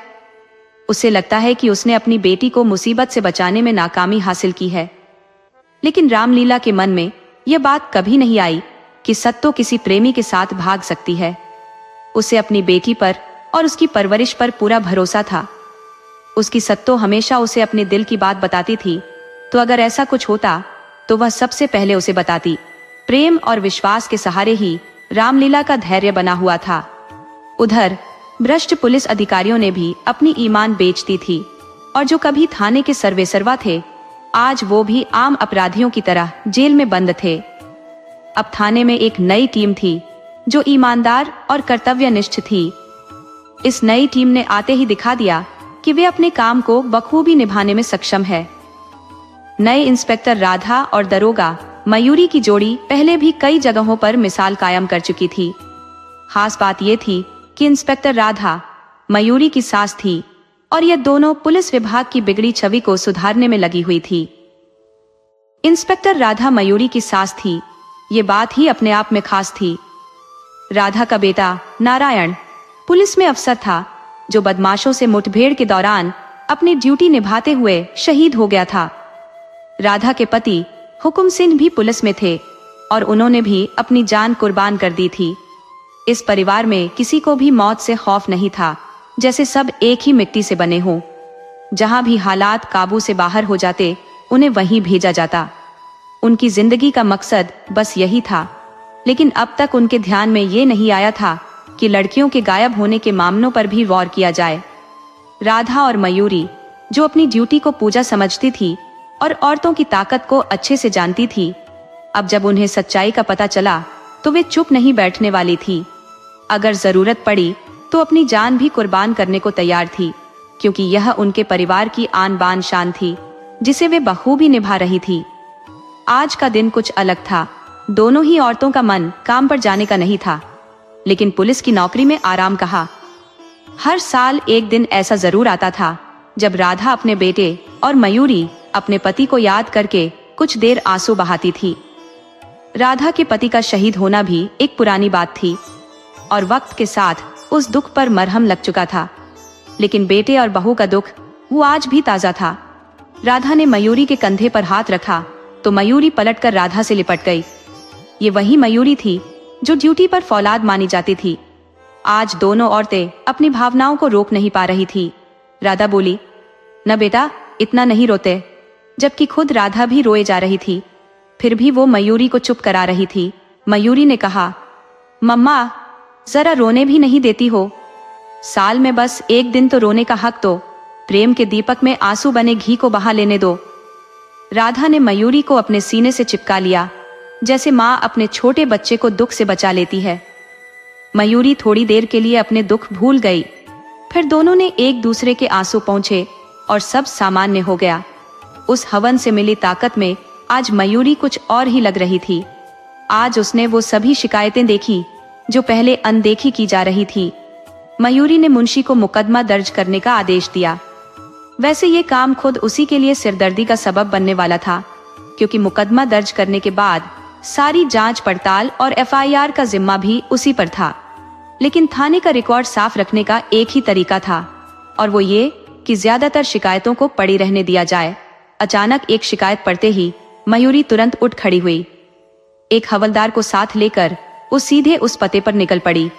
उसे लगता है कि उसने अपनी बेटी को मुसीबत से बचाने में नाकामी हासिल की है। लेकिन रामलीला के मन में यह बात कभी नहीं आई कि सत्तो किसी प्रेमी के साथ भाग सकती है। उसे अपनी बेटी पर और उसकी परवरिश पर पूरा भरोसा था। उसकी सत्तो हमेशा उसे अपने दिल की बात बताती थी, तो अगर ऐसा कुछ होता तो वह सबसे पहले उसे बताती। प्रेम और विश्वास के सहारे ही रामलीला का धैर्य बना हुआ था। उधर भ्रष्ट पुलिस अधिकारियों ने भी अपनी ईमान बेच दी थी, और जो कभी थाने के सर्वेसर्वा थे, आज वो भी आम अपराधियों की तरह जेल में बंद थे। अब थाने में एक नई टीम थी जो ईमानदार और कर्तव्यनिष्ठ थी। इस नई टीम ने आते ही दिखा दिया कि वे अपने काम को बखूबी निभाने में सक्षम है। नए इंस्पेक्टर राधा और दरोगा मयूरी की जोड़ी पहले भी कई जगहों पर मिसाल कायम कर चुकी थी। खास बात यह थी कि इंस्पेक्टर राधा मयूरी की सास थी और ये दोनों पुलिस विभाग की बिगड़ी छवि को सुधारने में लगी हुई थी। इंस्पेक्टर राधा मयूरी की सास थी, ये बात ही अपने आप में खास थी। राधा का बेटा नारायण पुलिस में अफसर था, जो बदमाशों से मुठभेड़ के दौरान अपनी ड्यूटी निभाते हुए शहीद हो गया था। राधा के पति हुकुम सिंह भी पुलिस में थे और उन्होंने भी अपनी जान कुर्बान कर दी थी। इस परिवार में किसी को भी मौत से खौफ नहीं था, जैसे सब एक ही मिट्टी से बने हों। जहां भी हालात काबू से बाहर हो जाते, उन्हें वहीं भेजा जाता। उनकी जिंदगी का मकसद बस यही था। लेकिन अब तक उनके ध्यान में ये नहीं आया था कि लड़कियों के गायब होने के मामलों पर भी गौर किया जाए। राधा और मयूरी, जो अपनी ड्यूटी को पूजा समझती थी और औरतों की ताकत को अच्छे से जानती थी, अब जब उन्हें सच्चाई का पता चला तो वे चुप नहीं बैठने वाली थी। अगर जरूरत पड़ी तो अपनी जान भी कुर्बान करने को तैयार थी, क्योंकि यह उनके परिवार की आन बान शान थी, जिसे वे बखूबी निभा रही थी। आज का दिन कुछ अलग था। दोनों ही औरतों का मन काम पर जाने का नहीं था, लेकिन पुलिस की नौकरी में आराम कहाँ। हर साल एक दिन ऐसा जरूर आता था जब राधा अपने बेटे और मयूरी अपने पति को याद करके कुछ देर आंसू बहाती थी। राधा के पति का शहीद होना भी एक पुरानी बात थी। और वक्त के साथ उस दुख पर मरहम लग चुका था। लेकिन बेटे और बहू का दुख वो आज भी ताजा था। राधा ने मयूरी के कंधे पर हाथ रखा तो मयूरी पलटकर राधा से लिपट गई। ये वही मयूरी थी जो ड्यूटी पर फौलाद मानी जाती थी। आज दोनों औरतें अपनी भावनाओं को रोक नहीं पा रही थी। राधा बोली, न बेटा, इतना नहीं रोते, जबकि खुद राधा भी रोए जा रही थी। फिर भी वो मयूरी को चुप करा रही थी। मयूरी ने कहा, मम्मा, जरा रोने भी नहीं देती हो? साल में बस एक दिन तो रोने का हक दो। प्रेम के दीपक में आंसू बने घी को बहा लेने दो। राधा ने मयूरी को अपने सीने से चिपका लिया, जैसे माँ अपने छोटे बच्चे को दुख से बचा लेती है। मयूरी थोड़ी देर के लिए अपने दुख भूल गई। फिर दोनों ने एक दूसरे के आंसू पोंछे और सब सामान्य हो गया। उस हवन से मिली ताकत में आज मयूरी कुछ और ही लग रही थी। आज उसने वो सभी शिकायतें देखी जो पहले अनदेखी की जा रही थी। मयूरी ने मुंशी को मुकदमा दर्ज करने का आदेश दिया। वैसे ये काम खुद उसी के लिए सिरदर्दी का सबब बनने वाला था, क्योंकि मुकदमा दर्ज करने के बाद सारी जांच पड़ताल और एफआईआर का जिम्मा भी उसी पर था। लेकिन थाने का रिकॉर्ड साफ रखने का एक ही तरीका था, और वो ये कि ज्यादातर शिकायतों को पड़ी रहने दिया जाए। अचानक एक शिकायत पढ़ते ही मयूरी तुरंत उठ खड़ी हुई। एक हवलदार को साथ लेकर वो सीधे उस पते पर निकल पड़ी।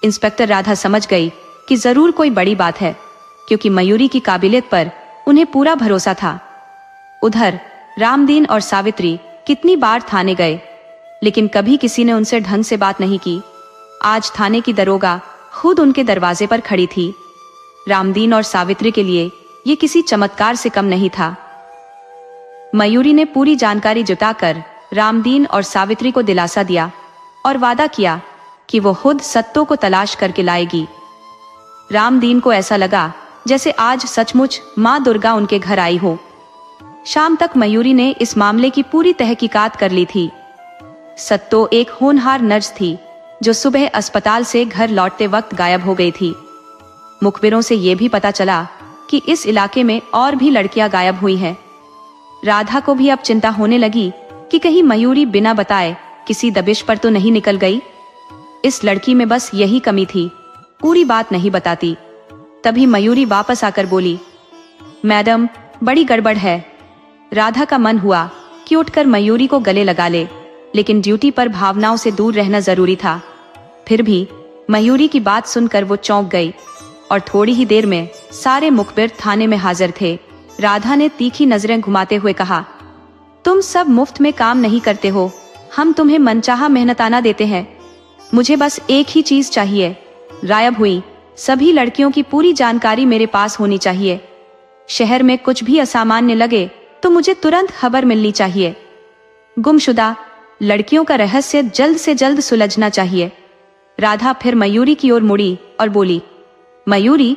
इंस्पेक्टर राधा समझ गई कि जरूर कोई बड़ी बात है, क्योंकि मयूरी की काबिलियत पर उन्हें पूरा भरोसा था। उधर रामदीन और सावित्री कितनी बार थाने गए, लेकिन कभी किसी ने उनसे ढंग से बात नहीं की। आज थाने की दरोगा खुद उनके दरवाजे पर खड़ी थी। रामदीन और सावित्री के लिए ये किसी चमत्कार से कम नहीं था। मयूरी ने पूरी जानकारी जुटाकर रामदीन और सावित्री को दिलासा दिया और वादा किया कि वो खुद सत्तों को तलाश करके लाएगी। रामदीन को ऐसा लगा जैसे आज सचमुच माँ दुर्गा उनके घर आई हो। शाम तक मयूरी ने इस मामले की पूरी तहकीकात कर ली थी। सत्तो एक होनहार नर्स थी जो सुबह अस्पताल से घर लौटते वक्त गायब हो गई थी। मुखबिरों से यह भी पता चला कि इस इलाके में और भी लड़कियां गायब हुई हैं। राधा को भी अब चिंता होने लगी कि कहीं मयूरी बिना बताए किसी दबिश पर तो नहीं निकल गई। इस लड़की में बस यही कमी थी, पूरी बात नहीं बताती। तभी मयूरी वापस आकर बोली, मैडम, बड़ी गड़बड़ है। राधा का मन हुआ कि उठकर मयूरी को गले लगा ले, लेकिन ड्यूटी पर भावनाओं से दूर रहना जरूरी था। फिर भी मयूरी की बात सुनकर वो चौंक गई और थोड़ी ही देर में सारे मुखबिर थाने में हाजिर थे। राधा ने तीखी नजरें घुमाते हुए कहा, तुम सब मुफ्त में काम नहीं करते हो, हम तुम्हें मनचाहा मेहनताना देते हैं। मुझे बस एक ही चीज चाहिए, गायब हुई सभी लड़कियों की पूरी जानकारी मेरे पास होनी चाहिए। शहर में कुछ भी असामान्य लगे तो मुझे तुरंत खबर मिलनी चाहिए। गुमशुदा लड़कियों का रहस्य जल्द से जल्द सुलझना चाहिए। राधा फिर मयूरी की ओर मुड़ी और बोली, मयूरी,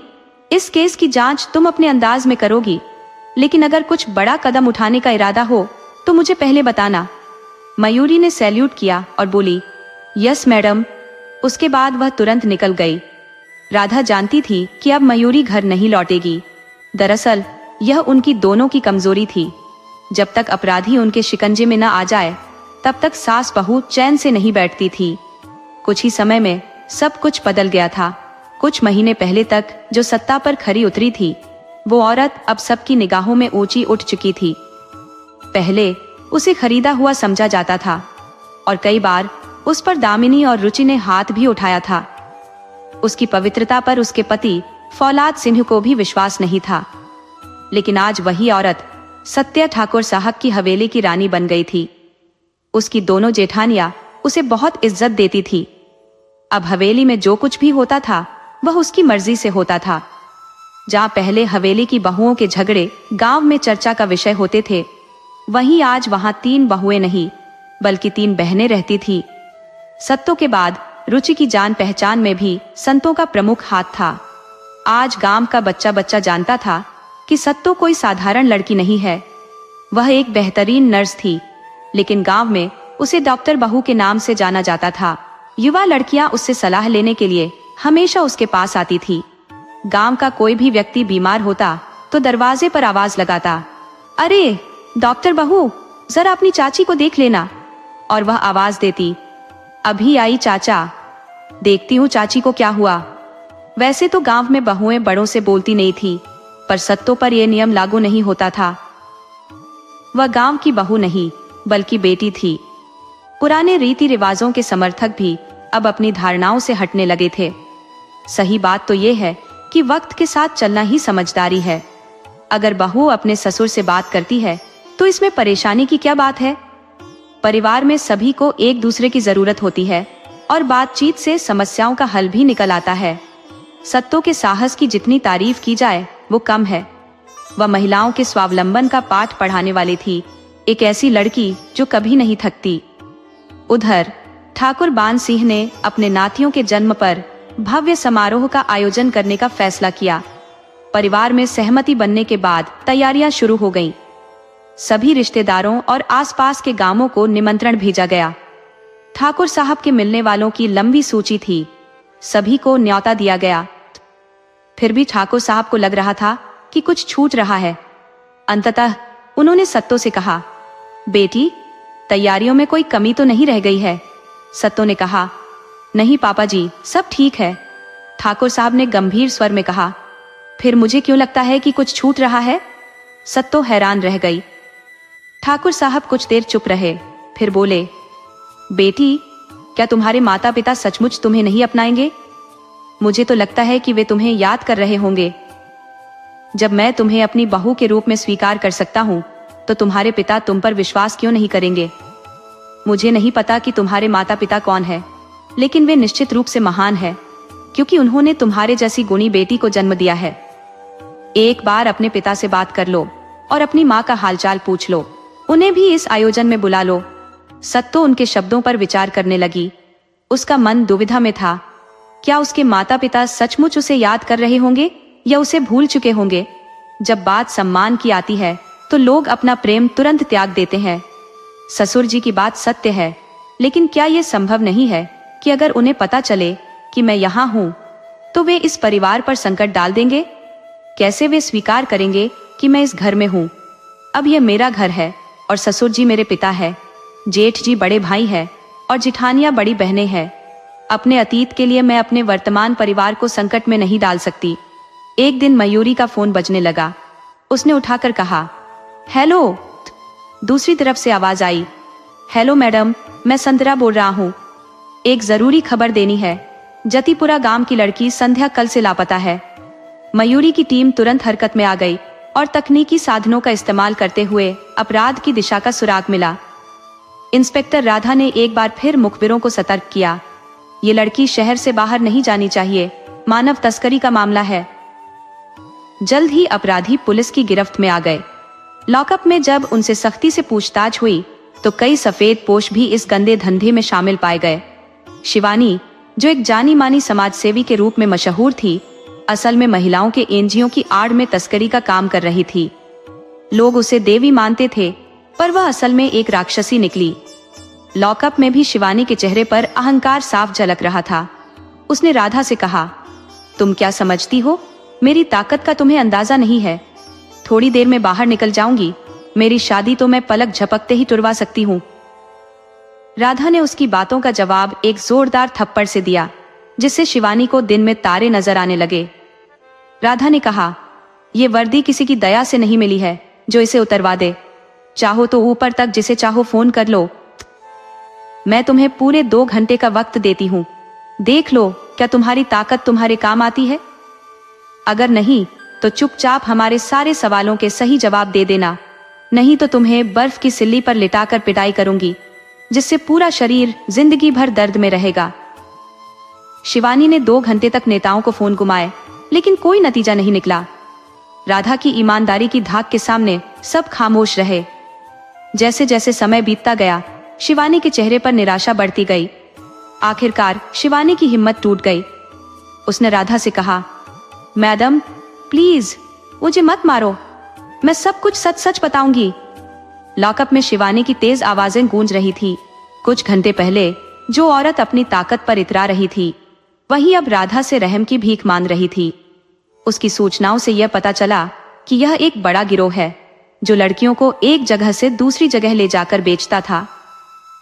इस केस की जांच तुम अपने अंदाज में करोगी, लेकिन अगर कुछ बड़ा कदम उठाने का इरादा हो तो मुझे पहले बताना। मयूरी ने सैल्यूट किया और बोली, यस मैडम। उसके बाद वह तुरंत निकल गई। राधा जानती थी कि अब मयूरी घर नहीं लौटेगी। दरअसल यह उनकी दोनों की कमजोरी थी। जब तक अपराधी उनके शिकंजे में न आ जाए तब तक सास बहू चैन से नहीं बैठती थी। कुछ ही समय में सब कुछ बदल गया था। कुछ महीने पहले तक जो सत्ता पर खरी उतरी थी, वो औरत अब सबकी निगाहों में ऊंची उठ चुकी थी। पहले उसे खरीदा हुआ समझा जाता था और कई बार उस पर दामिनी और रुचि ने हाथ भी उठाया था। उसकी पवित्रता पर उसके पति फौलाद सिंह को भी विश्वास नहीं था। लेकिन आज वही औरत सत्या ठाकुर साहब की हवेली की रानी बन गई थी। उसकी दोनों जेठानियां उसे बहुत इज्जत देती थी। अब हवेली में जो कुछ भी होता था वह उसकी मर्जी से होता था। जहां पहले हवेली की बहुओं के झगड़े गांव में चर्चा का विषय होते थे, वहीं आज वहां 3 बहुएं नहीं बल्कि 3 बहनें रहती थी। सत्तों के बाद रुचि की जान पहचान में भी संतों का प्रमुख हाथ था। आज गांव का बच्चा बच्चा जानता था कि सत्तो कोई साधारण लड़की नहीं है। वह एक बेहतरीन नर्स थी, लेकिन गांव में उसे डॉक्टर बहू के नाम से जाना जाता था। युवा लड़कियां उससे सलाह लेने के लिए हमेशा उसके पास आती थी। गांव का कोई भी व्यक्ति बीमार होता तो दरवाजे पर आवाज लगाता, अरे डॉक्टर बहू, जरा अपनी चाची को देख लेना। और वह आवाज देती, अभी आई चाचा। देखती हूँ चाची को क्या हुआ। वैसे तो गांव में बहुएं बड़ों से बोलती नहीं थी, पर सत्तो पर यह नियम लागू नहीं होता था। वह गांव की बहू नहीं बल्कि बेटी थी। पुराने रीति रिवाजों के समर्थक भी अब अपनी धारणाओं से हटने लगे थे। सही बात तो यह है कि वक्त के साथ चलना ही समझदारी है। अगर बहू अपने ससुर से बात करती है तो इसमें परेशानी की क्या बात है। परिवार में सभी को एक दूसरे की जरूरत होती है और बातचीत से समस्याओं का हल भी निकल आता है। सत्तो के साहस की जितनी तारीफ की जाए वो कम है। वह महिलाओं के स्वावलंबन का पाठ पढ़ाने वाली थी, एक ऐसी लड़की जो कभी नहीं थकती। उधर ठाकुर बान सिंह ने अपने नातियों के जन्म पर भव्य समारोह का आयोजन करने का फैसला किया। परिवार में सहमति बनने के बाद तैयारियां शुरू हो गईं। सभी रिश्तेदारों और आसपास के गांवों को निमंत्रण भेजा गया। ठाकुर साहब के मिलने वालों की लंबी सूची थी। सभी को न्योता दिया गया। फिर भी ठाकुर साहब को लग रहा था कि कुछ छूट रहा है। अंततः उन्होंने सत्तो से कहा, बेटी, तैयारियों में कोई कमी तो नहीं रह गई है? सत्तो ने कहा, नहीं पापा जी, सब ठीक है। ठाकुर साहब ने गंभीर स्वर में कहा, फिर मुझे क्यों लगता है कि कुछ छूट रहा है? सत्तो हैरान रह गई। ठाकुर साहब कुछ देर चुप रहे, फिर बोले, बेटी, क्या तुम्हारे माता पिता सचमुच तुम्हें नहीं अपनाएंगे? मुझे तो लगता है कि वे तुम्हें याद कर रहे होंगे। जब मैं तुम्हें अपनी बहू के रूप में स्वीकार कर सकता हूँ तो तुम्हारे पिता तुम पर विश्वास क्यों नहीं करेंगे? मुझे नहीं पता कि तुम्हारे माता पिता कौन है, लेकिन वे निश्चित रूप से महान है, क्योंकि उन्होंने तुम्हारे जैसी गुणी बेटी को जन्म दिया है। एक बार अपने पिता से बात कर लो और अपनी माँ का हालचाल पूछ लो। उन्हें भी इस आयोजन में बुला लो। सत्तो उनके शब्दों पर विचार करने लगी। उसका मन दुविधा में था। क्या उसके माता पिता सचमुच उसे याद कर रहे होंगे या उसे भूल चुके होंगे? जब बात सम्मान की आती है तो लोग अपना प्रेम तुरंत त्याग देते हैं। ससुर जी की बात सत्य है, लेकिन क्या यह संभव नहीं है कि अगर उन्हें पता चले कि मैं यहाँ हूँ तो वे इस परिवार पर संकट डाल देंगे? कैसे वे स्वीकार करेंगे कि मैं इस घर में हूँ? अब यह मेरा घर है और ससुर जी मेरे पिता है, जेठ जी बड़े भाई है और जिठानियां बड़ी बहनें हैं। अपने अतीत के लिए मैं अपने वर्तमान परिवार को संकट में नहीं डाल सकती। एक दिन मयूरी का फोन बजने लगा। उसने उठाकर कहा, हेलो। दूसरी तरफ से आवाज आई, हेलो मैडम, मैं संतरा बोल रहा हूँ। एक जरूरी खबर देनी है। जतीपुरा गांव की लड़की संध्या कल से लापता है। मयूरी की टीम तुरंत हरकत में आ गई और तकनीकी साधनों का इस्तेमाल करते हुए अपराध की दिशा का सुराग मिला। इंस्पेक्टर राधा ने एक बार फिर मुखबिरों को सतर्क किया, ये लड़की शहर से बाहर नहीं जानी चाहिए, मानव तस्करी का मामला है। जल्द ही अपराधी पुलिस की गिरफ्त में आ गए। लॉकअप में जब उनसे सख्ती से पूछताछ हुई तो कई सफेद पोश भी इस गंदे धंधे में शामिल पाए गए। शिवानी, जो एक जानी मानी समाज सेवी के रूप में मशहूर थी, असल में महिलाओं के एनजीओ की आड़ में तस्करी का काम कर रही थी। लोग उसे देवी मानते थे, पर वह असल में एक राक्षसी निकली। लॉकअप में भी शिवानी के चेहरे पर अहंकार साफ झलक रहा था। उसने राधा से कहा, तुम क्या समझती हो? मेरी ताकत का तुम्हें अंदाजा नहीं है। थोड़ी देर में बाहर निकल जाऊंगी। मेरी शादी तो मैं पलक झपकते ही तुड़वा सकती हूँ। राधा ने उसकी बातों का जवाब एक जोरदार थप्पड़ से दिया, जिससे शिवानी को दिन में तारे नजर आने लगे। राधा ने कहा, ये वर्दी किसी की दया से नहीं मिली है जो इसे उतरवा दे। चाहो तो ऊपर तक जिसे चाहो फोन कर लो। मैं तुम्हें पूरे 2 घंटे का वक्त देती हूँ। देख लो क्या तुम्हारी ताकत तुम्हारे काम आती है। अगर नहीं तो चुपचाप हमारे सारे सवालों के सही जवाब दे देना, नहीं तो तुम्हें बर्फ की सिल्ली पर लिटाकर पिटाई करूंगी, जिससे पूरा शरीर जिंदगी भर दर्द में रहेगा। शिवानी ने 2 घंटे तक नेताओं को फोन घुमाए, लेकिन कोई नतीजा नहीं निकला। राधा की ईमानदारी की धाक के सामने सब खामोश रहे। जैसे जैसे समय बीतता गया, शिवानी के चेहरे पर निराशा बढ़ती गई। आखिरकार शिवानी की हिम्मत टूट गई। उसने राधा से कहा, मैडम प्लीज मुझे मत मारो, मैं सब कुछ सच सच बताऊंगी। लॉकअप में शिवानी की तेज आवाजें गूंज रही थी। कुछ घंटे पहले जो औरत अपनी ताकत पर इतरा रही थी, वही अब राधा से रहम की भीख मांग रही थी। उसकी सूचनाओं से यह पता चला कि यह एक बड़ा गिरोह है जो लड़कियों को एक जगह से दूसरी जगह ले जाकर बेचता था।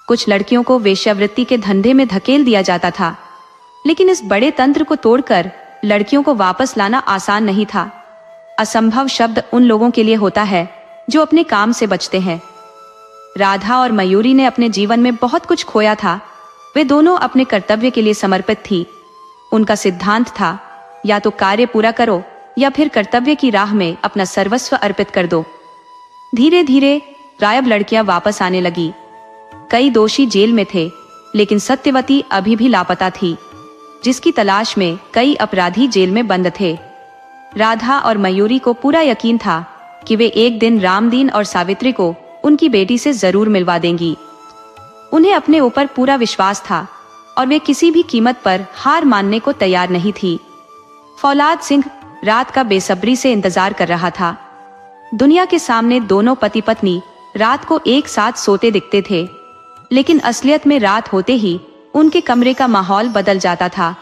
कुछ लड़कियों को वेश्यावृत्ति के धंधे में धकेल दिया जाता था। लेकिन इस बड़े तंत्र को तोड़कर लड़कियों को वापस लाना आसान नहीं था। असंभव शब्द उन लोगों के लिए होता है जो अपने काम से बचते हैं। राधा और मयूरी ने अपने जीवन में बहुत कुछ खोया था। वे दोनों अपने कर्तव्य के लिए समर्पित थी। उनका सिद्धांत था, या तो कार्य पूरा करो या फिर कर्तव्य की राह में अपना सर्वस्व अर्पित कर दो। धीरे धीरे गायब लड़कियां वापस आने लगी। कई दोषी जेल में थे, लेकिन सत्यवती अभी भी लापता थी, जिसकी तलाश में कई अपराधी जेल में बंद थे। राधा और मयूरी को पूरा यकीन था कि वे एक दिन रामदीन और सावित्री को उनकी बेटी से जरूर मिलवा देंगी। उन्हें अपने ऊपर पूरा विश्वास था और वे किसी भी कीमत पर हार मानने को तैयार नहीं थी। फौलाद सिंह रात का बेसब्री से इंतजार कर रहा था। दुनिया के सामने दोनों पति पत्नी रात को एक साथ सोते दिखते थे, लेकिन असलियत में रात होते ही उनके कमरे का माहौल बदल जाता था।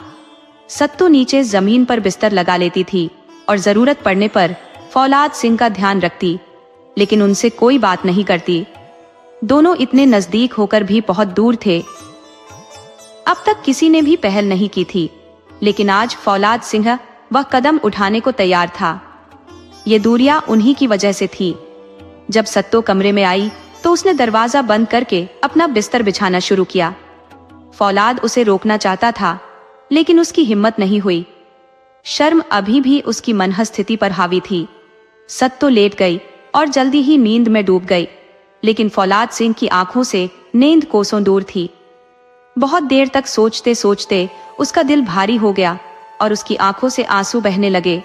सत्तू नीचे जमीन पर बिस्तर लगा लेती थी और जरूरत पड़ने पर फौलाद सिंह का ध्यान रखती, लेकिन उनसे कोई बात नहीं करती। दोनों इतने नजदीक होकर भी बहुत दूर थे। अब तक किसी ने भी पहल नहीं की थी, लेकिन आज फौलाद सिंह वह कदम उठाने को तैयार था। ये दूरियां उन्हीं की वजह से थी। जब सत्तो कमरे में आई तो उसने दरवाजा बंद करके अपना बिस्तर बिछाना शुरू किया। फौलाद उसे रोकना चाहता था, लेकिन उसकी हिम्मत नहीं हुई। शर्म अभी भी उसकी मनह स्थिति पर हावी थी। सत्तो लेट गई और जल्दी ही नींद में डूब गई, लेकिन फौलाद सिंह की आंखों से नींद कोसों दूर थी। बहुत देर तक सोचते सोचते उसका दिल भारी हो गया और उसकी आंखों से आंसू बहने लगे।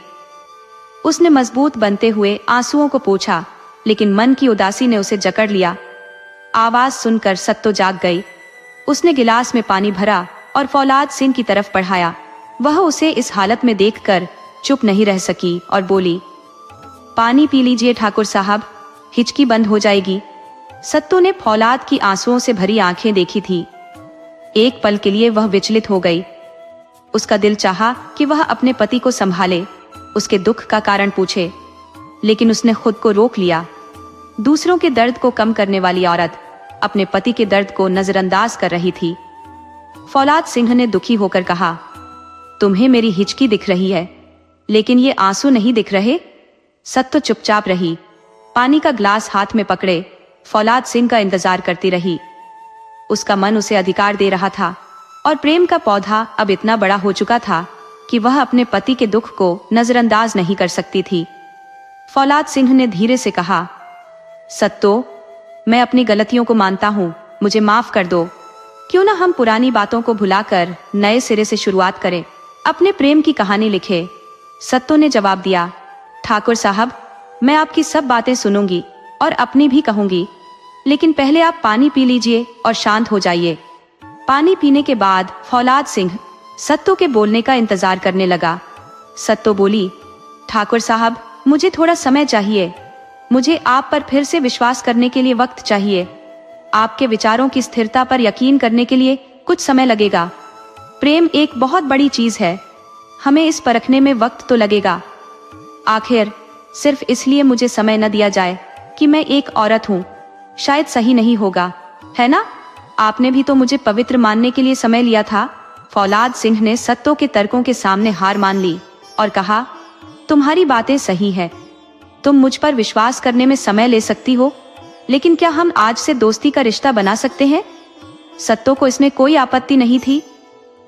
उसने मजबूत बनते हुए आंसुओं को पोंछा, लेकिन मन की उदासी ने उसे जकड़ लिया। आवाज सुनकर सत्तो जाग गई। उसने गिलास में पानी भरा और फौलाद सिंह की तरफ बढ़ाया। वह उसे इस हालत में देखकर चुप नहीं रह सकी और बोली, पानी पी लीजिए ठाकुर साहब, हिचकी बंद हो जाएगी। सत्तो ने फौलाद की आंसुओं से भरी आंखें देखी थी। एक पल के लिए वह विचलित हो गई। उसका दिल चाहा कि वह अपने पति को संभाले, उसके दुख का कारण पूछे, लेकिन उसने खुद को रोक लिया। दूसरों के दर्द को कम करने वाली औरत अपने पति के दर्द को नजरअंदाज कर रही थी। फौलाद सिंह ने दुखी होकर कहा, तुम्हें मेरी हिचकी दिख रही है, लेकिन ये आंसू नहीं दिख रहे। सत्तो चुपचाप रही। पानी का ग्लास हाथ में पकड़े फौलाद सिंह का इंतजार करती रही। उसका मन उसे अधिकार दे रहा था और प्रेम का पौधा अब इतना बड़ा हो चुका था कि वह अपने पति के दुख को नजरअंदाज नहीं कर सकती थी। फौलाद सिंह ने धीरे से कहा, सत्तो, मैं अपनी गलतियों को मानता हूँ, मुझे माफ कर दो। क्यों ना हम पुरानी बातों को भुलाकर नए सिरे से शुरुआत करें, अपने प्रेम की कहानी लिखे। सत्तो ने जवाब दिया, ठाकुर साहब, मैं आपकी सब बातें सुनूंगी और अपनी भी कहूंगी, लेकिन पहले आप पानी पी लीजिए और शांत हो जाइए। पानी पीने के बाद फौलाद सिंह सत्तो के बोलने का इंतजार करने लगा। सत्तो बोली, ठाकुर साहब, मुझे थोड़ा समय चाहिए। मुझे आप पर फिर से विश्वास करने के लिए वक्त चाहिए। आपके विचारों की स्थिरता पर यकीन करने के लिए कुछ समय लगेगा। प्रेम एक बहुत बड़ी चीज है, हमें इस परखने में वक्त तो लगेगा। आखिर सिर्फ इसलिए मुझे समय न दिया जाए कि मैं एक औरत हूँ, शायद सही नहीं होगा, है ना? आपने भी तो मुझे पवित्र मानने के लिए समय लिया था। फौलाद सिंह ने सत्तो के तर्कों के सामने हार मान ली और कहा, तुम्हारी बातें सही है, तुम मुझ पर विश्वास करने में समय ले सकती हो, लेकिन क्या हम आज से दोस्ती का रिश्ता बना सकते हैं? सत्तो को इसमें कोई आपत्ति नहीं थी।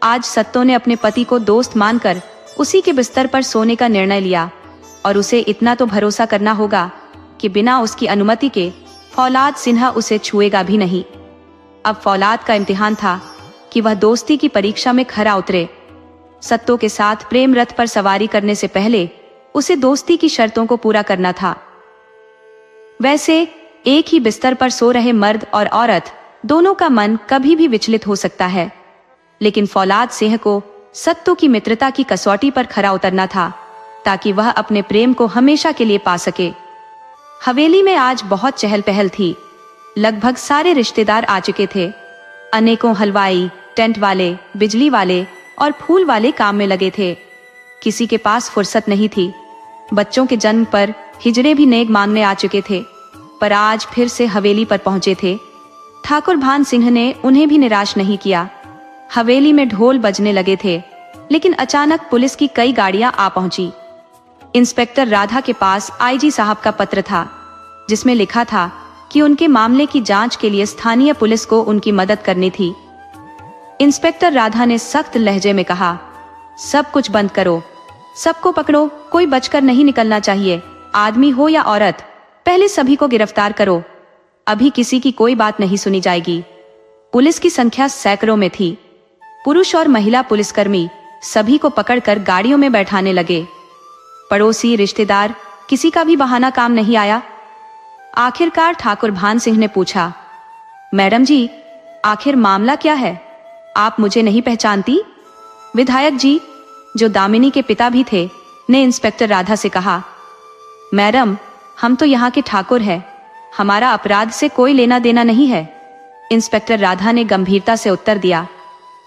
आज सत्तो ने अपने पति को दोस्त मानकर उसी के बिस्तर पर सोने का निर्णय लिया, और उसे इतना तो भरोसा करना होगा कि बिना उसकी अनुमति के फौलाद सिन्हा उसे छुएगा भी नहीं। अब फौलाद का इम्तिहान था कि वह दोस्ती की परीक्षा में खरा उतरे। सत्तो के साथ प्रेम रथ पर सवारी करने से पहले उसे दोस्ती की शर्तों को पूरा करना था। वैसे एक ही बिस्तर पर सो रहे मर्द और औरत दोनों का मन कभी भी विचलित हो सकता है, लेकिन फौलाद सिंह को सत्तो की मित्रता की कसौटी पर खरा उतरना था, ताकि वह अपने प्रेम को हमेशा के लिए पा सके। हवेली में आज बहुत चहल पहल थी। लगभग सारे रिश्तेदार आ चुके थे। अनेकों हलवाई, टेंट वाले, बिजली वाले और फूल वाले काम में लगे थे। किसी के पास फुर्सत नहीं थी। बच्चों के जन्म पर हिजड़े भी नेक मांगने आ चुके थे, पर आज फिर से हवेली पर पहुंचे थे। ठाकुर भान सिंह ने उन्हें भी निराश नहीं किया। हवेली में ढोल बजने लगे थे, लेकिन अचानक पुलिस की कई गाड़ियां आ पहुंची। इंस्पेक्टर राधा के पास आईजी साहब का पत्र था, जिसमें लिखा था कि उनके मामले की जांच के लिए स्थानीय पुलिस को उनकी मदद करनी थी। इंस्पेक्टर राधा ने सख्त लहजे में कहा, सब कुछ बंद करो, सबको पकड़ो, कोई बचकर नहीं निकलना चाहिए, आदमी हो या औरत, पहले सभी को गिरफ्तार करो, अभी किसी की कोई बात नहीं सुनी जाएगी। पुलिस की संख्या सैकड़ों में थी। पुरुष और महिला पुलिसकर्मी सभी को पकड़कर गाड़ियों में बैठाने लगे। पड़ोसी, रिश्तेदार, किसी का भी बहाना काम नहीं आया। आखिरकार ठाकुर भान सिंह ने पूछा, मैडम जी, आखिर मामला क्या है? आप मुझे नहीं पहचानती? विधायक जी, जो दामिनी के पिता भी थे, ने इंस्पेक्टर राधा से कहा। मैडम, हम तो यहाँ के ठाकुर हैं, हमारा अपराध से कोई लेना देना नहीं है। इंस्पेक्टर राधा ने गंभीरता से उत्तर दिया,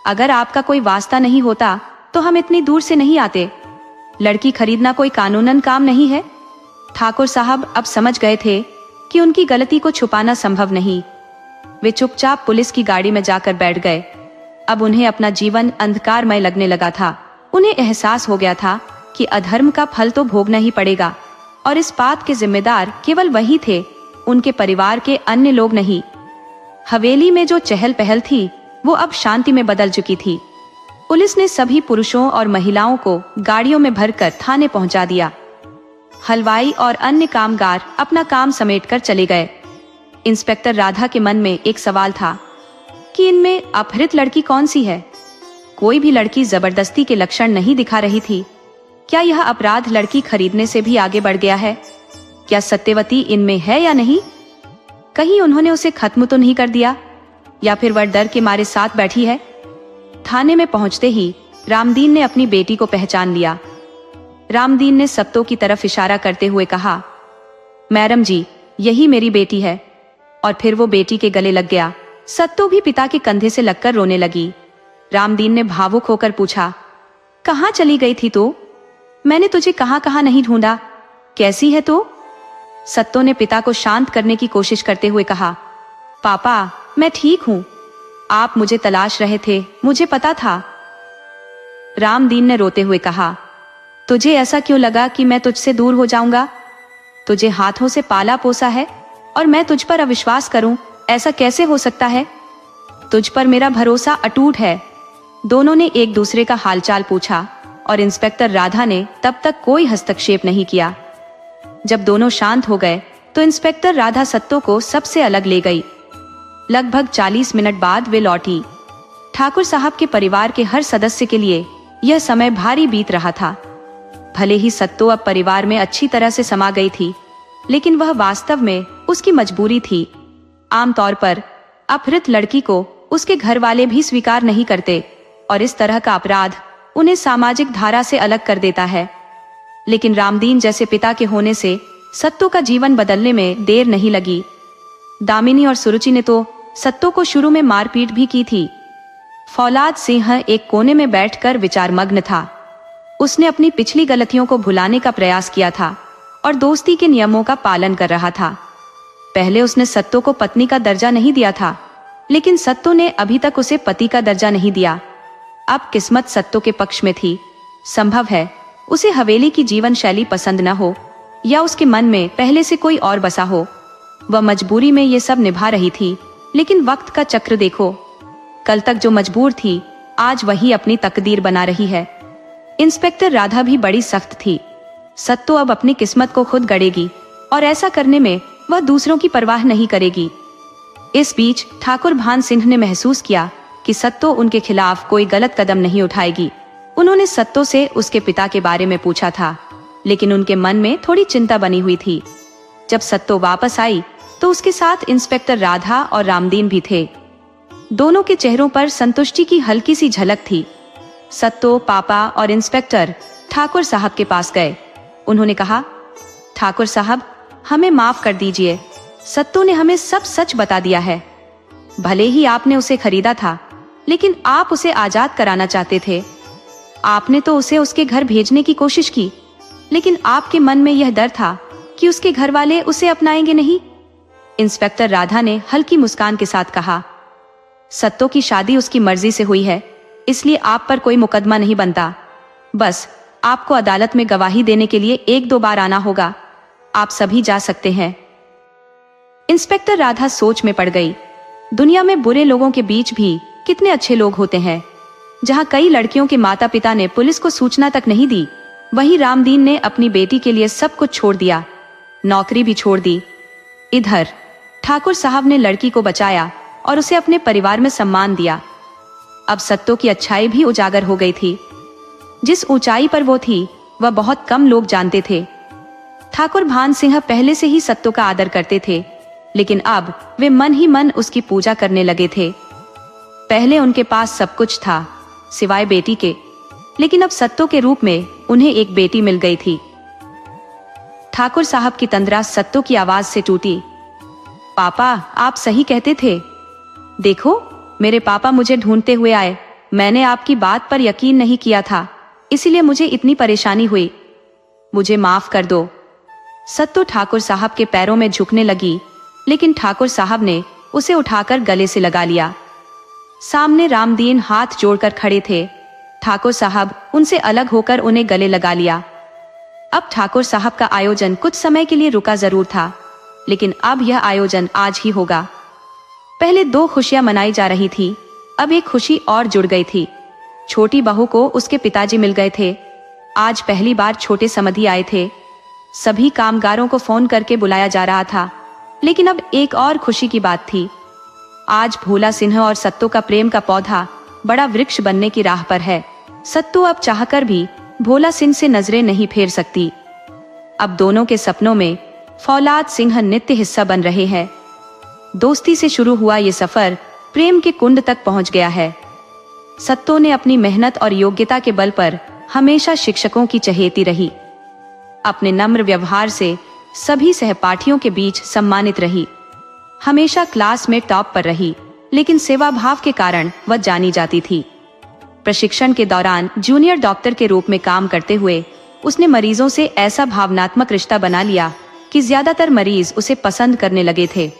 अगर आपका कोई वास्ता नहीं होता तो हम इतनी दूर से नहीं आते। लड़की खरीदना कोई कानूनन काम नहीं है। ठाकुर साहब अब समझ गए थे कि उनकी गलती को छुपाना संभव नहीं। वे चुपचाप पुलिस की गाड़ी में जाकर बैठ गए। अब उन्हें अपना जीवन अंधकारमय लगने लगा था। उन्हें एहसास हो गया था कि अधर्म का फल तो भोगना ही पड़ेगा, और इस बात के जिम्मेदार केवल वही थे, उनके परिवार के अन्य लोग नहीं। हवेली में जो चहल पहल थी वो अब शांति में बदल चुकी थी। पुलिस ने सभी पुरुषों और महिलाओं को गाड़ियों में भरकर थाने पहुंचा दिया। हलवाई और अन्य कामगार अपना काम समेटकर चले गए। इंस्पेक्टर राधा के मन में एक सवाल था कि इनमें अपहृत लड़की कौन सी है? कोई भी लड़की जबरदस्ती के लक्षण नहीं दिखा रही थी। क्या यह अपराध लड़की खरीदने से भी आगे बढ़ गया है? क्या सत्यवती इनमें है या नहीं? कहीं उन्होंने उसे खत्म तो नहीं कर दिया, या फिर वह डर के मारे साथ बैठी है? थाने में पहुंचते ही रामदीन ने अपनी बेटी को पहचान लिया। रामदीन ने सत्तो की तरफ इशारा करते हुए कहा, मैडम जी, यही मेरी बेटी है। और फिर वो बेटी के गले लग गया। सत्तो भी पिता के कंधे से लगकर रोने लगी। रामदीन ने भावुक होकर पूछा, कहाँ चली गई थी तू? मैंने तुझे कहाँ कहाँ नहीं ढूंढा, कैसी है तू? सत्तो ने पिता को शांत करने की कोशिश करते हुए कहा, पापा, मैं ठीक हूं, आप मुझे तलाश रहे थे, मुझे पता था। रामदीन ने रोते हुए कहा, तुझे ऐसा क्यों लगा कि मैं तुझसे दूर हो जाऊंगा? तुझे हाथों से पाला पोसा है और मैं तुझ पर अविश्वास करूं, ऐसा कैसे हो सकता है? तुझ पर मेरा भरोसा अटूट है। दोनों ने एक दूसरे का हालचाल पूछा और इंस्पेक्टर राधा ने तब तक कोई हस्तक्षेप नहीं किया। जब दोनों शांत हो गए तो इंस्पेक्टर राधा सत्तो को सबसे अलग ले गई। लगभग 40 मिनट बाद वे लौटी। ठाकुर साहब के परिवार के हर सदस्य के लिए यह समय भारी बीत रहा था। भले ही सत्तो अब परिवार में अच्छी तरह से समा गई थी, लेकिन वह वास्तव में उसकी मजबूरी थी। आमतौर पर अपहृत लड़की को उसके घर वाले भी स्वीकार नहीं करते, और इस तरह का अपराध उन्हें सामाजिक धारा से अलग कर देता है। लेकिन रामदीन जैसे पिता के होने से सत्तो का जीवन बदलने में देर नहीं लगी। दामिनी और सुरुचि ने तो सत्तो को शुरू में मारपीट भी की थी। फौलाद सिंह एक कोने में बैठकर विचारमग्न था। उसने अपनी पिछली गलतियों को भुलाने का प्रयास किया था और दोस्ती के नियमों का पालन कर रहा था। पहले उसने सत्तो को पत्नी का दर्जा नहीं दिया था, लेकिन सत्तो ने अभी तक उसे पति का दर्जा नहीं दिया। अब किस्मत सत्तो के पक्ष में थी। संभव है उसे हवेली की जीवन शैली पसंद न हो, या उसके मन में पहले से कोई और बसा हो। वह मजबूरी में ये सब निभा रही थी, लेकिन वक्त का चक्र देखो, कल तक जो मजबूर थी आज वही अपनी तकदीर बना रही है। इंस्पेक्टर राधा भी बड़ी सख्त थी। सत्तो अब अपनी किस्मत को खुद गढ़ेगी, और ऐसा करने में वह दूसरों की परवाह नहीं करेगी। इस बीच ठाकुर भान सिंह ने महसूस किया कि सत्तो उनके खिलाफ कोई गलत कदम नहीं उठाएगी। उन्होंने सत्तो से उसके पिता के बारे में पूछा था, लेकिन उनके मन में थोड़ी चिंता बनी हुई थी। जब सत्तो वापस आई तो उसके साथ इंस्पेक्टर राधा और रामदीन भी थे। दोनों के चेहरों पर संतुष्टि की हल्की सी झलक थी। सत्तो, पापा और इंस्पेक्टर ठाकुर साहब के पास गए। उन्होंने कहा, ठाकुर साहब, हमें माफ कर दीजिए। सत्तो ने हमें सब सच बता दिया है। भले ही आपने उसे खरीदा था, लेकिन आप उसे आजाद कराना चाहते थे। आपने तो उसे उसके घर भेजने की कोशिश की, लेकिन आपके मन में यह डर था कि उसके घर वाले उसे अपनाएंगे नहीं। इंस्पेक्टर राधा ने हल्की मुस्कान के साथ कहा, सत्तो की शादी उसकी मर्जी से हुई है, इसलिए आप पर कोई मुकदमा नहीं बनता। बस आपको अदालत में गवाही देने के लिए 1-2 बार आना होगा। आप सभी जा सकते हैं। इंस्पेक्टर राधा सोच में पड़ गई। दुनिया में बुरे लोगों के बीच भी कितने अच्छे लोग होते हैं। जहां कई लड़कियों के माता पिता ने पुलिस को सूचना तक नहीं दी, वहीं रामदीन ने अपनी बेटी के लिए सब कुछ छोड़ दिया, नौकरी भी छोड़ दी। इधर ठाकुर साहब ने लड़की को बचाया और उसे अपने परिवार में सम्मान दिया। अब सत्तो की अच्छाई भी उजागर हो गई थी। जिस ऊंचाई पर वो थी वह बहुत कम लोग जानते थे। ठाकुर भान सिंह पहले से ही सत्तो का आदर करते थे, लेकिन अब वे मन ही मन उसकी पूजा करने लगे थे। पहले उनके पास सब कुछ था सिवाय बेटी के, लेकिन अब सत्तो के रूप में उन्हें एक बेटी मिल गई थी। ठाकुर साहब की तंद्रा सत्तो की आवाज से टूटी। पापा, आप सही कहते थे। देखो, मेरे पापा मुझे ढूंढते हुए आए। मैंने आपकी बात पर यकीन नहीं किया था, इसीलिए मुझे इतनी परेशानी हुई। मुझे माफ कर दो। सत्तो ठाकुर साहब के पैरों में झुकने लगी, लेकिन ठाकुर साहब ने उसे उठाकर गले से लगा लिया। सामने रामदीन हाथ जोड़कर खड़े थे। ठाकुर साहब उनसे अलग होकर उन्हें गले लगा लिया। अब ठाकुर साहब का आयोजन कुछ समय के लिए रुका जरूर था, लेकिन अब यह आयोजन आज ही होगा। पहले 2 खुशियां मनाई जा रही थी, अब एक खुशी और जुड़ गई थी। छोटी बहू को उसके पिताजी मिल गए थे। आज पहली बार छोटे समधी आए थे। सभी कामगारों को फोन करके बुलाया जा रहा था, लेकिन अब एक और खुशी की बात थी। आज भोला सिंह और सत्तो का प्रेम का पौधा बड़ा वृक्ष बनने की राह पर है। सत्तो अब चाहकर भी भोला सिंह से नजरें नहीं फेर सकती। अब दोनों के सपनों में फौलाद सिंह नित्य हिस्सा बन रहे हैं। दोस्ती से शुरू हुआ ये सफर प्रेम के कुंड तक पहुंच गया है। सत्तो ने अपनी मेहनत और योग्यता के बल पर हमेशा शिक्षकों की चहेती रही। अपने नम्र व्यवहार से सभी सहपाठियों के बीच सम्मानित रही। हमेशा क्लास में टॉप पर रही, लेकिन सेवा भाव के कारण वह जानी जाती थी। प्रशिक्षण के दौरान जूनियर डॉक्टर के रूप में काम करते हुए उसने मरीजों से ऐसा भावनात्मक रिश्ता बना लिया कि ज्यादातर मरीज उसे पसंद करने लगे थे।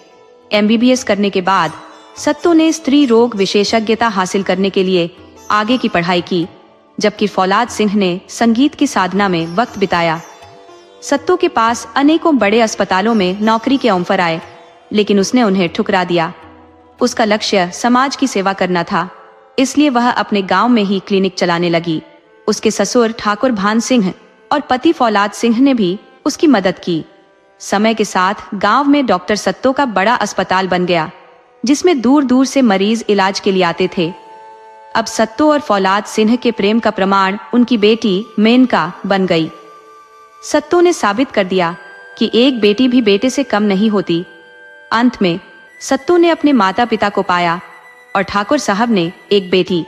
MBBS करने के बाद सत्तो ने स्त्री रोग विशेषज्ञता हासिल करने के लिए आगे की पढ़ाई की, जबकि फौलाद सिंह ने संगीत की साधना में वक्त बिताया। सत्तो के पास अनेकों बड़े अस्पतालों में नौकरी के ऑफर आए, लेकिन उसने उन्हें ठुकरा दिया। उसका लक्ष्य समाज की सेवा करना था, इसलिए वह अपने गांव में ही क्लिनिक चलाने लगी। उसके ससुर ठाकुर भान सिंह और पति फौलाद सिंह ने भी उसकी मदद की। समय के साथ गांव में डॉक्टर सत्तो का बड़ा अस्पताल बन गया, जिसमें दूर दूर से मरीज इलाज के लिए आते थे। अब सत्तो और फौलाद सिंह के प्रेम का प्रमाण उनकी बेटी मेनका बन गई। सत्तो ने साबित कर दिया कि एक बेटी भी बेटे से कम नहीं होती। अंत में सत्तो ने अपने माता पिता को पाया और ठाकुर साहब ने एक बेटी